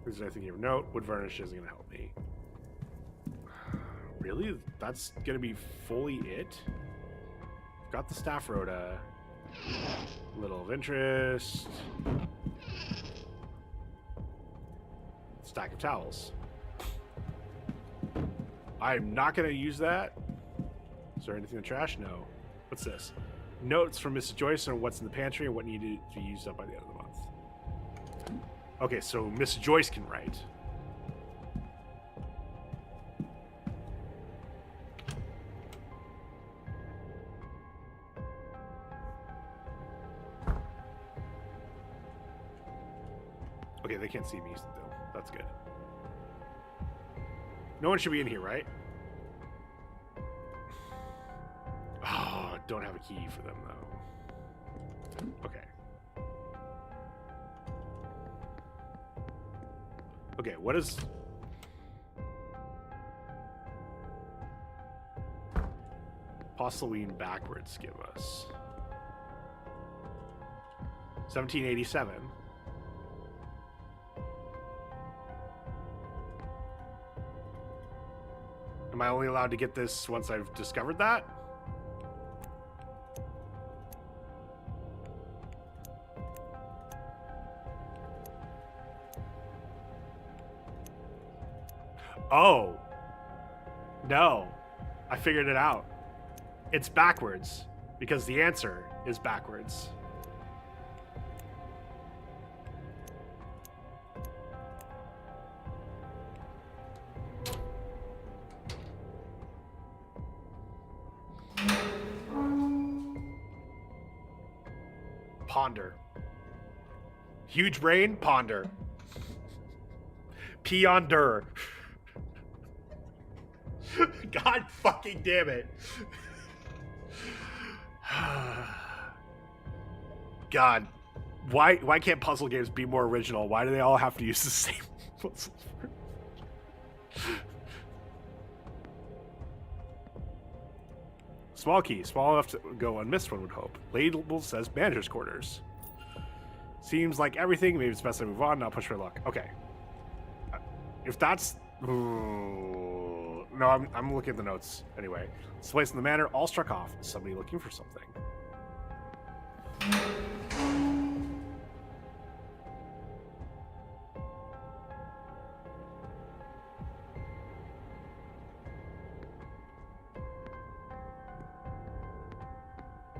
Is there anything you note? Wood varnish isn't going to help me. Really? That's going to be fully it? Got the staff rota. Little of interest. Stack of towels. I'm not going to use that. Is there anything in the trash? No. What's this? Notes from Mrs. Joyce on what's in the pantry and what needed to be used up by the end of the month. Okay, so Miss Joyce can write. Okay, they can't see me though. That's good. No one should be in here, right? Oh, don't have a key for them though. Okay. Okay, what is... Postlewein backwards give us? 1787. Am I only allowed to get this once I've discovered that? Oh. No. I figured it out. It's backwards because the answer is backwards. Ponder. Huge brain, ponder. Ponder. God fucking damn it. God. Why can't puzzle games be more original? Why do they all have to use the same puzzle? Small key, small enough to go unmissed, one would hope. Label says manager's quarters. Seems like everything. Maybe it's best I move on, not push for luck. Okay. If that's... Ooh, no, I'm looking at the notes. Anyway. This place in the manor, all struck off. Is somebody looking for something?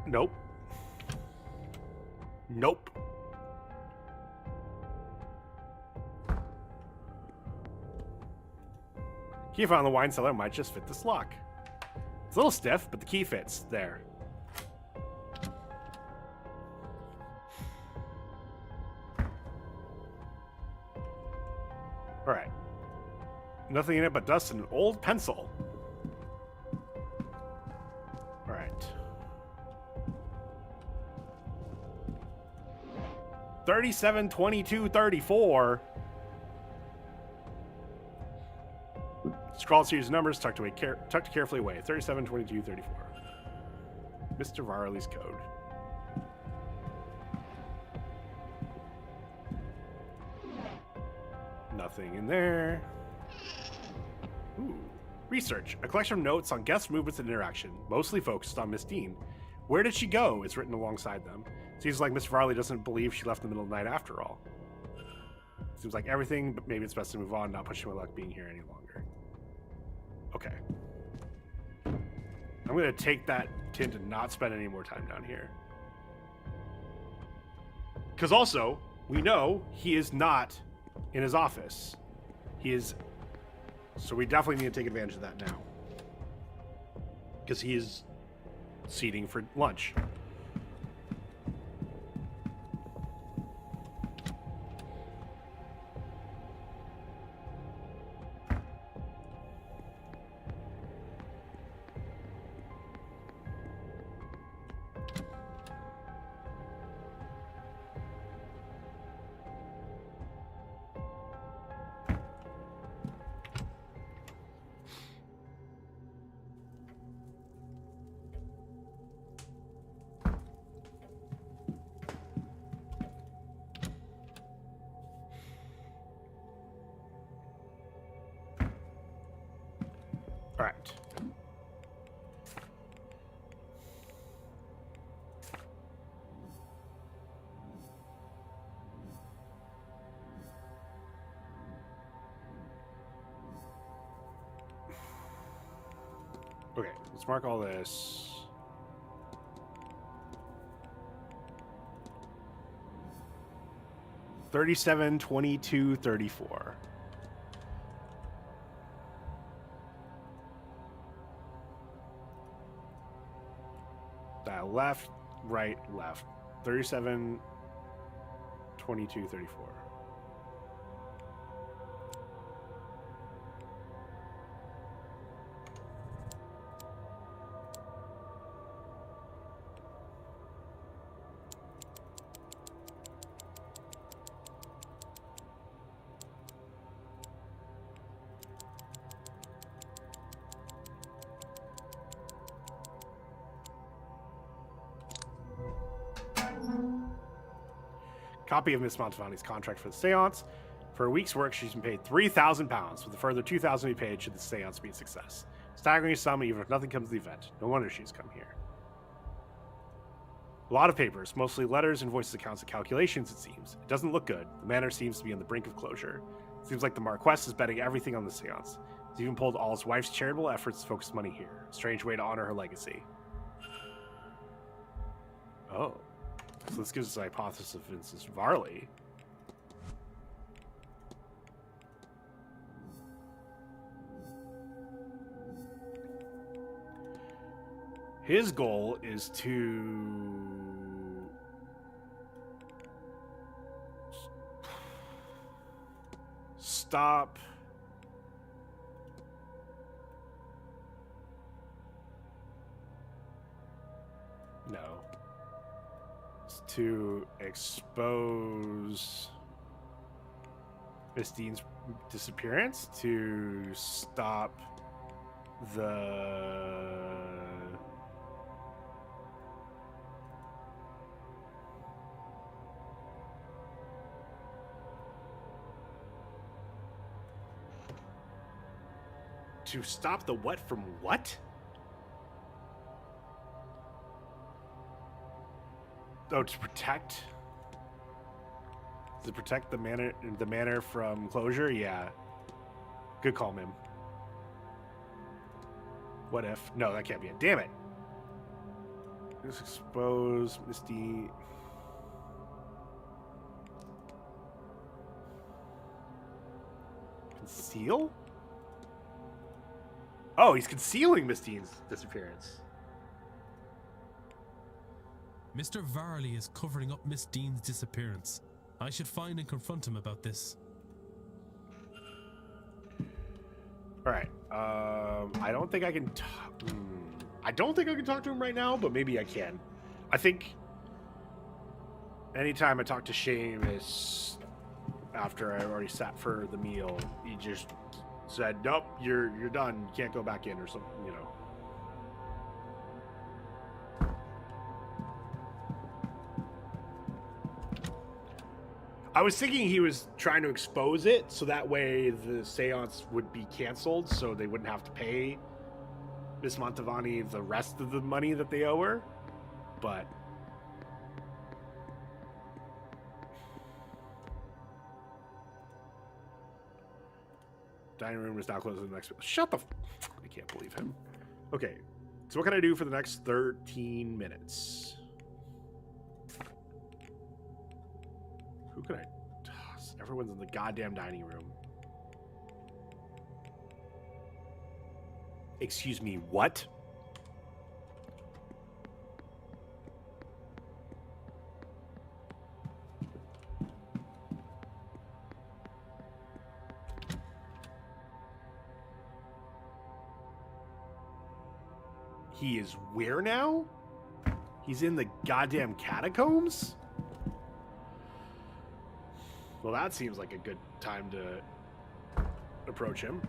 Nope. Nope. Key found in the wine cellar might just fit this lock. It's a little stiff, but the key fits. There. Alright. Nothing in it but dust and an old pencil. Alright. 37, 22, 34. Scroll a series of numbers, tucked carefully away. 37, 22, 34. Mr. Varley's code. Nothing in there. Ooh. Research. A collection of notes on guest movements and interaction, mostly focused on Miss Deane. Where did she go? Is written alongside them. Seems like Miss Varley doesn't believe she left in the middle of the night after all. Seems like everything, but maybe it's best to move on, not pushing my luck being here any longer. Okay. I'm going to take that hint and not spend any more time down here. Because also, we know he is not in his office. He is... So we definitely need to take advantage of that now. Because he is seating for lunch. All right. Okay, let's mark all this. $37, $22, $34. Dial left, right, left. 37, 22, 34. Copy of Miss Montavani's contract for the seance. For a week's work, she's been paid 3,000 pounds, with a further 2,000 to be paid should the seance be a success. Staggering sum, even if nothing comes of the event. No wonder she's come here. A lot of papers, mostly letters, invoices, accounts, and calculations, it seems. It doesn't look good. The manor seems to be on the brink of closure. It seems like the Marquess is betting everything on the seance. He's even pulled all his wife's charitable efforts to focus money here. A strange way to honor her legacy. Oh. So this gives us a hypothesis of Vincent Varley. His goal is to stop it's to expose Miss Deane's disappearance, to stop the to stop the what from what? Oh, to protect. To protect the manor from closure? Yeah. Good call, Mim. What if? No, that can't be it. Damn it. Just expose Misty. Conceal? Oh, he's concealing Miss Deane's disappearance. Mr. Varley is covering up Miss Deane's disappearance. I should find and confront him about this. All right. I don't think I can. I don't think I can talk to him right now, but maybe I can. I think anytime I talk to Seamus after I already sat for the meal, he just said, "Nope, you're done. You can't go back in," or something, you know. I was thinking he was trying to expose it so that way the seance would be canceled, so they wouldn't have to pay Miss Montavani the rest of the money that they owe her. But dining room is now closed. The next. Shut the. I can't believe him. Okay, so what can I do for the next 13 minutes? Who can I? Everyone's in the goddamn dining room. Excuse me, what? He is where now? He's in the goddamn catacombs? Well, that seems like a good time to approach him.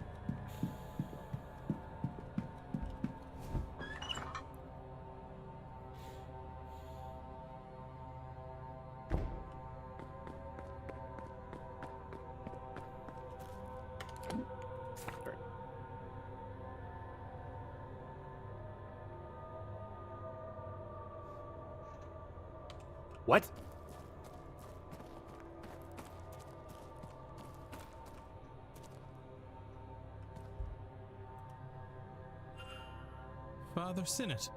Right. What? Father Sinnott,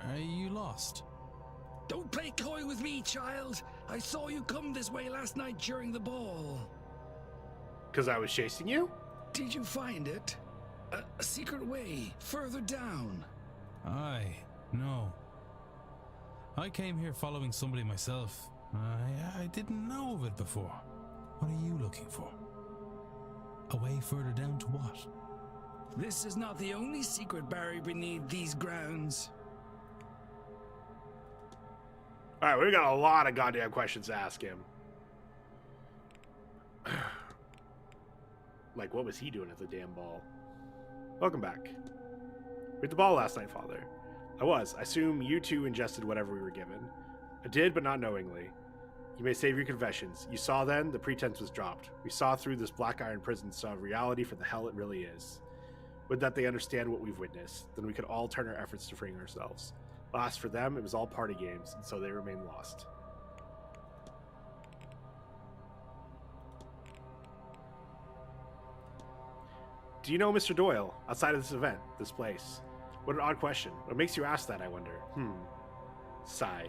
are you lost? Don't play coy with me, child. I saw you come this way last night during the ball. Because I was chasing you? Did you find it? A secret way further down? Aye, no. I came here following somebody myself. I didn't know of it before. What are you looking for? A way further down to what? This is not the only secret buried beneath these grounds. All right, we've got a lot of goddamn questions to ask him. Like, what was he doing at the damn ball? Welcome back. We at the ball last night, Father. I was. I assume you two ingested whatever we were given. I did, but not knowingly. You may save your confessions. You saw then, the pretense was dropped. We saw through this black iron prison, saw reality for the hell it really is. Would that they understand what we've witnessed, then we could all turn our efforts to freeing ourselves. Alas, for them, it was all party games, and so they remain lost. Do you know Mr. Doyle, outside of this event, this place? What an odd question. What makes you ask that, I wonder? Sigh.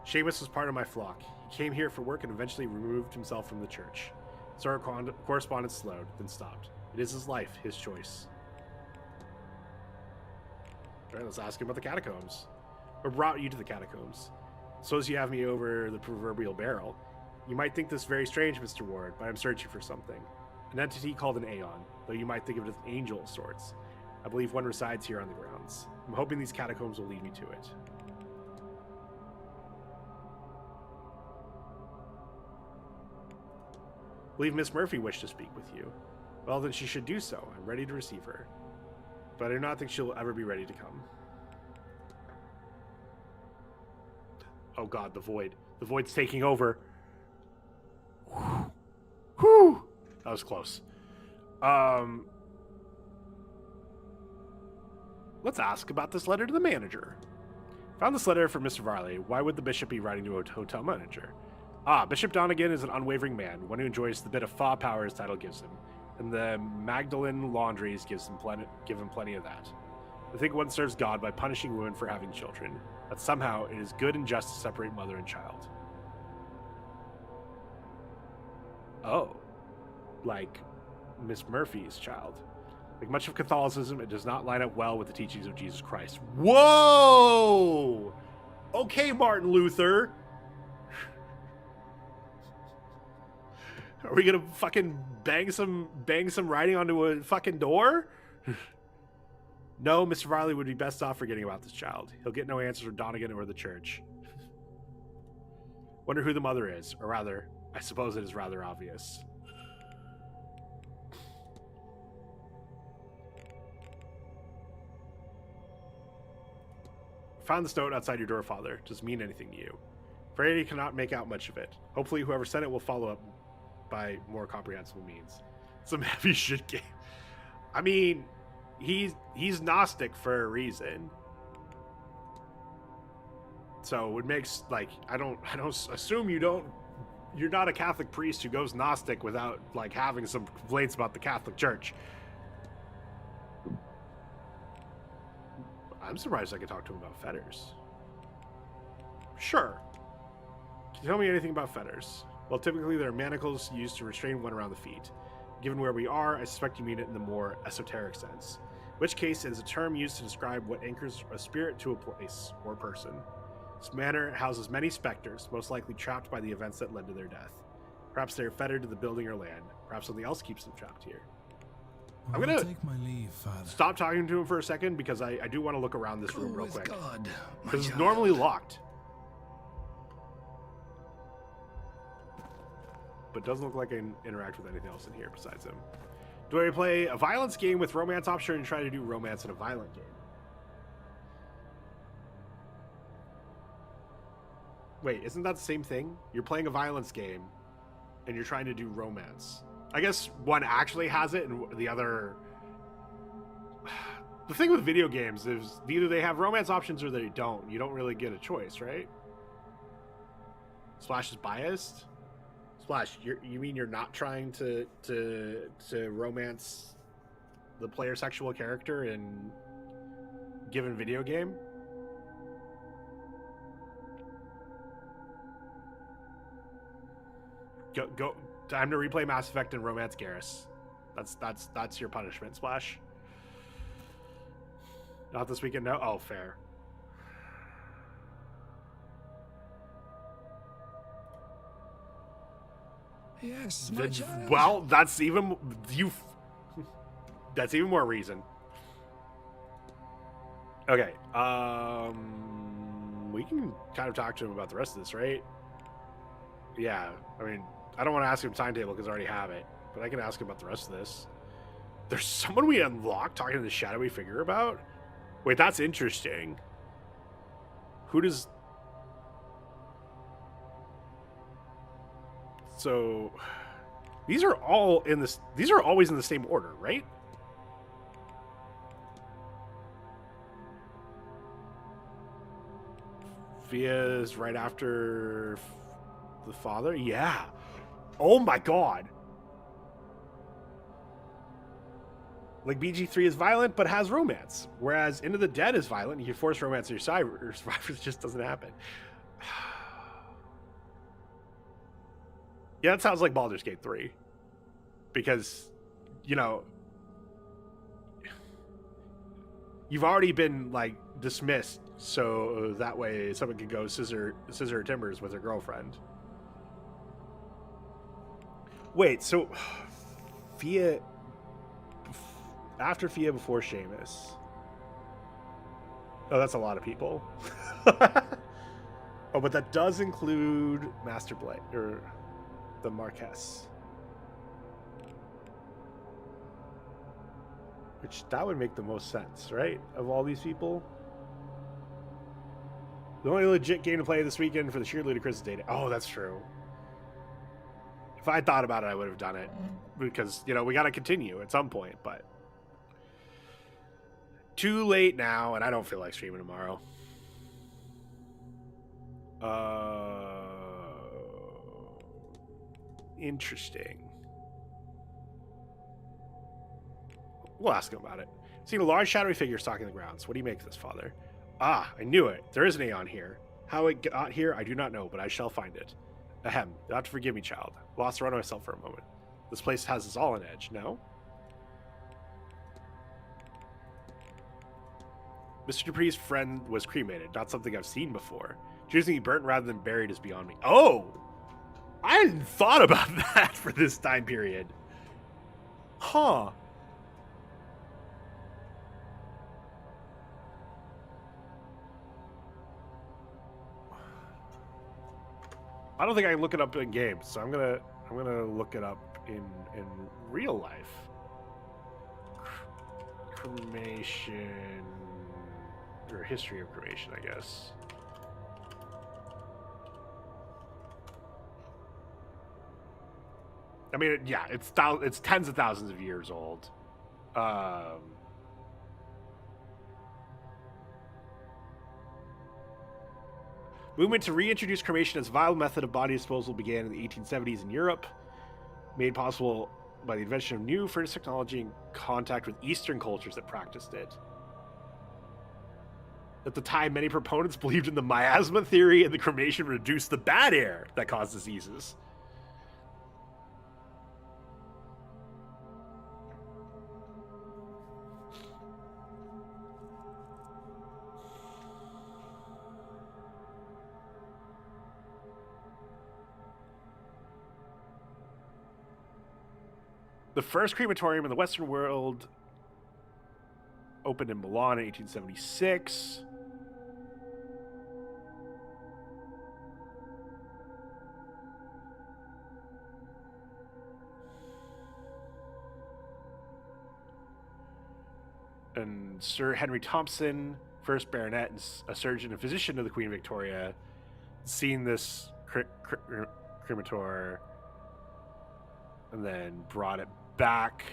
Seamus was part of my flock. He came here for work and eventually removed himself from the church. So our correspondence slowed, then stopped. It is his life, his choice. All right, let's ask him about the catacombs. What brought you to the catacombs? Suppose you have me over the proverbial barrel. You might think this very strange, Mr. Ward, but I'm searching for something. An entity called an Aeon, though you might think of it as an angel of sorts. I believe one resides here on the grounds. I'm hoping these catacombs will lead me to it. I believe Miss Murphy wished to speak with you. Well, then she should do so. I'm ready to receive her. But I do not think she'll ever be ready to come. Oh god, the void. The void's taking over. Whew. That was close. Let's ask about this letter to the manager. Found this letter from Mr. Varley. Why would the bishop be writing to a hotel manager? Bishop Donegan is an unwavering man, one who enjoys the bit of fa power his title gives him, and the Magdalen laundries give him plenty of that. I think one serves God by punishing women for having children, that somehow it is good and just to separate mother and child. Oh, like Miss Murphy's child. Like much of Catholicism, it does not line up well with the teachings of Jesus Christ. Whoa! Okay, Martin Luther. Are we gonna fucking bang some writing onto a fucking door? No, Mr. Varley would be best off forgetting about this child. He'll get no answers from Donegan or the church. Wonder who the mother is, or rather, I suppose it is rather obvious. Found this note outside your door, Father. Does it mean anything to you? Afraid he cannot make out much of it. Hopefully whoever sent it will follow up by more comprehensible means. Some heavy shit game. I mean, he's Gnostic for a reason. So it makes, like, I don't assume you're not a Catholic priest who goes Gnostic without, like, having some complaints about the Catholic Church. I'm surprised I could talk to him about fetters. Sure. Can you tell me anything about fetters? Well, typically there are manacles used to restrain one around the feet. Given where we are, I suspect you mean it in the more esoteric sense. In which case, it is a term used to describe what anchors a spirit to a place or person. This manor houses many specters, most likely trapped by the events that led to their death. Perhaps they are fettered to the building or land. Perhaps something else keeps them trapped here. I'm gonna take my leave, Father. Stop talking to him for a second because I do want to look around this room real quick. God, because it's normally locked. But doesn't look like I can interact with anything else in here besides him. Do I play a violence game with romance option and try to do romance in a violent game? Wait, isn't that the same thing? You're playing a violence game and you're trying to do romance. I guess one actually has it and the other... The thing with video games is either they have romance options or they don't. You don't really get a choice, right? Splash is biased? Splash, you mean you're not trying to romance the player's sexual character in given video game? Go. Time to replay Mass Effect and romance Garrus. That's your punishment, Splash. Not this weekend, no? Oh, fair. Yes, my child. Well, that's even that's even more reason. Okay, we can kind of talk to him about the rest of this, right? Yeah, I mean, I don't want to ask him timetable because I already have it, but I can ask him about the rest of this. There's someone we unlocked talking to the shadowy figure about? Wait, that's interesting. Who does... So these are all in this. These are always in the same order, right? Via's right after the father. Yeah. Oh my god. Like BG3 is violent but has romance, whereas Into the Dead is violent. You force romance on your survivors, just doesn't happen. Yeah, that sounds like Baldur's Gate 3. Because, you know, you've already been, like, dismissed, so that way someone can go scissor timbers with their girlfriend. Wait, so Fia after Fia, before Seamus. Oh, that's a lot of people. Oh, but that does include Master Blade, or the Marquess. Which, that would make the most sense, right? Of all these people. The only legit game to play this weekend for the sheer ludicrous data. Oh, that's true. If I thought about it, I would have done it. Because, you know, we got to continue at some point, but... Too late now, and I don't feel like streaming tomorrow. Interesting. We'll ask him about it. Seen a large shadowy figure stalking the grounds. What do you make of this, Father? Ah, I knew it. There is an Aeon here. How it got here, I do not know, but I shall find it. Ahem. You'll have to forgive me, child. Lost the run of myself for a moment. This place has us all on edge, no? Mr. Dupree's friend was cremated, not something I've seen before. Choosing to be burnt rather than buried is beyond me. Oh! I hadn't thought about that for this time period. Huh. I don't think I can look it up in games, so I'm gonna look it up in real life. Cremation, or history of cremation, I guess. I mean, yeah, it's tens of thousands of years old. Movement to reintroduce cremation as a viable method of body disposal began in the 1870s in Europe, made possible by the invention of new furnace technology and contact with Eastern cultures that practiced it. At the time, many proponents believed in the miasma theory, and the cremation reduced the bad air that caused diseases. The first crematorium in the Western world opened in Milan in 1876. And Sir Henry Thompson, first baronet and a surgeon and physician of the Queen Victoria, seen this cremator and then brought it back.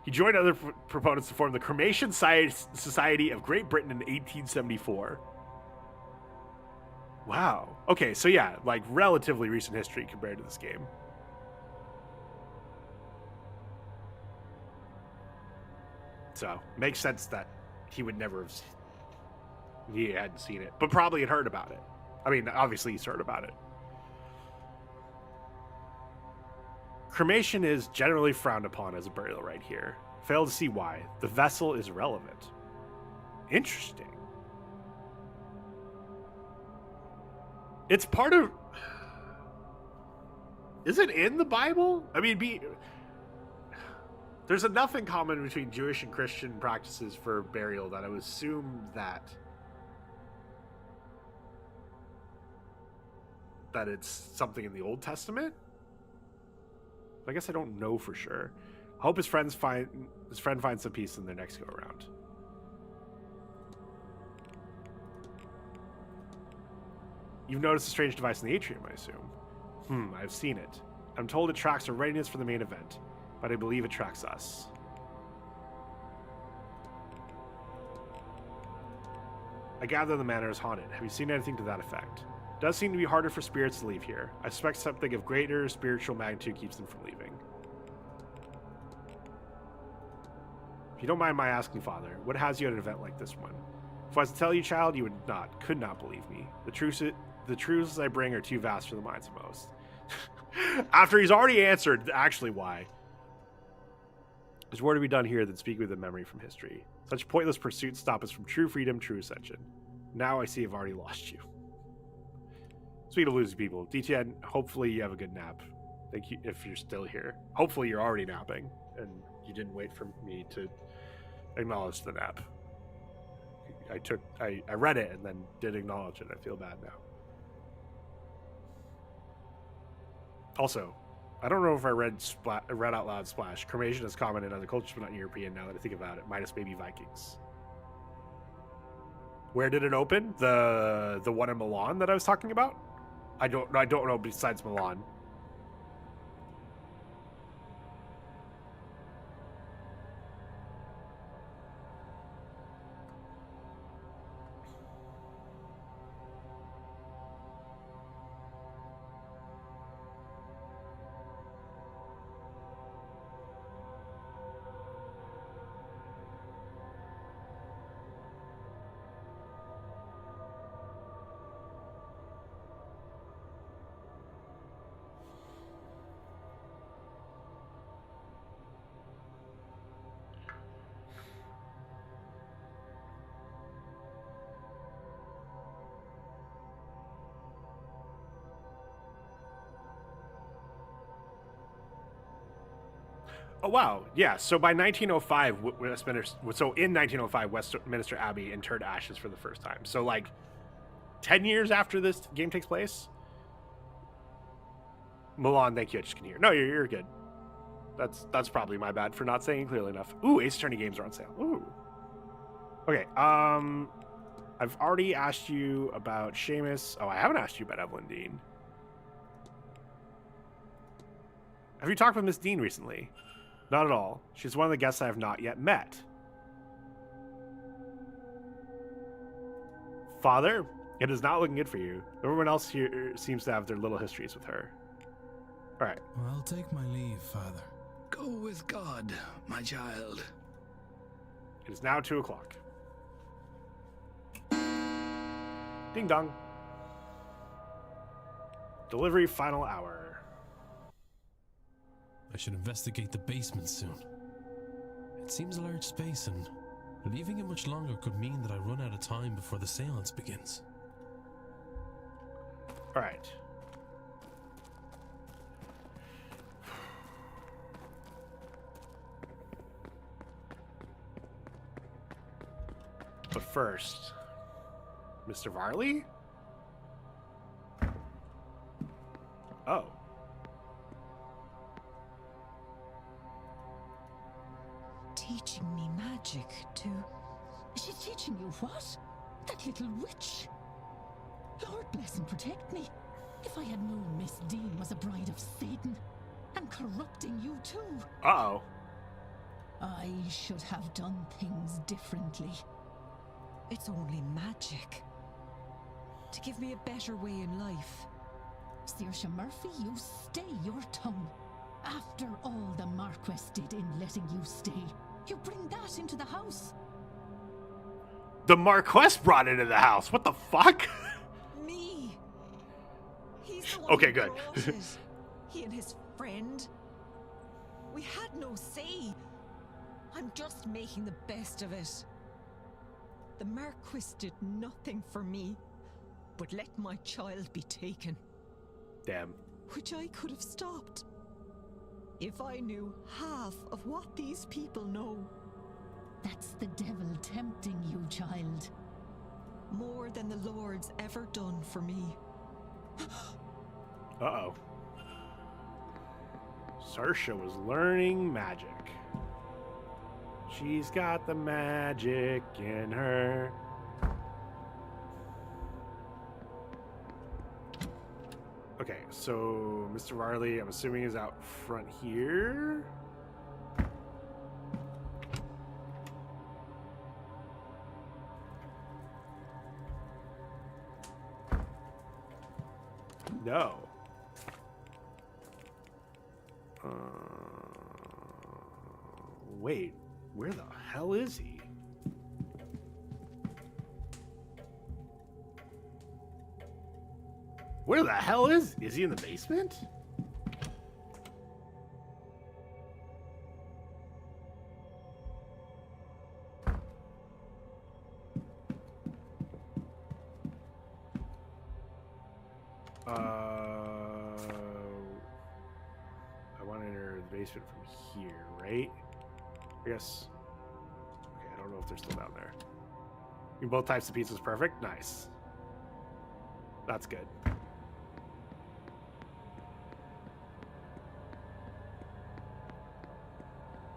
He joined other proponents to form the Cremation Society of Great Britain in 1874. Wow. Okay, so yeah, like relatively recent history compared to this game. So, makes sense that he would never have... He hadn't seen it, but probably had heard about it. I mean, obviously he's heard about it. Cremation is generally frowned upon as a burial rite here. Fail to see why. The vessel is irrelevant. Interesting. It's part of... Is it in the Bible? I mean, there's enough in common between Jewish and Christian practices for burial that I would assume that it's something in the Old Testament. I guess I don't know for sure. Hope his friend finds some peace in their next go around. You've noticed a strange device in the atrium, I assume. I've seen it. I'm told it tracks our readiness for the main event, but I believe it tracks us. I gather the manor is haunted. Have you seen anything to that effect? It does seem to be harder for spirits to leave here. I suspect something of greater spiritual magnitude keeps them from leaving. If you don't mind my asking, Father, what has you at an event like this one? If I was to tell you, child, you could not believe me. The truths I bring are too vast for the minds of most. After he's already answered actually why. There's more to be done here than speak with a memory from history. Such pointless pursuits stop us from true freedom, true ascension. Now I see I've already lost you. Speaking of losing people, DTN, hopefully you have a good nap. Thank you if you're still here. Hopefully you're already napping and you didn't wait for me to acknowledge the nap. I read it and then did acknowledge it. I feel bad now. Also, I don't know if I read out loud Splash. Cremation is common in other cultures, but not European now that I think about it. Minus maybe Vikings. Where did it open? The one in Milan that I was talking about? I don't know besides Milan. Oh, wow. Yeah, so by 1905, in 1905, Westminster Abbey interred ashes for the first time. So, like, 10 years after this game takes place? Milan, thank you, I just can hear. No, you're good. That's probably my bad for not saying it clearly enough. Ooh, Ace Attorney games are on sale. Ooh. Okay, I've already asked you about Seamus. Oh, I haven't asked you about Evelyn Deane. Have you talked with Miss Deane recently? Not at all. She's one of the guests I have not yet met. Father, it is not looking good for you. Everyone else here seems to have their little histories with her. All right. I'll take my leave, Father. Go with God, my child. It is now 2 o'clock. Ding dong. Delivery final hour. I should investigate the basement soon. It seems a large space, and leaving it much longer could mean that I run out of time before the seance begins. All right. But first, Mr. Varley? Oh. Teaching me magic to... She's teaching you what? That little witch? Lord bless and protect me. If I had known Miss Deane was a bride of Satan and corrupting you too. Uh-oh. I should have done things differently. It's only magic. To give me a better way in life. Saoirse Murphy, you stay your tongue. After all the Marquess did in letting you stay, you bring that into the house. The Marquess brought it into the house. What the fuck? Me? He's the one okay, who good. brought it. He and his friend. We had no say. I'm just making the best of it. The Marquis did nothing for me, but let my child be taken. Damn. Which I could have stopped. If I knew half of what these people know. That's the devil tempting you, child. More than the Lord's ever done for me. Uh-oh. Saoirse was learning magic. She's got the magic in her. So, Mr. Varley, I'm assuming, is out front here. No. Wait, where the hell is he? Where the hell is he in the basement? I want to enter the basement from here, right? I guess. Okay, I don't know if they're still down there. Both types of pizzas, perfect. Nice. That's good.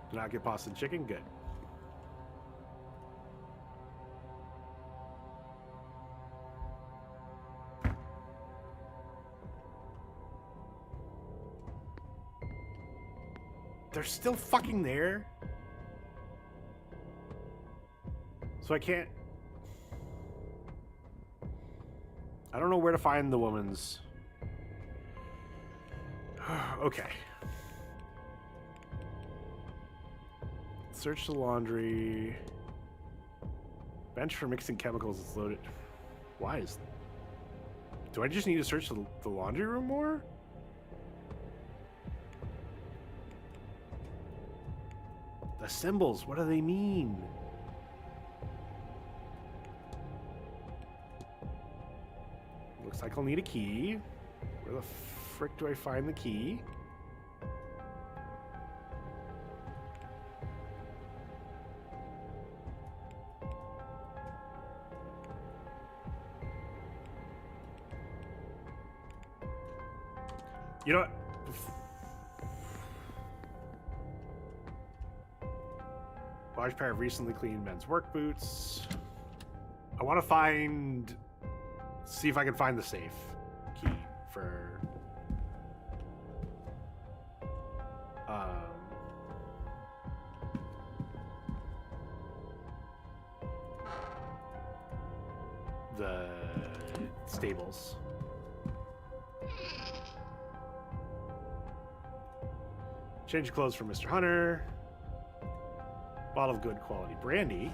Do not get Boston chicken. Good. They're still fucking there. So I can't. I don't know where to find the woman's. Okay. Search the laundry. Bench for mixing chemicals is loaded. Why is... Do I just need to search the laundry room more? The symbols, what do they mean? Looks like I'll need a key. Where the frick do I find the key? You know what? Large pair of recently cleaned men's work boots. I want to find... See if I can find the safe key for... the stables. Change of clothes for Mr. Hunter. Bottle of good quality brandy.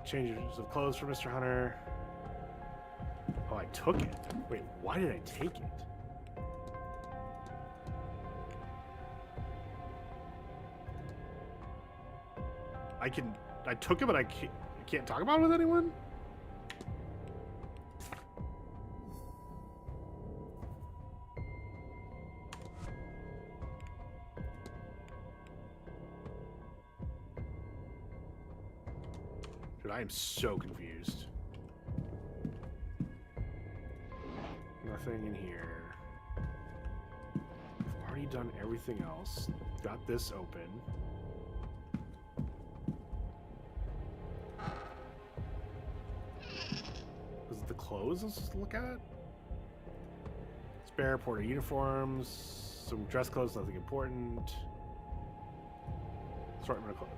Changes of clothes for Mr. Hunter. Oh, I took it. Wait, why did I take it? I took it, but I can't talk about it with anyone? Dude, I am so confused. Nothing in here. I've already done everything else. Got this open. Is it the clothes let's just look at? Spare porter uniforms. Some dress clothes, nothing important. Assortment of clothing.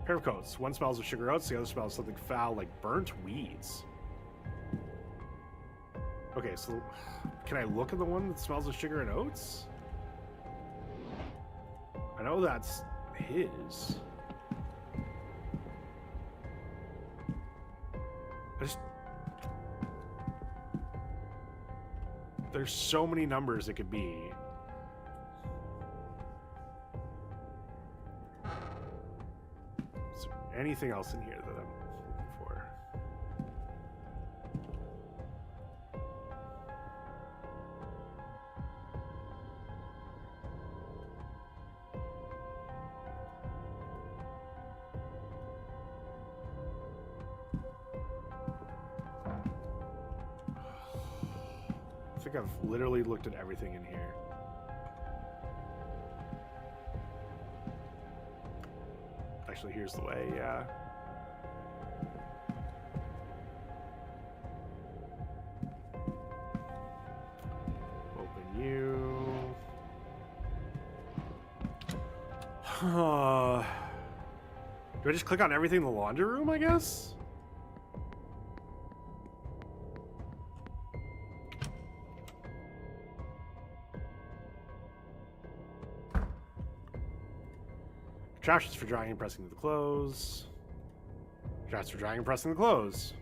Pair of coats. One smells of sugar oats, the other smells something foul like burnt weeds. Okay, so can I look at the one that smells of sugar and oats? I know that's his. There's so many numbers it could be. Is there anything else in here that I'm looking for? I think I've literally looked at everything in here. Actually, here's the way, yeah. Do I just click on everything in the laundry room, I guess? Contraptions for drying and pressing the clothes. Contraptions for drying and pressing the clothes.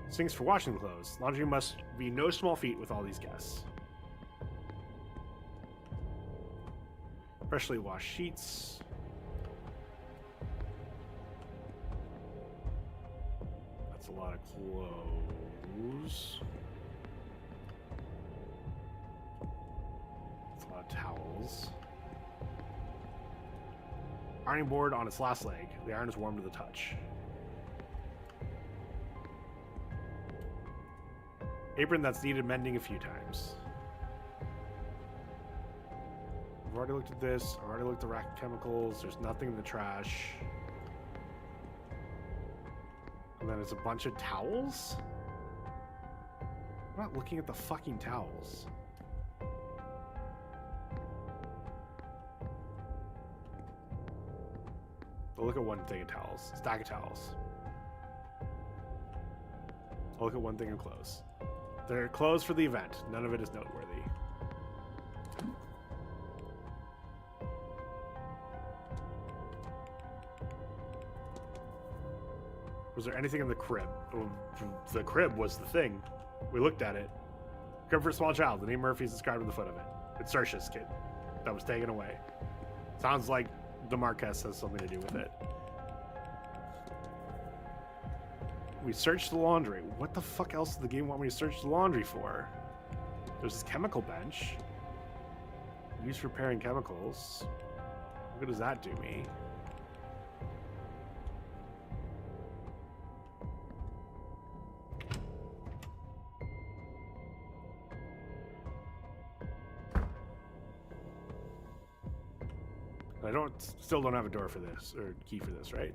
Sinks for washing the clothes. Laundry must be no small feat with all these guests. Freshly washed sheets. That's a lot of clothes. That's a lot of towels. Ironing board on its last leg. The iron is warm to the touch. Apron that's needed mending a few times. I've already looked at this. I've already looked at the rack of chemicals. There's nothing in the trash. And then there's a bunch of towels? I'm not looking at the fucking towels. I'll look at one thing of towels. Stack of towels. I'll look at one thing of clothes. They're clothes for the event. None of it is noteworthy. Was there anything in the crib? Oh, the crib was the thing. We looked at it. Crib for a small child. The name Murphy is inscribed on the foot of it. It's Saoirse's kid that was taken away. Sounds like the Marquess has something to do with it. We searched the laundry. What the fuck else does the game want me to search the laundry for? There's this chemical bench. Used for preparing chemicals. What does that do me? I still don't have a door for this, or key for this, right?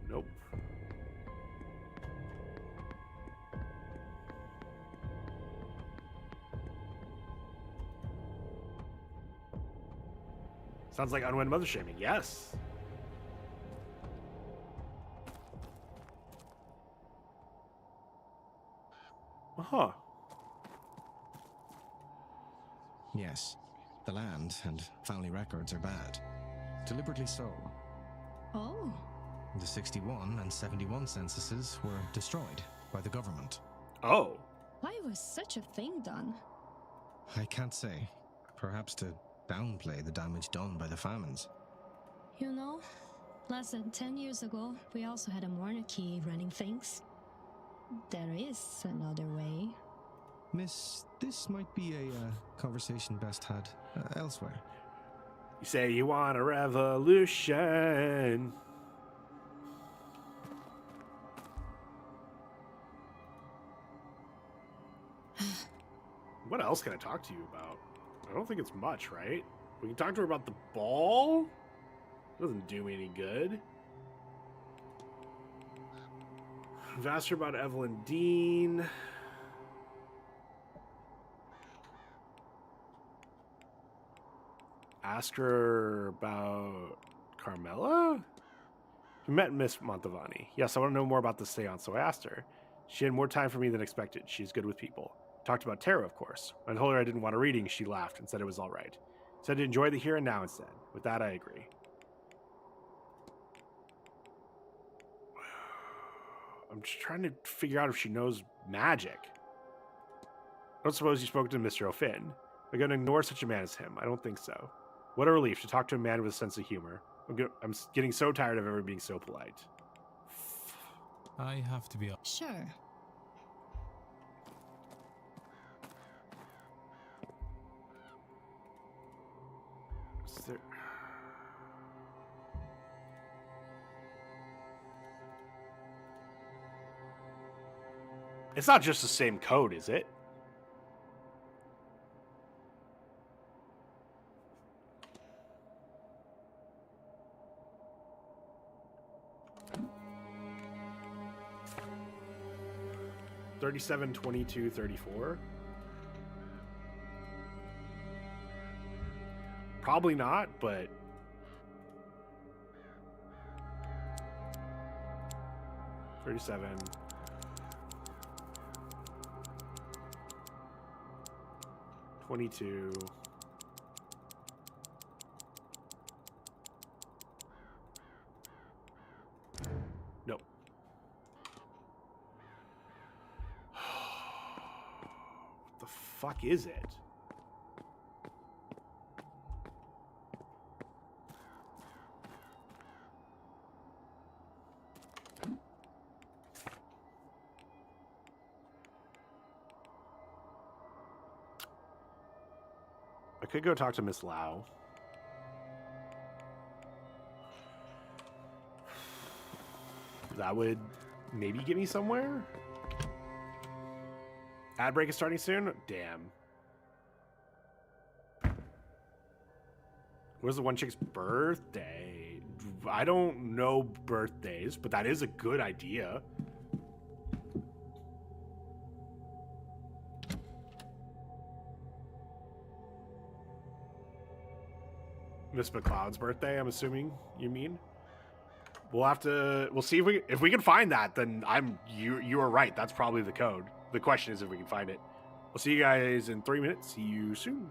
Nope. Sounds like unwed mother shaming. Yes. Uh-huh. Yes. The land and family records are bad. Deliberately so. Oh. The 61 and 71 censuses were destroyed by the government. Oh. Why was such a thing done? I can't say. Perhaps to downplay the damage done by the famines. You know, less than 10 years ago, we also had a monarchy running things. There is another way. Miss, this might be a conversation best had elsewhere. You say you want a revolution. What else can I talk to you about? I don't think it's much, right? We can talk to her about the ball? Doesn't do me any good. I've asked her about Evelyn Deane. Ask her about Carmela? We met Miss Montavani. Yes, I want to know more about the seance, so I asked her. She had more time for me than expected. She's good with people. Talked about tarot, of course. When I told her I didn't want a reading, she laughed and said it was all right. Said to enjoy the here and now instead. With that, I agree. I'm just trying to figure out if she knows magic. I don't suppose you spoke to Mr. O'Finn. Am I going to ignore such a man as him? I don't think so. What a relief to talk to a man with a sense of humor. I'm getting so tired of everyone being so polite. I have to be up. Sure. Is there... It's not just the same code, is it? $37.22.34. Probably not, but 37. $22. Nope. What the fuck is it? I could go talk to Miss Lau. That would maybe get me somewhere. Ad break is starting soon? Damn. Where's the one chick's birthday? I don't know birthdays, but that is a good idea. Miss McLeod's birthday, I'm assuming you mean? We'll see if we can find that, then you are right. That's probably the code. The question is if we can find it. We'll see you guys in 3 minutes. See you soon.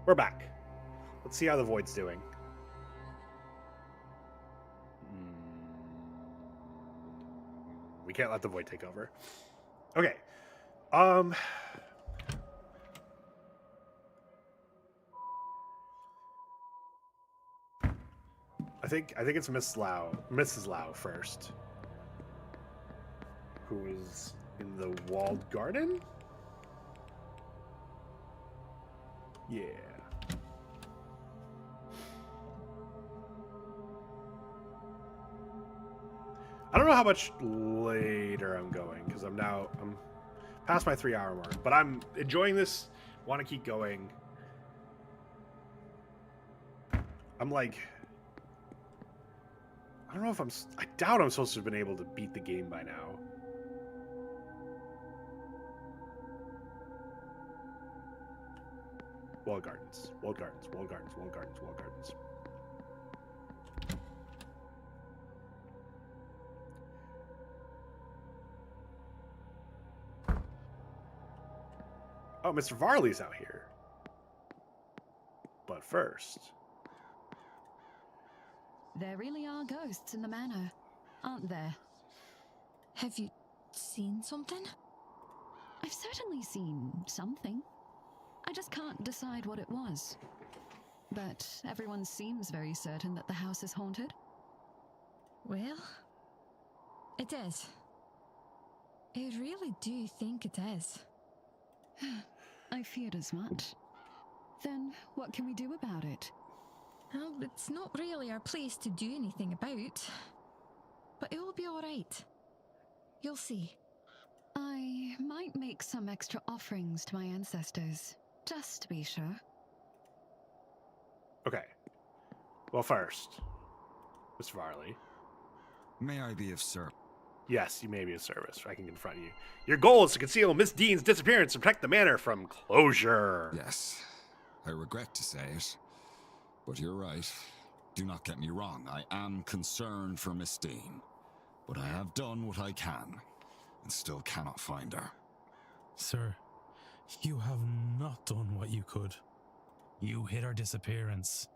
We're back. Let's see how the Void's doing. We can't let the Void take over. Okay. I think it's Mrs. Lau first, who is in the walled garden. Yeah. I don't know how much later I'm going because I'm past my 3-hour mark, but I'm enjoying this. Want to keep going. I'm like, I don't know if I doubt I'm supposed to have been able to beat the game by now. Walled gardens, walled gardens, walled gardens, walled gardens, walled gardens. Oh, Mr. Varley's out here. But first... There really are ghosts in the manor, aren't there? Have you seen something? I've certainly seen something. I just can't decide what it was. But everyone seems very certain that the house is haunted. Well, it is. I really do think it is. I feared as much. Then what can we do about it? Well, it's not really our place to do anything about. But it will be alright. You'll see. I might make some extra offerings to my ancestors, just to be sure. Okay. Well, first, Mr. Varley. May I be of service? Yes, you may be of service. I can confront you. Your goal is to conceal Miss Deane's disappearance and protect the manor from closure. Yes. I regret to say it, but you're right. Do not get me wrong. I am concerned for Miss Deane, but I have done what I can and still cannot find her. Sir, you have not done what you could. You hid her disappearance.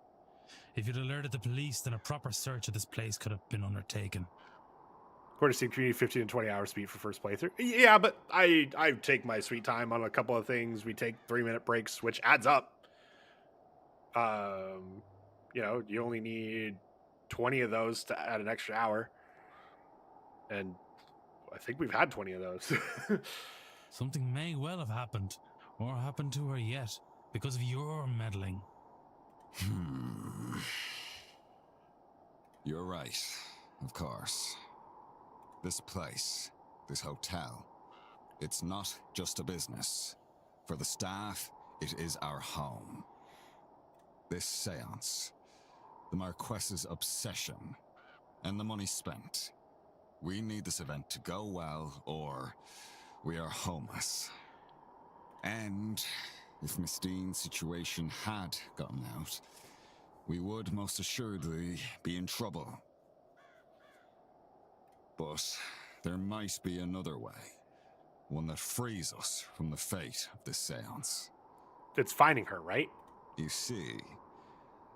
If you'd alerted the police, then a proper search of this place could have been undertaken. According to Steam Community, 15 to 20 hours speed for first playthrough. Yeah, but I take my sweet time on a couple of things. We take 3-minute breaks, which adds up. You know, you only need 20 of those to add an extra hour. And I think we've had 20 of those. Something may well have happened, or happened to her yet, because of your meddling. You're right, of course. This place, this hotel, it's not just a business. For the staff, it is our home. This seance, the Marquess's obsession, and the money spent. We need this event to go well, or we are homeless. And if Miss Deane's situation had gotten out, we would most assuredly be in trouble. But there might be another way, one that frees us from the fate of this seance. It's finding her, right? You see,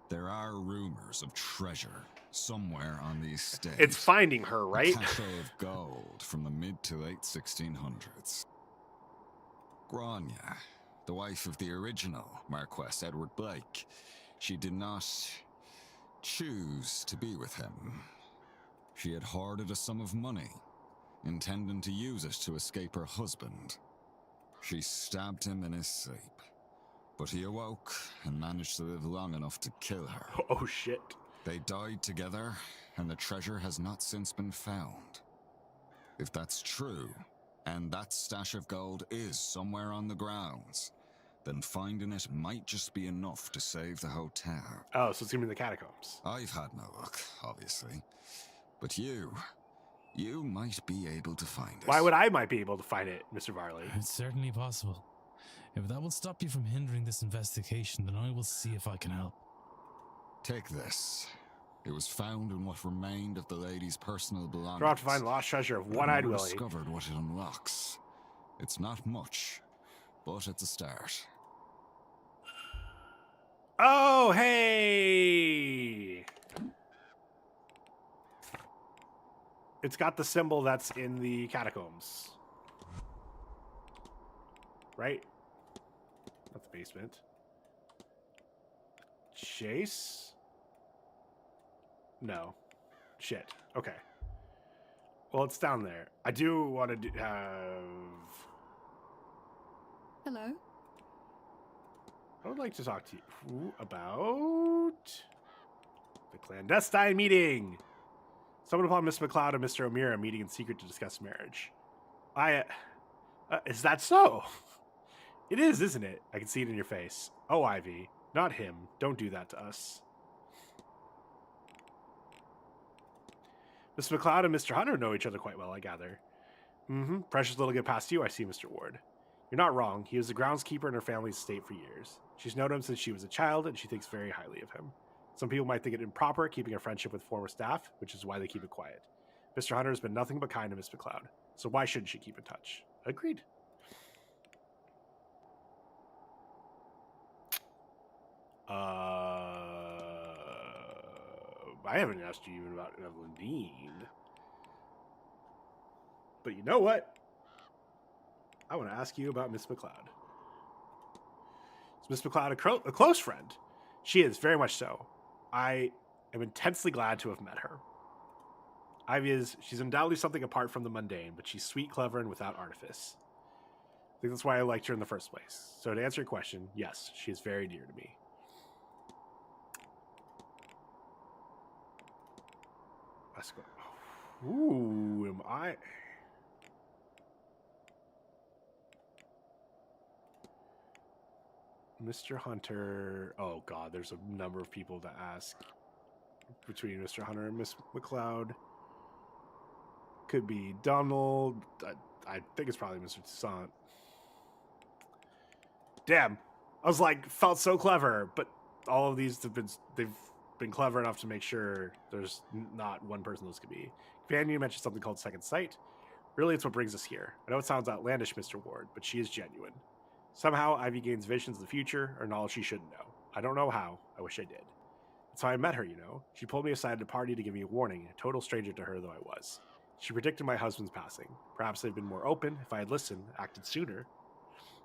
there are rumors of treasure somewhere on the estate. It's finding her, right? A cache of gold from the mid to late 1600s. Grania, the wife of the original Marquess Edward Blake, she did not choose to be with him. She had hoarded a sum of money, intending to use it to escape her husband. She stabbed him in his sleep, but he awoke and managed to live long enough to kill her. Oh shit. They died together, and the treasure has not since been found. If that's true, and that stash of gold is somewhere on the grounds, then finding it might just be enough to save the hotel. Oh, so it's gonna be the catacombs. I've had no luck, obviously. But you might be able to find it. Why would I might be able to find it, Mr. Varley? It's certainly possible. If that will stop you from hindering this investigation, then I will see if I can help. Take this. It was found in what remained of the lady's personal belongings. We're off to find the lost treasure of One-Eyed Willie. Discovered what it unlocks. It's not much, but it's a start. Oh, hey! It's got the symbol that's in the catacombs. Right? Not the basement. Chase? No. Shit. Okay. Well, it's down there. I do want to have... Hello? I would like to talk to you about the clandestine meeting. Someone upon Miss McLeod and Mr. O'Meara meeting in secret to discuss marriage. Is that so? It is, isn't it? I can see it in your face. Oh, Ivy, not him. Don't do that to us. Miss McLeod and Mr. Hunter know each other quite well, I gather. Mm-hmm. Precious little get past you, I see, Mr. Ward. You're not wrong. He was the groundskeeper in her family's estate for years. She's known him since she was a child, and she thinks very highly of him. Some people might think it improper keeping a friendship with former staff, which is why they keep it quiet. Mr. Hunter has been nothing but kind to Miss McLeod, so why shouldn't she keep in touch? Agreed. I haven't asked you even about Evelyn Deane. But you know what? I want to ask you about Miss McLeod. Is Miss McLeod a close friend? She is, very much so. I am intensely glad to have met her. Ivy she's undoubtedly something apart from the mundane, but she's sweet, clever, and without artifice. I think that's why I liked her in the first place. So to answer your question, yes, she is very dear to me. Let's go. Ooh, am I... Mr. Hunter... Oh, God, there's a number of people to ask between Mr. Hunter and Miss McLeod. Could be Donald. I think it's probably Mr. Toussaint. Damn. I was like, felt so clever, but all of these they've been clever enough to make sure there's not one person those could be. Companion mentioned something called Second Sight. Really, it's what brings us here. I know it sounds outlandish, Mr. Ward, but she is genuine. Somehow, Ivy gains visions of the future or knowledge she shouldn't know. I don't know how. I wish I did. That's how I met her, you know. She pulled me aside at a party to give me a warning, a total stranger to her though I was. She predicted my husband's passing. Perhaps I'd been more open if I had listened, acted sooner.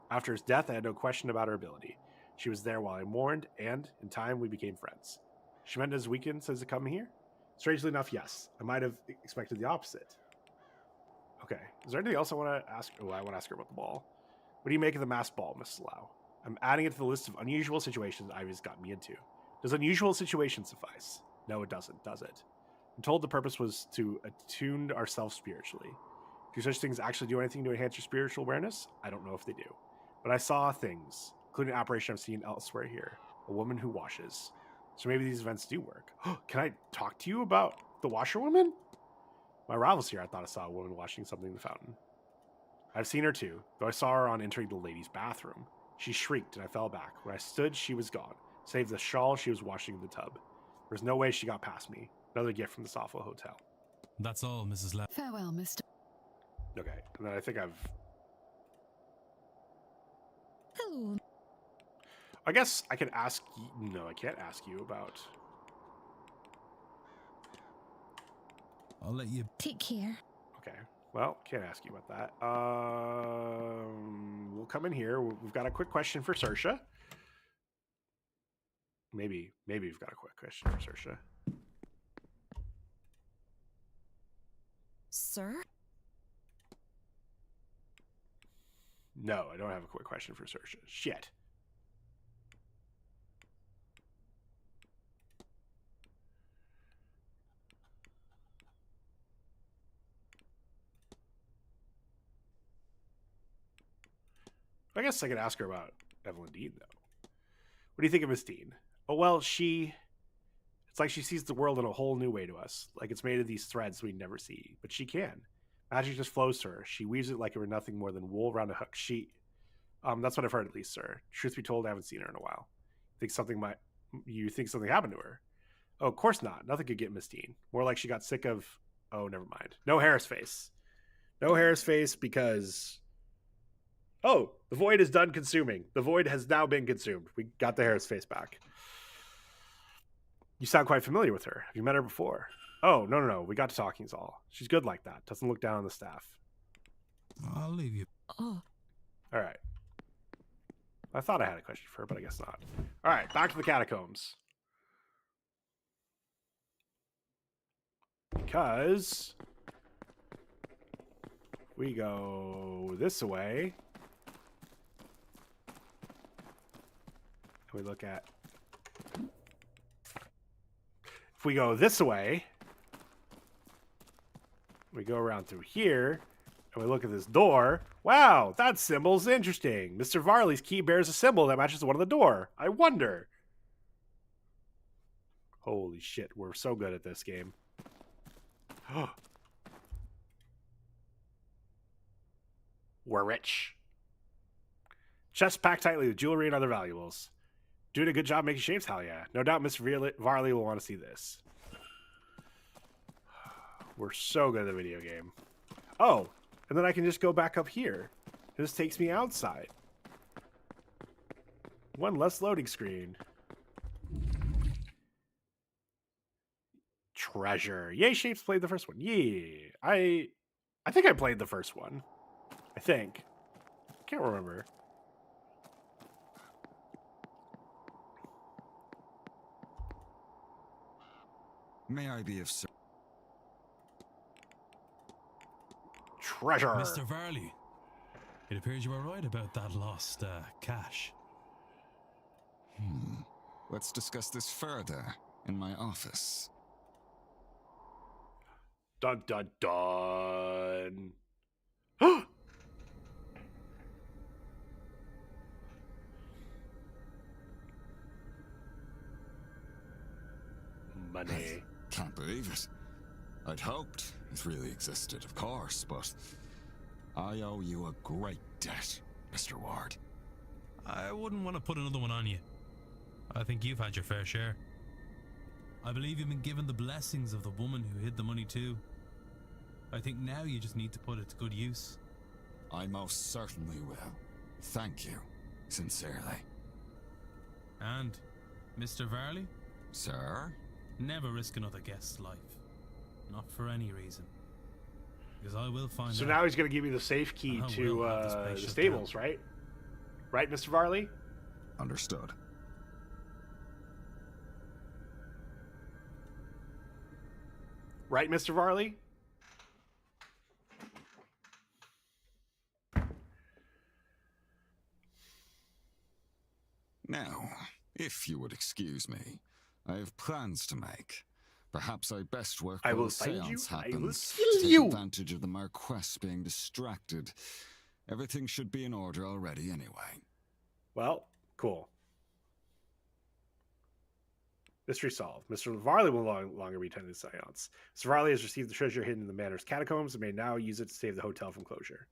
After his death, I had no question about her ability. She was there while I mourned, and, in time, we became friends. She meant as weekend says to come here? Strangely enough, yes. I might have expected the opposite. Okay. Is there anything else I want to ask? Oh, I want to ask her about the ball. What do you make of the masked ball, Mrs. Lau? I'm adding it to the list of unusual situations Ivy's got me into. Does unusual situation suffice? No, it doesn't, does it? I'm told the purpose was to attune ourselves spiritually. Do such things actually do anything to enhance your spiritual awareness? I don't know if they do. But I saw things, including an operation I've seen elsewhere here. A woman who washes. So maybe these events do work. Can I talk to you about the washerwoman? My arrival's here, I thought I saw a woman washing something in the fountain. I've seen her too, though I saw her on entering the ladies' bathroom. She shrieked and I fell back. When I stood, she was gone, save the shawl she was washing in the tub. There's no way she got past me. Another gift from the Soffel Hotel. That's all, Mrs. Lau. Farewell, Mr. Okay, and then I think I've... Hello. I guess I can ask you... No, I can't ask you about... I'll let you... Take care. Okay, well, can't ask you about that. We'll come in here. We've got a quick question for Saoirse. Maybe we've got a quick question for Saoirse. Sir? No, I don't have a quick question for Saoirse. Shit. I guess I could ask her about Evelyn Deane, though. What do you think of Miss Deane? Oh, well, it's like she sees the world in a whole new way to us. Like it's made of these threads we never see. But she can. Magic just flows to her. She weaves it like it were nothing more than wool around a hook. That's what I've heard at least, sir. Truth be told, I haven't seen her in a while. You think something happened to her? Oh, of course not. Nothing could get Miss Deane. More like she got sick of... Oh, never mind. No Harris face. No Harris face because... Oh, the void is done consuming. The void has now been consumed. We got the Harris face back. You sound quite familiar with her. Have you met her before? Oh, no. We got to talking's all. She's good like that. Doesn't look down on the staff. I'll leave you. Oh. All right. I thought I had a question for her, but I guess not. All right, back to the catacombs. Because we go this way. We look at... If we go this way, we go around through here, and we look at this door. Wow, that symbol's interesting. Mr. Varley's key bears a symbol that matches the one on the door. I wonder. Holy shit, we're so good at this game. We're rich. Chest packed tightly with jewelry and other valuables. Doing a good job making shapes, hell yeah. No doubt Mr. Varley will want to see this. We're so good at the video game. Oh, and then I can just go back up here. This takes me outside. One less loading screen. Treasure. Yay, Shapes played the first one. Yeah. I think I played the first one. I think. Can't remember. May I be of service? Treasure. Mr. Varley, it appears you were right about that lost cash. Let's discuss this further in my office. Dun dun dun. Money. Can't believe it. I'd hoped it really existed, of course, but I owe you a great debt, Mr. Ward. I wouldn't want to put another one on you. I think you've had your fair share. I believe you've been given the blessings of the woman who hid the money too. I think now you just need to put it to good use. I most certainly will. Thank you, sincerely. And, Mr. Varley? Sir? Never risk another guest's life. Not for any reason. Because I will find out. So now he's going to give me the safe key to the stables, right? Right, Mr. Varley? Understood. Right, Mr. Varley? Now, if you would excuse me, I have plans to make. Perhaps I best work while the seance happens to take advantage of the Marquess being distracted. Everything should be in order already anyway. Well, cool. Mystery solved. Mr. Varley will no longer be attending the seance. Mr. Varley has received the treasure hidden in the manor's catacombs and may now use it to save the hotel from closure.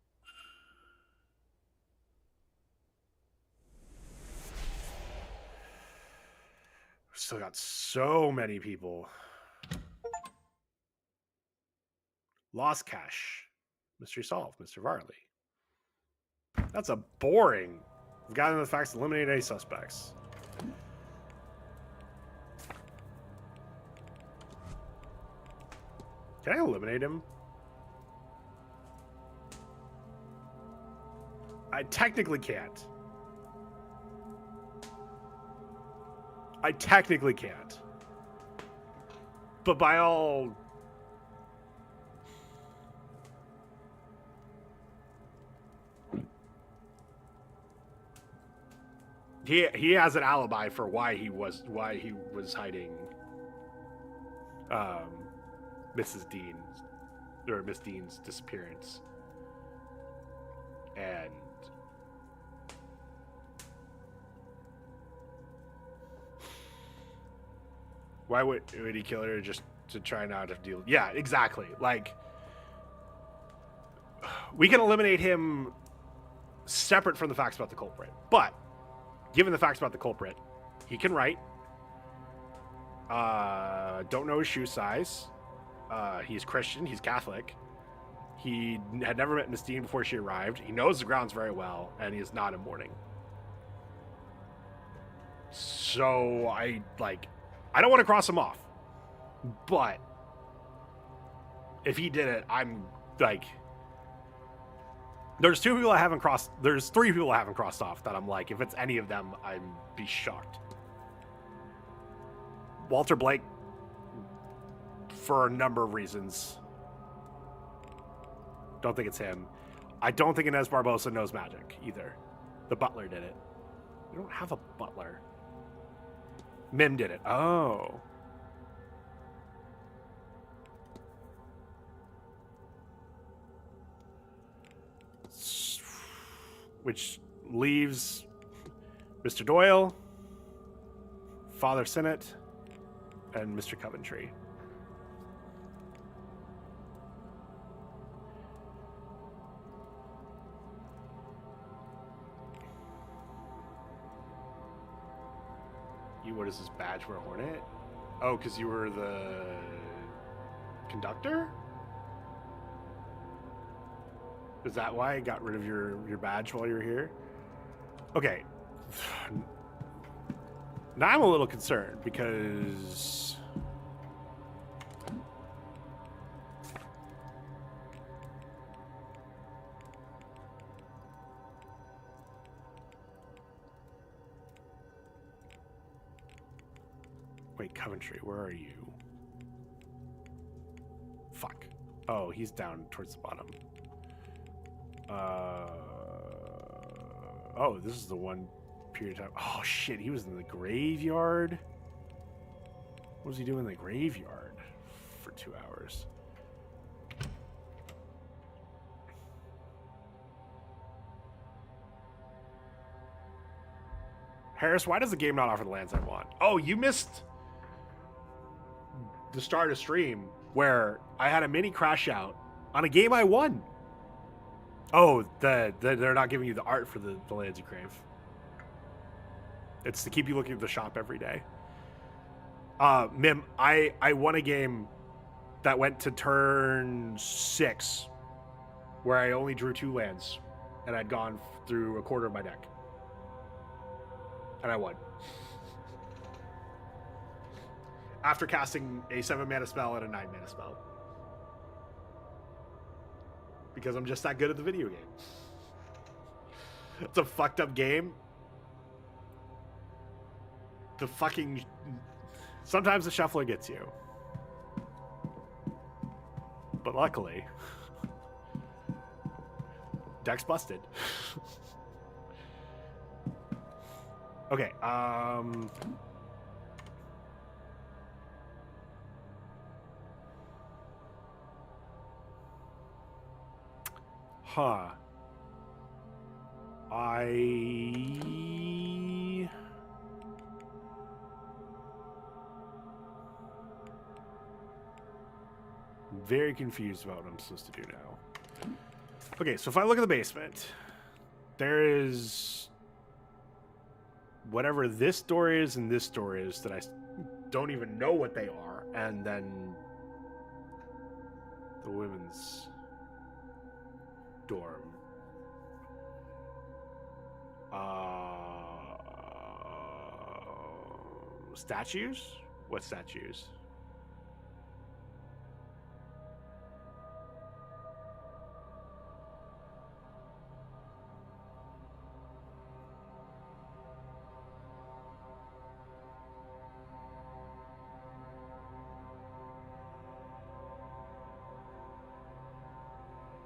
We've still got so many people. Lost cash. Mystery solved. Mr. Varley. That's a boring. We've gotten the facts to eliminate any suspects. Can I eliminate him? I technically can't. I technically can't. But by all... He has an alibi for why he was hiding Mrs. Deane, or Miss Deane's disappearance. And why would he kill her just to try not to deal? Yeah, exactly. Like, we can eliminate him separate from the facts about the culprit, but given the facts about the culprit, he can write. Don't know his shoe size. He's Christian. He's Catholic. He had never met Miss Deane before she arrived. He knows the grounds very well, and he is not in mourning. So I I don't want to cross him off. But if he did it, I'm like, there's 2 people I haven't crossed. There's 3 people I haven't crossed off that I'm like, if it's any of them, I'd be shocked. Walter Blake, for a number of reasons. Don't think it's him. I don't think Inez Barbosa knows magic either. The butler did it. We don't have a butler. Mim did it. Oh. Which leaves Mr. Doyle, Father Sinnott, and Mr. Coventry. What is this badge? We're a Hornet? Oh, because you were the conductor? Is that why I got rid of your badge while you were here? Okay. Now I'm a little concerned because... Wait, Coventry, where are you? Fuck. Oh, he's down towards the bottom. Oh, this is the one period of time. Oh, shit, he was in the graveyard? What was he doing in the graveyard for 2 hours? Harris, why does the game not offer the lands I want? Oh, you missed the start of stream where I had a mini crash out on a game I won. Oh, they're not giving you the art for the lands you crave. It's to keep you looking at the shop every day. Mim, I won a game that went to turn 6 where I only drew 2 lands and I'd gone through a quarter of my deck. And I won. After casting a 7-mana spell and a 9-mana spell. Because I'm just that good at the video game. It's a fucked up game. The fucking... Sometimes the shuffler gets you. But luckily... Deck's busted. Okay, Huh. I'm very confused about what I'm supposed to do now. Okay, so if I look at the basement, there is whatever this door is and this door is that I don't even know what they are, and then the women's dorm. Statues? What statues?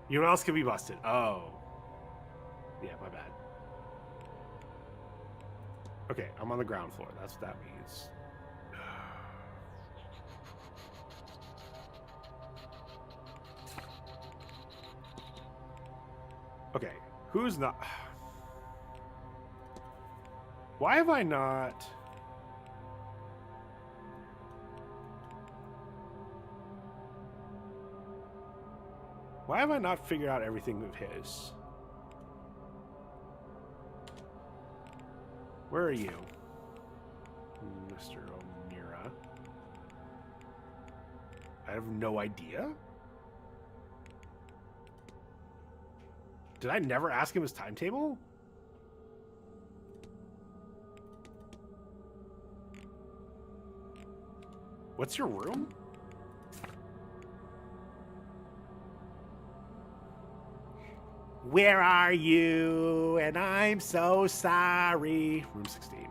You know what else could be busted? Oh. Yeah, my bad. Okay, I'm on the ground floor. That's what that means. Okay, who's not... Why have I not... Why have I not figured out everything of his? Where are you, Mr. O'Meara? I have no idea. Did I never ask him his timetable? What's your room? Where are you? And I'm so sorry. Room 16.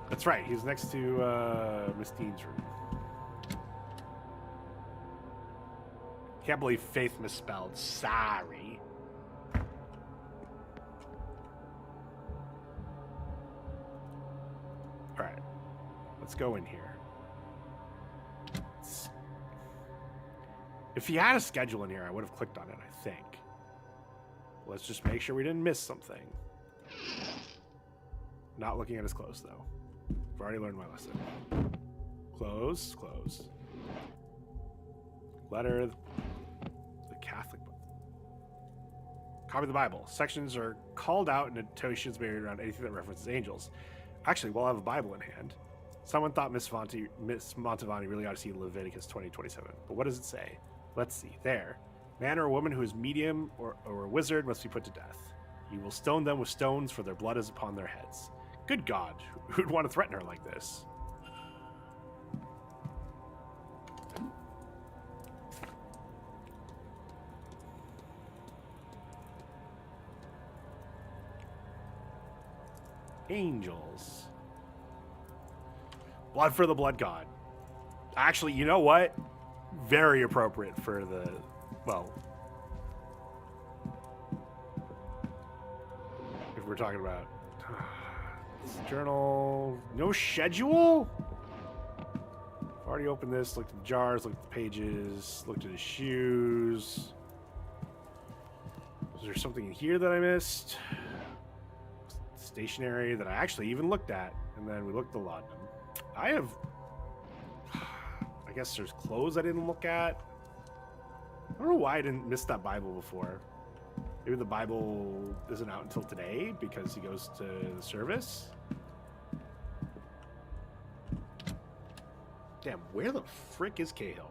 That's right. He's next to Miss Deane's room. Can't believe Faith misspelled. Sorry. All right. Let's go in here. If he had a schedule in here, I would have clicked on it, I think. Let's just make sure we didn't miss something. Not looking at his clothes, though. I've already learned my lesson. Close, close. Letter, the Catholic book. Copy of the Bible. Sections are called out and notations made around anything that references angels. Actually, we'll have a Bible in hand. Someone thought Miss Montavani really ought to see Leviticus 20:27. But what does it say? Let's see. There. Man or woman who is medium or a wizard must be put to death. You will stone them with stones, for their blood is upon their heads. Good God. Who'd want to threaten her like this? Angels. Blood for the blood god. Actually, you know what? Very appropriate for the, well, if we're talking about journal, no schedule? I've already opened this, looked at the jars, looked at the pages, looked at his shoes. Is there something in here that I missed? Stationery that I actually even looked at, and then we looked at the laudanum. I guess there's clothes I didn't look at. I don't know why I didn't miss that Bible before. Maybe the Bible isn't out until today because he goes to the service. Damn, where the frick is Cahill?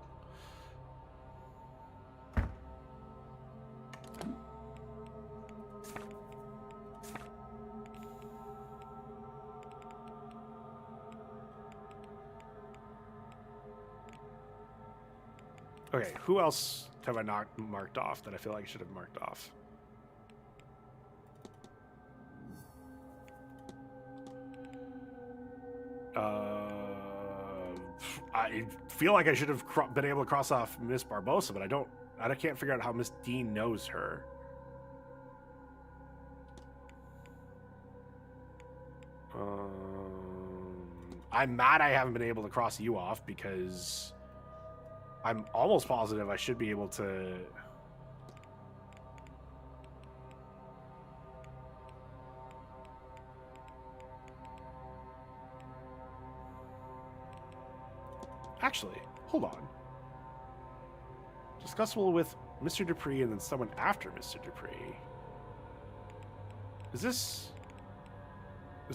Okay, who else have I not marked off that I feel like I should have marked off? I feel like I should have been able to cross off Miss Barbosa, but I can't figure out how Miss Deane knows her. I'm mad I haven't been able to cross you off because I'm almost positive I should be able to. Actually, hold on. Discussable with Mr. Dupree and then someone after Mr. Dupree. Is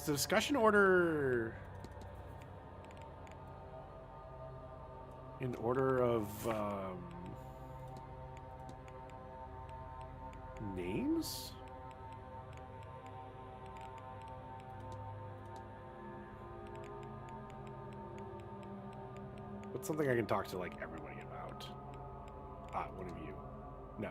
the discussion order in order of names? What's something I can talk to like everybody about? One of you. No.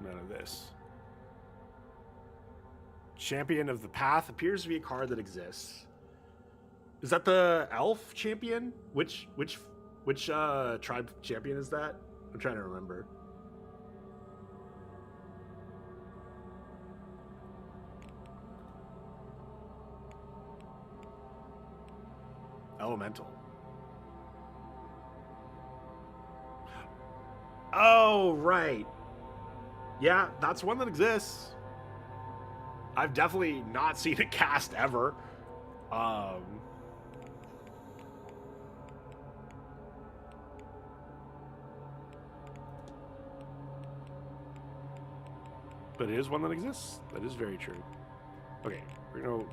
None of this. Champion of the Path appears to be a card that exists. Is that the elf champion? Which tribe champion is that? I'm trying to remember. Elemental. Oh, right. Yeah, that's one that exists. I've definitely not seen it cast ever. But it is one that exists. That is very true. Okay, we're gonna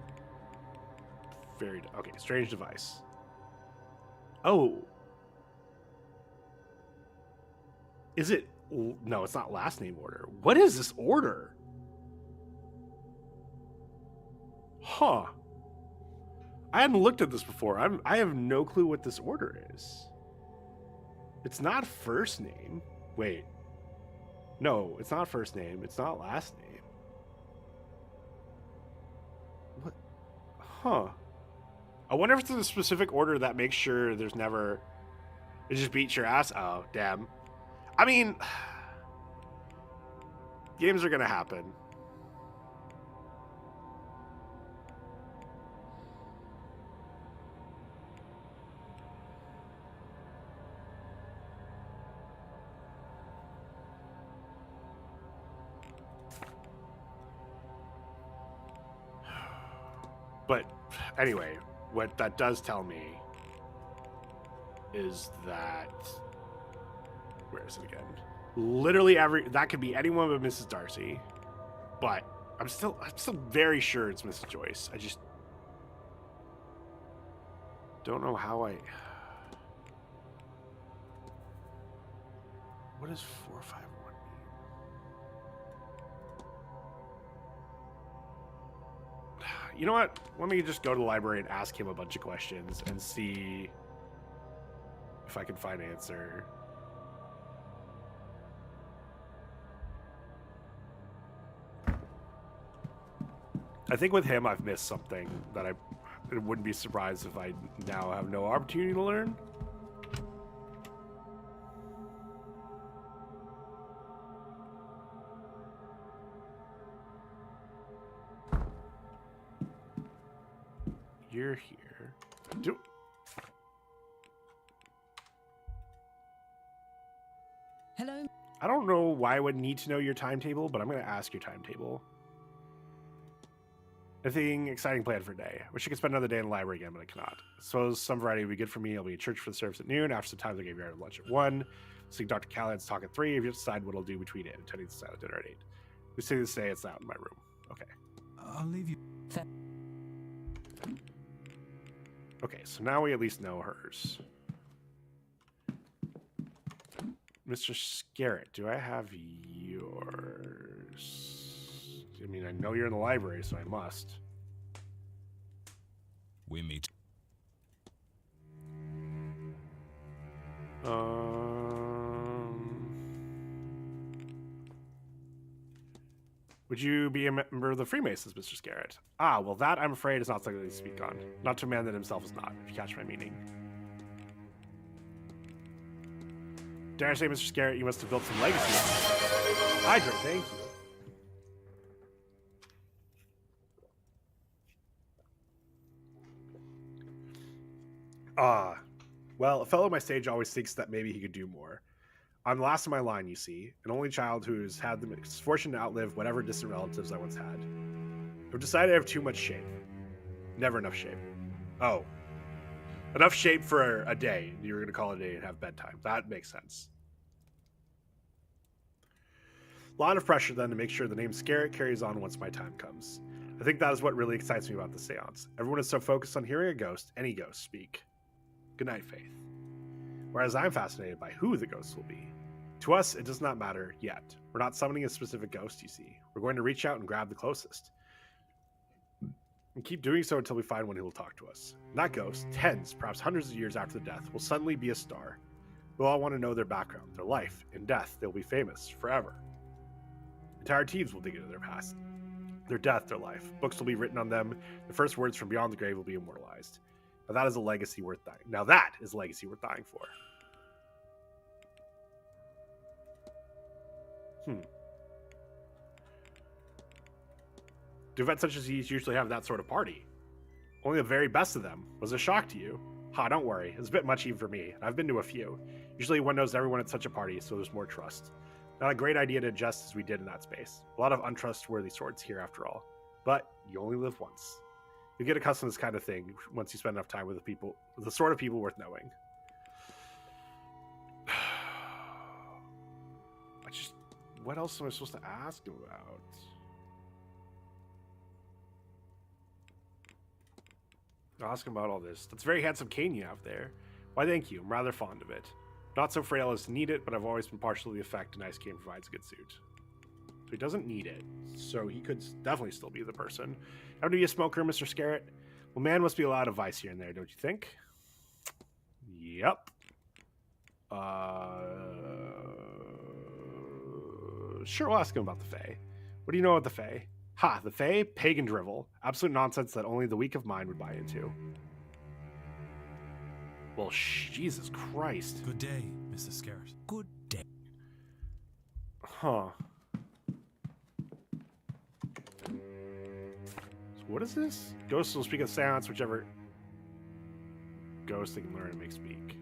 okay, strange device. Oh. Is it? No, it's not last name order. What is this order? Huh. I hadn't looked at this before. I have no clue what this order is. It's not first name. Wait. No, it's not first name. It's not last name. What? Huh. I wonder if it's a specific order that makes sure there's never... It just beats your ass. Oh, damn. I mean... Games are gonna happen. But anyway, what that does tell me is that... Where is it again? Literally that could be anyone but Mrs. Darcy. But I'm still very sure it's Mrs. Joyce. I just don't know how I... What does 451 mean? You know what? Let me just go to the library and ask him a bunch of questions and see if I can find an answer. I think with him, I've missed something that I wouldn't be surprised if I now have no opportunity to learn. You're here. Hello? I don't know why I would need to know your timetable, but I'm going to ask your timetable. Anything exciting planned for today? Wish I could spend another day in the library again, but I cannot. Suppose some variety would be good for me. I'll be at church for the service at noon. After some time, they gave me lunch at 1. Seeing Dr. Callahan's talk at 3. If you decide what I'll do between it, attending the silent dinner at 8. We say this day, it's out in my room. Okay. I'll leave you. Okay, so now we at least know hers. Mr. Scarrett, do I have yours? I mean, I know you're in the library, so I must. We meet. Would you be a member of the Freemasons, Mr. Scarrett? Ah, well, that, I'm afraid, is not something to speak on. Not to a man that himself is not, if you catch my meaning. Dare I say, Mr. Scarrett, you must have built some legacy. Hydra, thank you. Well, a fellow of my stage always thinks that maybe he could do more. I'm the last of my line, you see, an only child who's had the misfortune to outlive whatever distant relatives I once had. I've decided I have too much shape. Never enough shape. Oh. Enough shape for a day. You were going to call it a day and have bedtime. That makes sense. A lot of pressure, then, to make sure the name Scarrett carries on once my time comes. I think that is what really excites me about the seance. Everyone is so focused on hearing a ghost, any ghost, speak. Good night, Faith. Whereas I'm fascinated by who the ghosts will be. To us, it does not matter yet. We're not summoning a specific ghost, you see. We're going to reach out and grab the closest. And keep doing so until we find one who will talk to us. And that ghost, tens, perhaps hundreds of years after the death, will suddenly be a star. We'll all want to know their background, their life. In death, they'll be famous forever. Entire teams will dig into their past. Their death, their life. Books will be written on them. The first words from beyond the grave will be immortalized. Now that is a legacy worth dying. Now that is a legacy worth dying for. Do events such as these usually have that sort of party? Only the very best of them. Was a shock to you? Ha, don't worry. It's a bit much even for me. I've been to a few. Usually one knows everyone at such a party, so there's more trust. Not a great idea to adjust as we did in that space. A lot of untrustworthy sorts here after all. But you only live once. You get accustomed to this kind of thing once you spend enough time with the sort of people worth knowing. What else am I supposed to ask him about? I'll ask him about all this. That's a very handsome cane you have there. Why, thank you. I'm rather fond of it. Not so frail as to need it, but I've always been partial to the effect a nice game provides a good suit. So he doesn't need it. So he could definitely still be the person. Happen to be a smoker, Mr. Scarrett? Well, man must be allowed a vice here and there, don't you think? Yep. Sure, we'll ask him about the Fae. What do you know about the Fae? Ha, the Fae? Pagan drivel. Absolute nonsense that only the weak of mind would buy into. Well, Jesus Christ. Good day, Mr. Scarrett. Good day. Huh. So what is this? Ghosts will speak of seance, whichever ghost they can learn and make speak.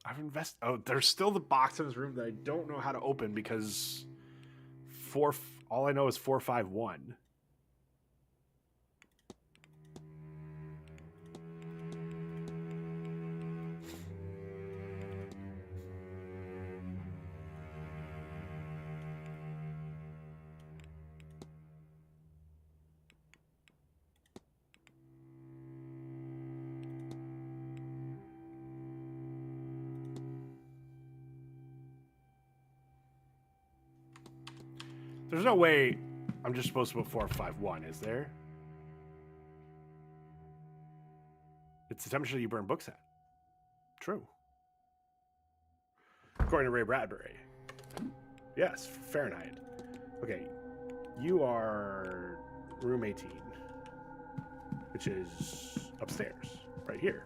I've invested. Oh, there's still the box in his room that I don't know how to open because all I know is 451. There's no way I'm just supposed to put 451, is there? It's the temperature you burn books at. True. According to Ray Bradbury. Yes, Fahrenheit. Okay, you are room 18, which is upstairs, right here.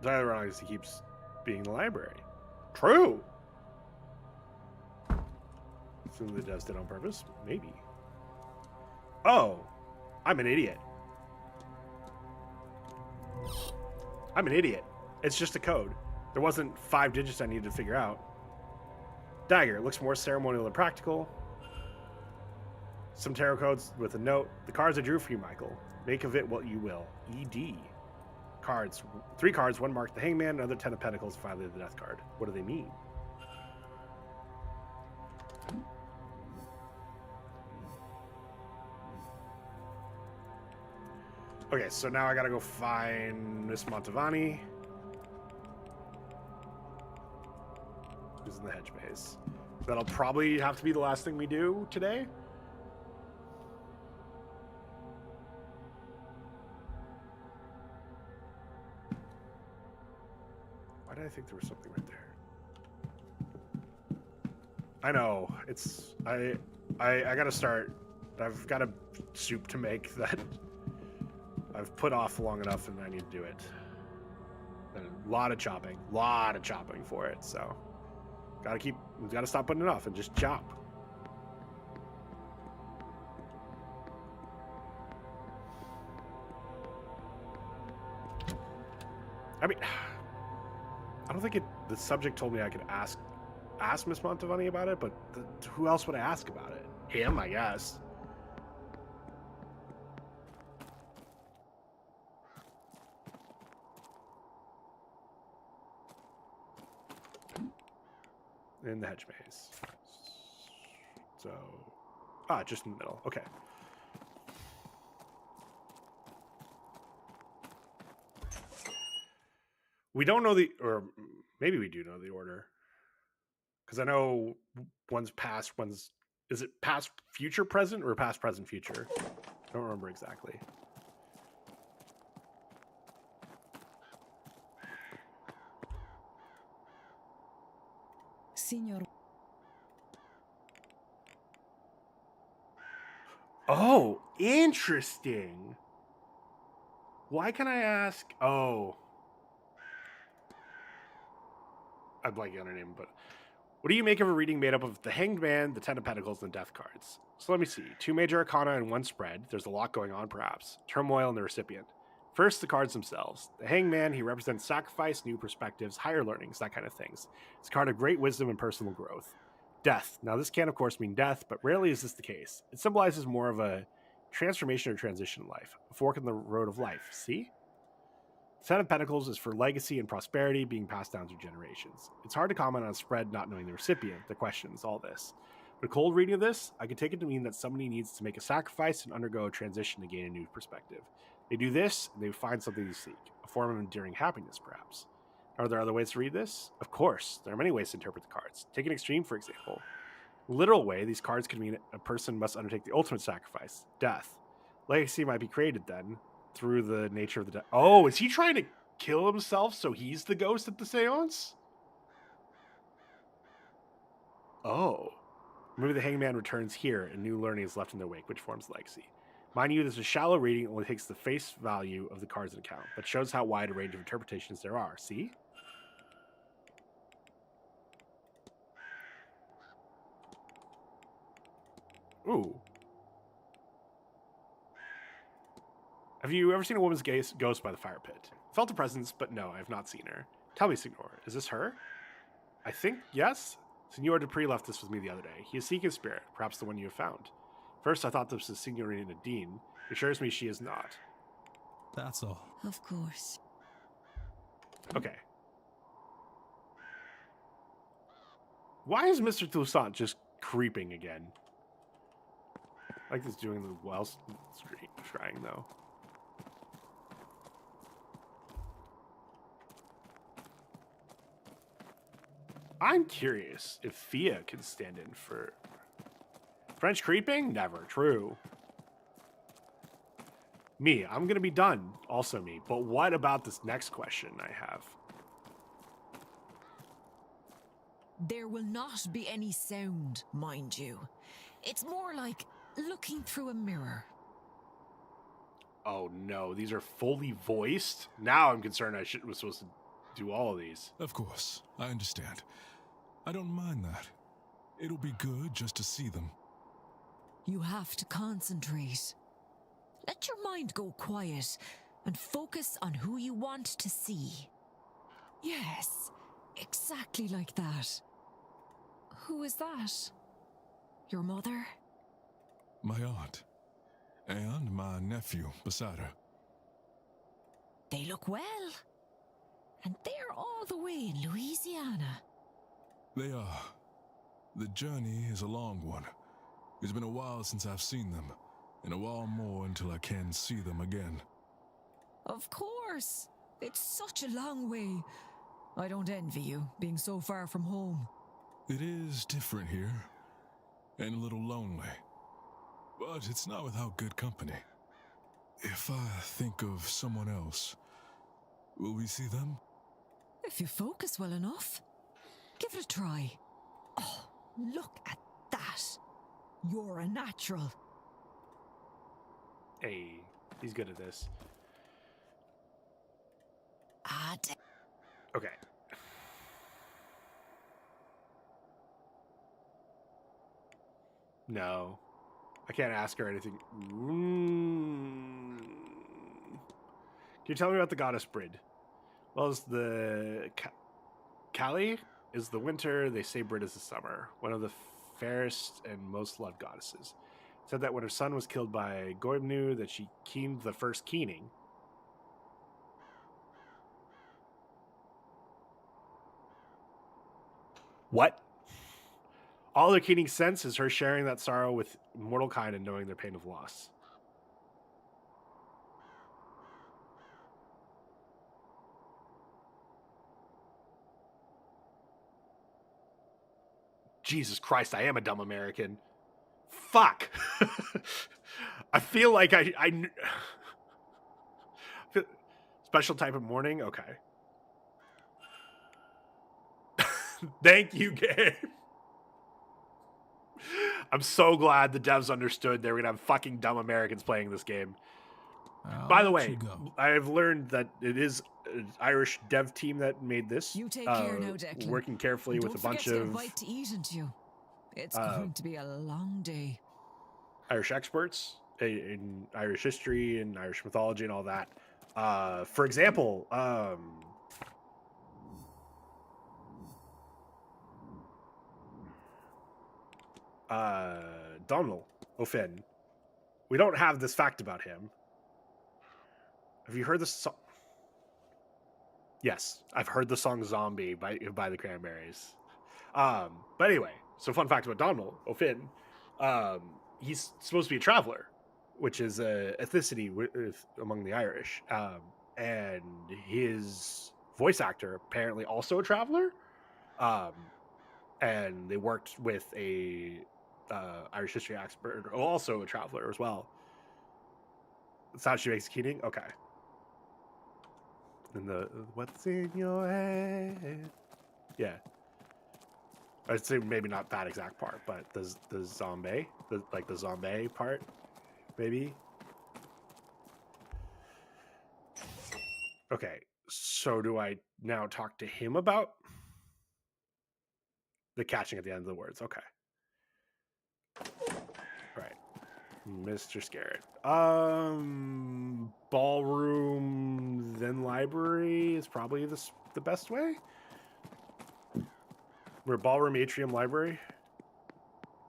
The other wrong is he keeps being in the library. True. Assume the devs did on purpose. Maybe. Oh, I'm an idiot. I'm an idiot. It's just a code. There wasn't 5 digits I needed to figure out. Dagger. It looks more ceremonial than practical. Some tarot codes with a note. The cards I drew for you, Michael. Make of it what you will. ED. Cards. 3 cards, 1 marked the Hangman, another 10 of Pentacles, finally the Death card. What do they mean? Okay, so now I gotta go find Miss Montavani. Who's in the hedge maze. That'll probably have to be the last thing we do today. Why did I think there was something right there? I know. It's I gotta start. I've got a soup to make that I've put off long enough, and I need to do it. And a lot of chopping for it. So gotta stop putting it off and just chop. I mean, I don't think the subject told me I could ask Miss Montavani about it, but who else would I ask about it? Him, I guess. In the hedge maze. So, just in the middle. Okay. We don't know or maybe we do know the order. Because I know one's past, is it past, future, present, or past, present, future? I don't remember exactly. Signor. Oh, interesting. Why can I ask? Oh. I'm blanking on her name, but what do you make of a reading made up of the Hanged Man, the 10 of Pentacles, and the Death cards? So let me see. 2 major arcana and 1 spread. There's a lot going on, perhaps. Turmoil in the recipient. First, the cards themselves. The Hanged Man, he represents sacrifice, new perspectives, higher learnings, that kind of things. It's a card of great wisdom and personal growth. Death. Now, this can, of course, mean death, but rarely is this the case. It symbolizes more of a transformation or transition in life. A fork in the road of life. See? Ten of Pentacles is for legacy and prosperity being passed down through generations. It's hard to comment on a spread not knowing the recipient, the questions, all this. But a cold reading of this, I could take it to mean that somebody needs to make a sacrifice and undergo a transition to gain a new perspective. They do this, and they find something to seek, a form of enduring happiness, perhaps. Are there other ways to read this? Of course, there are many ways to interpret the cards. Take an extreme, for example. Literal way, these cards could mean a person must undertake the ultimate sacrifice, death. Legacy might be created then, through the nature of the death. Oh, is he trying to kill himself so he's the ghost at the seance? Oh. Maybe the hangman returns here and new learning is left in their wake, which forms legacy. Mind you, this is a shallow reading, only takes the face value of the cards into account, but shows how wide a range of interpretations there are. See? Ooh. Have you ever seen a woman's ghost by the fire pit? Felt a presence, but no, I have not seen her. Tell me, Signor, is this her? I think, yes. Signor Dupree left this with me the other day. He is seeking spirit, perhaps the one you have found. First, I thought this was Signorina Deane. It assures me she is not. That's all. Of course. Okay. Why is Mr. Toussaint just creeping again? I like this doing the well trying though. I'm curious if Fia can stand in for French creeping? Never. True. Me, I'm going to be done. Also me. But what about this next question I have? There will not be any sound, mind you. It's more like looking through a mirror. Oh no, these are fully voiced? Now I'm concerned I was supposed to do all of these. Of course, I understand. I don't mind that. It'll be good just to see them. You have to concentrate. Let your mind go quiet and focus on who you want to see. Yes, exactly like that. Who is that? Your mother? My aunt. And my nephew beside her. They look well. And they're all the way in Louisiana. They are. The journey is a long one. It's been a while since I've seen them, and a while more until I can see them again. Of course. It's such a long way. I don't envy you, being so far from home. It is different here, and a little lonely. But it's not without good company. If I think of someone else, will we see them? If you focus well enough, give it a try. Oh, look at that. You're a natural. Hey, he's good at this. Okay. No. I can't ask her anything. Can you tell me about the goddess Brid? Well, it's the Kali is the winter. They say Brid is the summer. One of the fairest and most loved goddesses. Said that when her son was killed by Goibnu, that she keened the first keening. What? All their keening sense is her sharing that sorrow with mortal kind and knowing their pain of loss. Jesus Christ, I am a dumb American. Fuck. I feel like I special type of morning? Okay. Thank you, Gabe. I'm so glad the devs understood they were going to have fucking dumb Americans playing this game. By the way, I've learned that it is an Irish dev team that made this. You take care now, Declan. Working carefully with a bunch of... Don't forget to get a bite to eat into you. It's going to be a long day. Irish experts in Irish history and Irish mythology and all that. For example, Donald O'Finn. We don't have this fact about him. Have you heard this song? Yes, I've heard the song "Zombie" by the Cranberries. But anyway, so fun fact about Donald O'Finn, he's supposed to be a traveler, which is a ethnicity among the Irish, and his voice actor apparently also a traveler, and they worked with a Irish history expert, also a traveler as well. That's how she makes Keating. Okay. And the what's in your head? Yeah. I'd say maybe not that exact part, but the zombie, the zombie part, maybe. Okay, so do I now talk to him about the catching at the end of the words? Okay. Right. Mr. Scarrett. Ballroom, then library is probably the best way. We're ballroom, atrium, library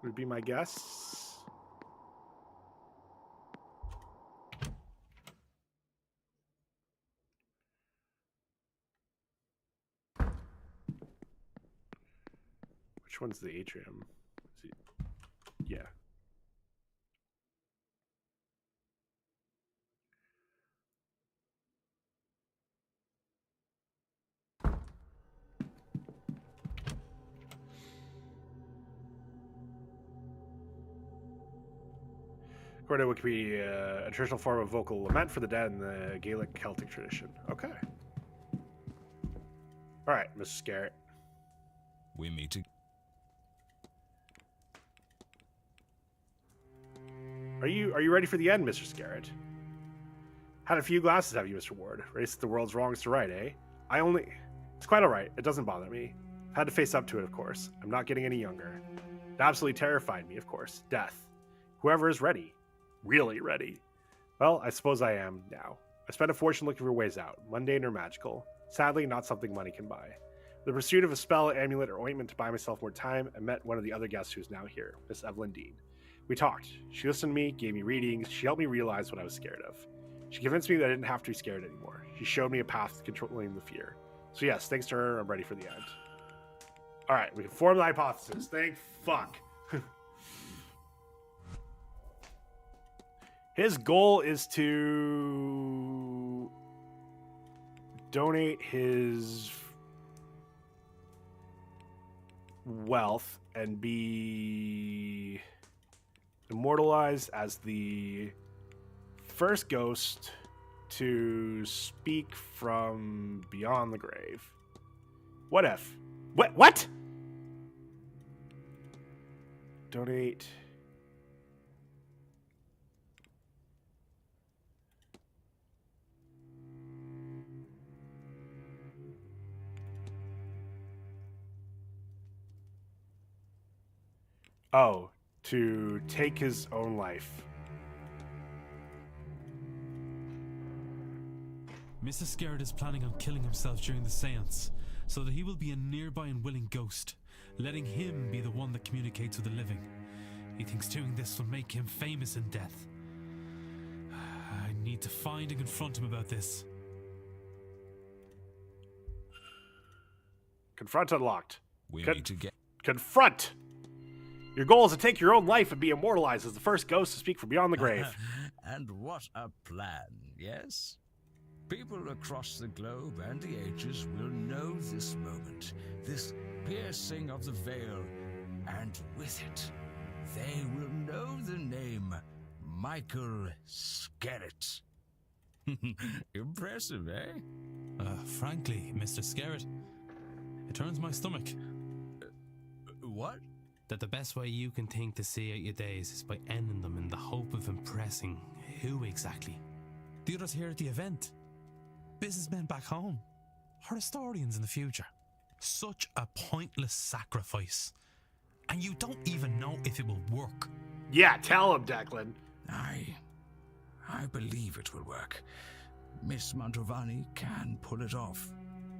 would be my guess. Which one's the atrium? Yeah. According to Wikipedia, a traditional form of vocal lament for the dead in the Gaelic Celtic tradition. Okay. All right, Mr. Scarrett. We meet again. Are you ready for the end, Mr. Scarrett? Had a few glasses, have you, Mr. Ward? Race the world's wrongs to right, eh? It's quite all right. It doesn't bother me. Had to face up to it, of course. I'm not getting any younger. It absolutely terrified me, of course. Death. Whoever is ready. Really ready. Well, I suppose I am now. I spent a fortune looking for ways out, mundane or magical. Sadly, not something money can buy. The pursuit of a spell, amulet, or ointment to buy myself more time, I met one of the other guests who's now here, Miss Evelyn Deane. We talked. She listened to me, gave me readings. She helped me realize what I was scared of. She convinced me that I didn't have to be scared anymore. She showed me a path to controlling the fear. So yes, thanks to her, I'm ready for the end. All right, we can form the hypothesis. Thank fuck. His goal is to donate his wealth and be immortalized as the first ghost to speak from beyond the grave. What if? What? Donate. Oh, to take his own life. Mrs. Scarrett is planning on killing himself during the seance, so that he will be a nearby and willing ghost, letting him be the one that communicates with the living. He thinks doing this will make him famous in death. I need to find and confront him about this. Confront unlocked. We need to get... Confront! Your goal is to take your own life and be immortalized as the first ghost to speak from beyond the grave. And what a plan, yes? People across the globe and the ages will know this moment, this piercing of the veil, and with it, they will know the name Michael Scarrett. Impressive, eh? Frankly, Mr. Scarrett, it turns my stomach. What? That the best way you can think to see out your days is by ending them in the hope of impressing who exactly? The others here at the event. Businessmen back home. Or historians in the future. Such a pointless sacrifice. And you don't even know if it will work. Yeah, tell him, Declan. I believe it will work. Miss Mantovani can pull it off.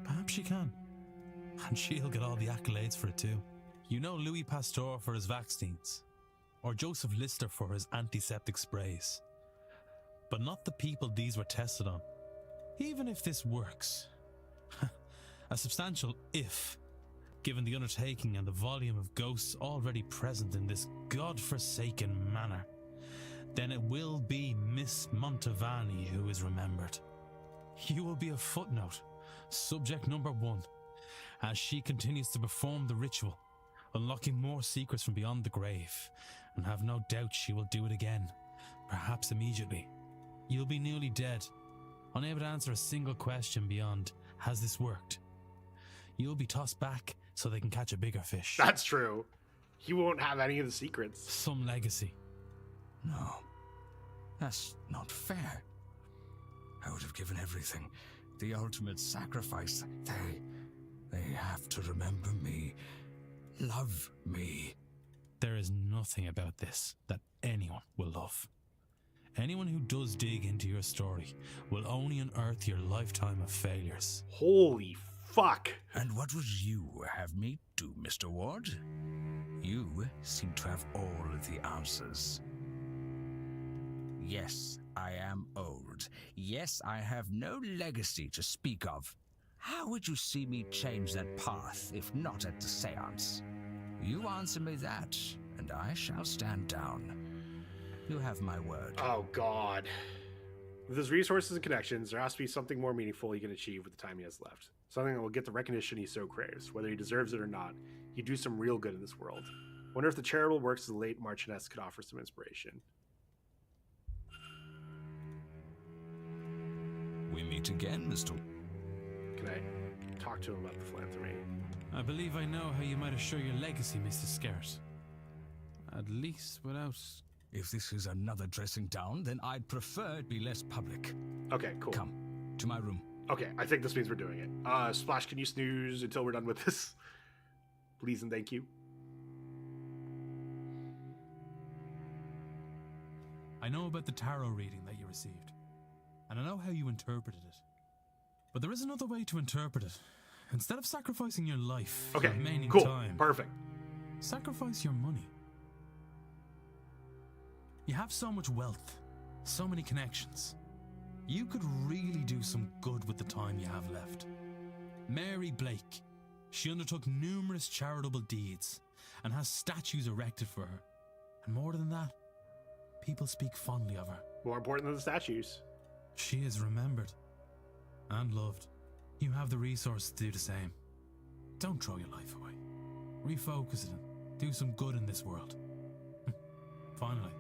Perhaps she can. And she'll get all the accolades for it too. You know Louis Pasteur for his vaccines, or Joseph Lister for his antiseptic sprays. But not the people these were tested on. Even if this works, A substantial if, given the undertaking and the volume of ghosts already present in this god-forsaken manor. Then it will be Miss Montevani who is remembered. You will be a footnote, subject number 1, as she continues to perform the ritual, unlocking more secrets from beyond the grave, and have no doubt she will do it again, perhaps immediately. You'll be newly dead, unable to answer a single question beyond, has this worked? You'll be tossed back so they can catch a bigger fish. That's true. He won't have any of the secrets. Some legacy. No, that's not fair. I would have given everything, the ultimate sacrifice. They have to remember me, love me. There is nothing about this that anyone will love. Anyone who does dig into your story will only unearth your lifetime of failures. Holy fuck. And what would you have me do, Mr. Ward? You seem to have all of the answers. Yes, I am old. Yes, I have no legacy to speak of. How would you see me change that path, if not at the seance? You answer me that, and I shall stand down. You have my word. Oh, God. With his resources and connections, there has to be something more meaningful he can achieve with the time he has left. Something that will get the recognition he so craves. Whether he deserves it or not, he'd do some real good in this world. Wonder if the charitable works of the late Marchioness could offer some inspiration. We meet again, Mr. Can I talk to him about the philanthropy? I believe I know how you might assure your legacy, Mr. Skerritt. At least without... If this is another dressing down, then I'd prefer it be less public. Okay, cool. Come, to my room. Okay, I think this means we're doing it. Splash, can you snooze until we're done with this? Please and thank you. I know about the tarot reading that you received, and I know how you interpreted it. But there is another way to interpret it. Instead of sacrificing your life, okay, your remaining cool, time, perfect. Sacrifice your money. You have so much wealth, so many connections. You could really do some good with the time you have left. Mary Blake, she undertook numerous charitable deeds and has statues erected for her. And more than that, people speak fondly of her. More important than the statues. She is remembered and loved. You have the resources to do the same. Don't throw your life away. Refocus it and do some good in this world. Finally.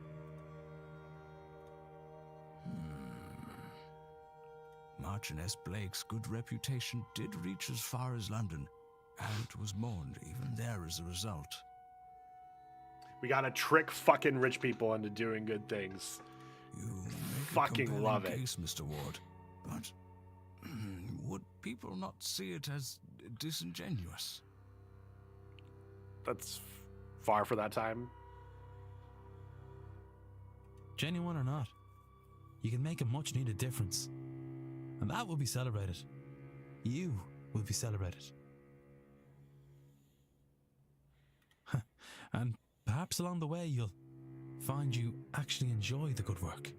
Marchioness Blake's good reputation did reach as far as London, and was mourned even there as a result. We gotta trick fucking rich people into doing good things. You make fucking a love it. case, Mr. Ward, but would people not see it as disingenuous? That's far for that time. Genuine or not, you can make a much needed difference. And that will be celebrated. You will be celebrated. And perhaps along the way you'll find you actually enjoy the good work.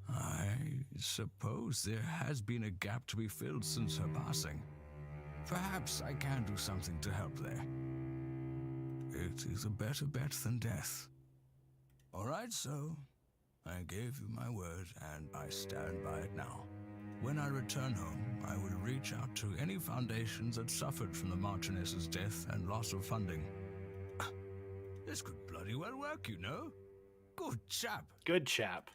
I suppose there has been a gap to be filled since her passing. Perhaps I can do something to help there. It is a better bet than death. All right, so I gave you my word, and I stand by it now. When I return home, I will reach out to any foundations that suffered from the Marchioness's death and loss of funding. This could bloody well work, you know. Good chap. Good chap.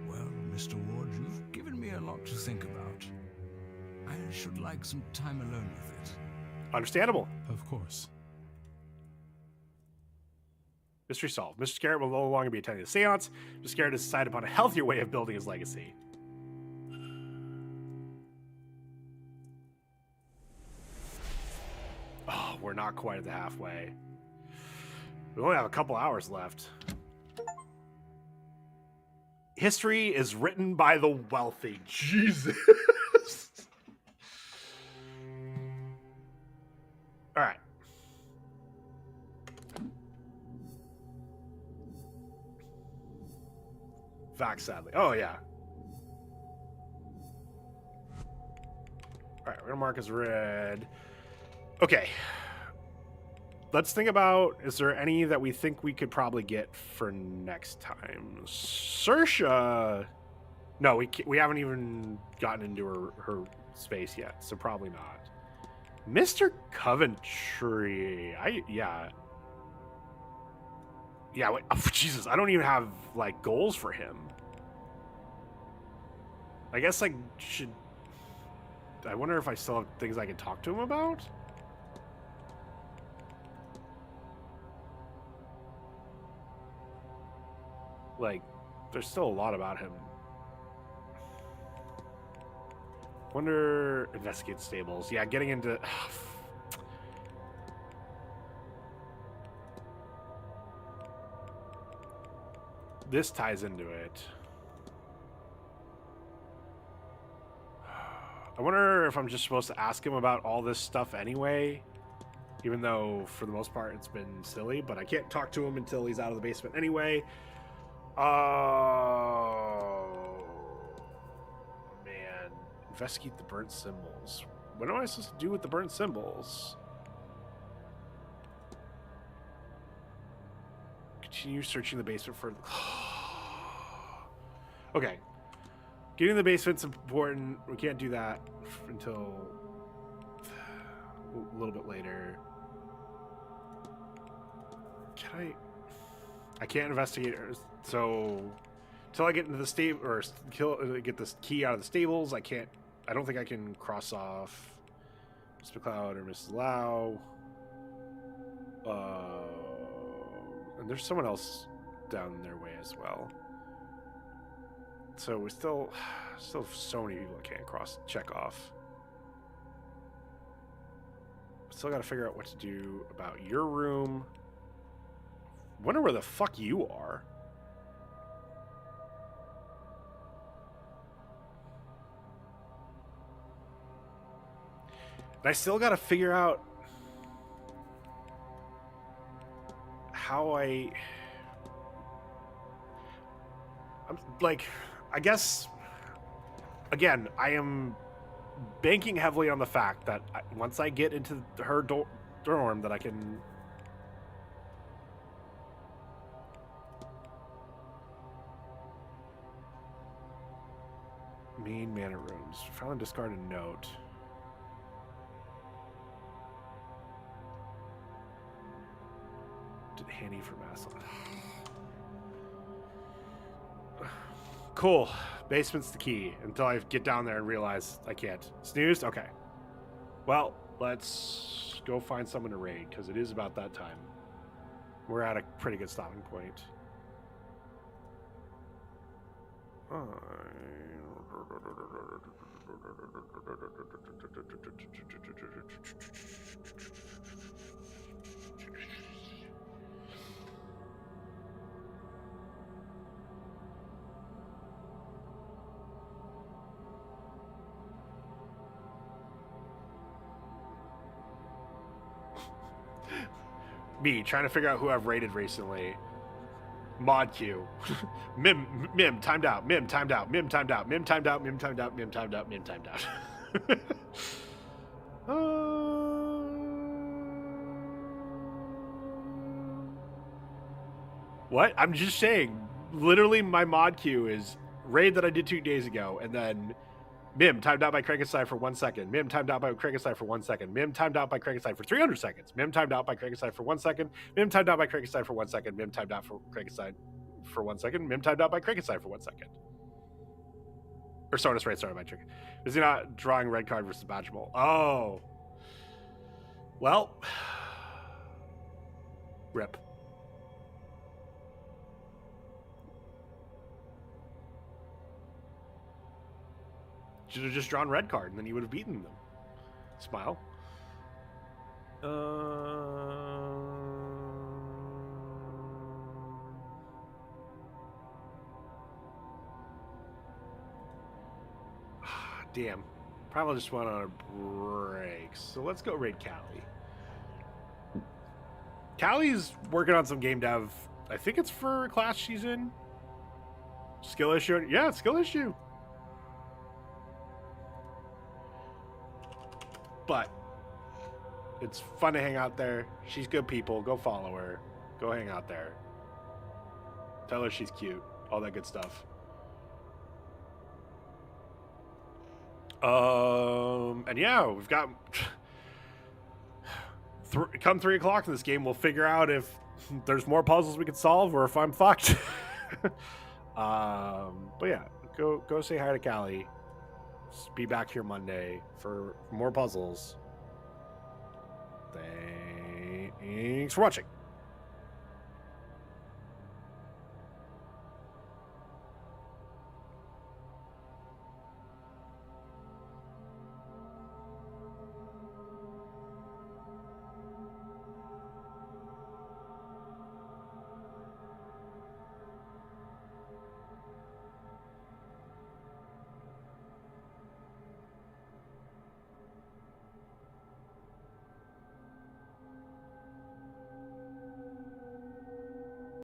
Well, Mr. Ward, you've given me a lot to think about. I should like some time alone with it. Understandable. Of course. Mystery solved. Mr. Skerritt will no longer be attending the seance. Mr. Skerritt has decided upon a healthier way of building his legacy. Oh, we're not quite at the halfway. We only have a couple hours left. History is written by the wealthy. Jesus. Vax, sadly. Oh, yeah. Alright, we're gonna mark as red. Okay. Let's think about, is there any that we think we could probably get for next time? Saoirse... No, we haven't even gotten into her space yet, so probably not. Mr. Coventry... Yeah, wait, oh, Jesus, I don't even have, like, goals for him. I guess I should... I wonder if I still have things I can talk to him about? Like, there's still a lot about him. Wonder... Investigate stables. Yeah, getting into... This ties into it. I wonder if I'm just supposed to ask him about all this stuff anyway. Even though, for the most part, it's been silly. But I can't talk to him until he's out of the basement anyway. Oh... Man. Investigate the burnt symbols. What am I supposed to do with the burnt symbols? Continue searching the basement for... Okay. Getting in the basement's important. We can't do that until a little bit later. Can I can't investigate, so until I get into the stable or get this key out of the stables, I don't think I can cross off Mr. Cloud or Mrs. Lau. And there's someone else down their way as well. So we still have so many people I can't check off. Still got to figure out what to do about your room. Wonder where the fuck you are. And I still got to figure out how I'm like, I guess, again, I am banking heavily on the fact that once I get into her dorm that I can... Main manor rooms. Found and discarded note. Did handy for Maslin. Cool. Basement's the key until I get down there and realize I can't. Snoozed? Okay. Well, let's go find someone to raid because it is about that time. We're at a pretty good stopping point. Me trying to figure out who I've raided recently. Mod Q. Mim timed out. Mim timed out. Mim timed out. Mim timed out. Mim timed out. Mim timed out. Mim timed out. What? I'm just saying. Literally, my mod queue is raid that I did 2 days ago, and then Mim timed out by Craigenside for 1 second. Mim timed out by Craigenside for 1 second. Mim timed out by Craigenside for 300 seconds. Mim timed out by Craigenside for 1 second. Mim timed out by Craigenside for 1 second. Mim timed out for Craigenside for 1 second. Mim timed out by Craigenside for 1 second. Or Sonus Raid started by Trick. Is he not drawing red card versus Badgeable? Oh. Well. Rip. Should have just drawn red card and then he would have beaten them. Smile. Damn. Probably just went on a break. So let's go raid Callie. Callie's working on some game dev. I think it's for a class she's in. Skill issue? Yeah, skill issue. But it's fun to hang out there. She's good people. Go follow her. Go hang out there. Tell her she's cute. All that good stuff. And yeah, we've got come 3 o'clock in this game, we'll figure out if there's more puzzles we can solve or if I'm fucked. But yeah, go say hi to Callie. Be back here Monday for more puzzles. Thanks for watching.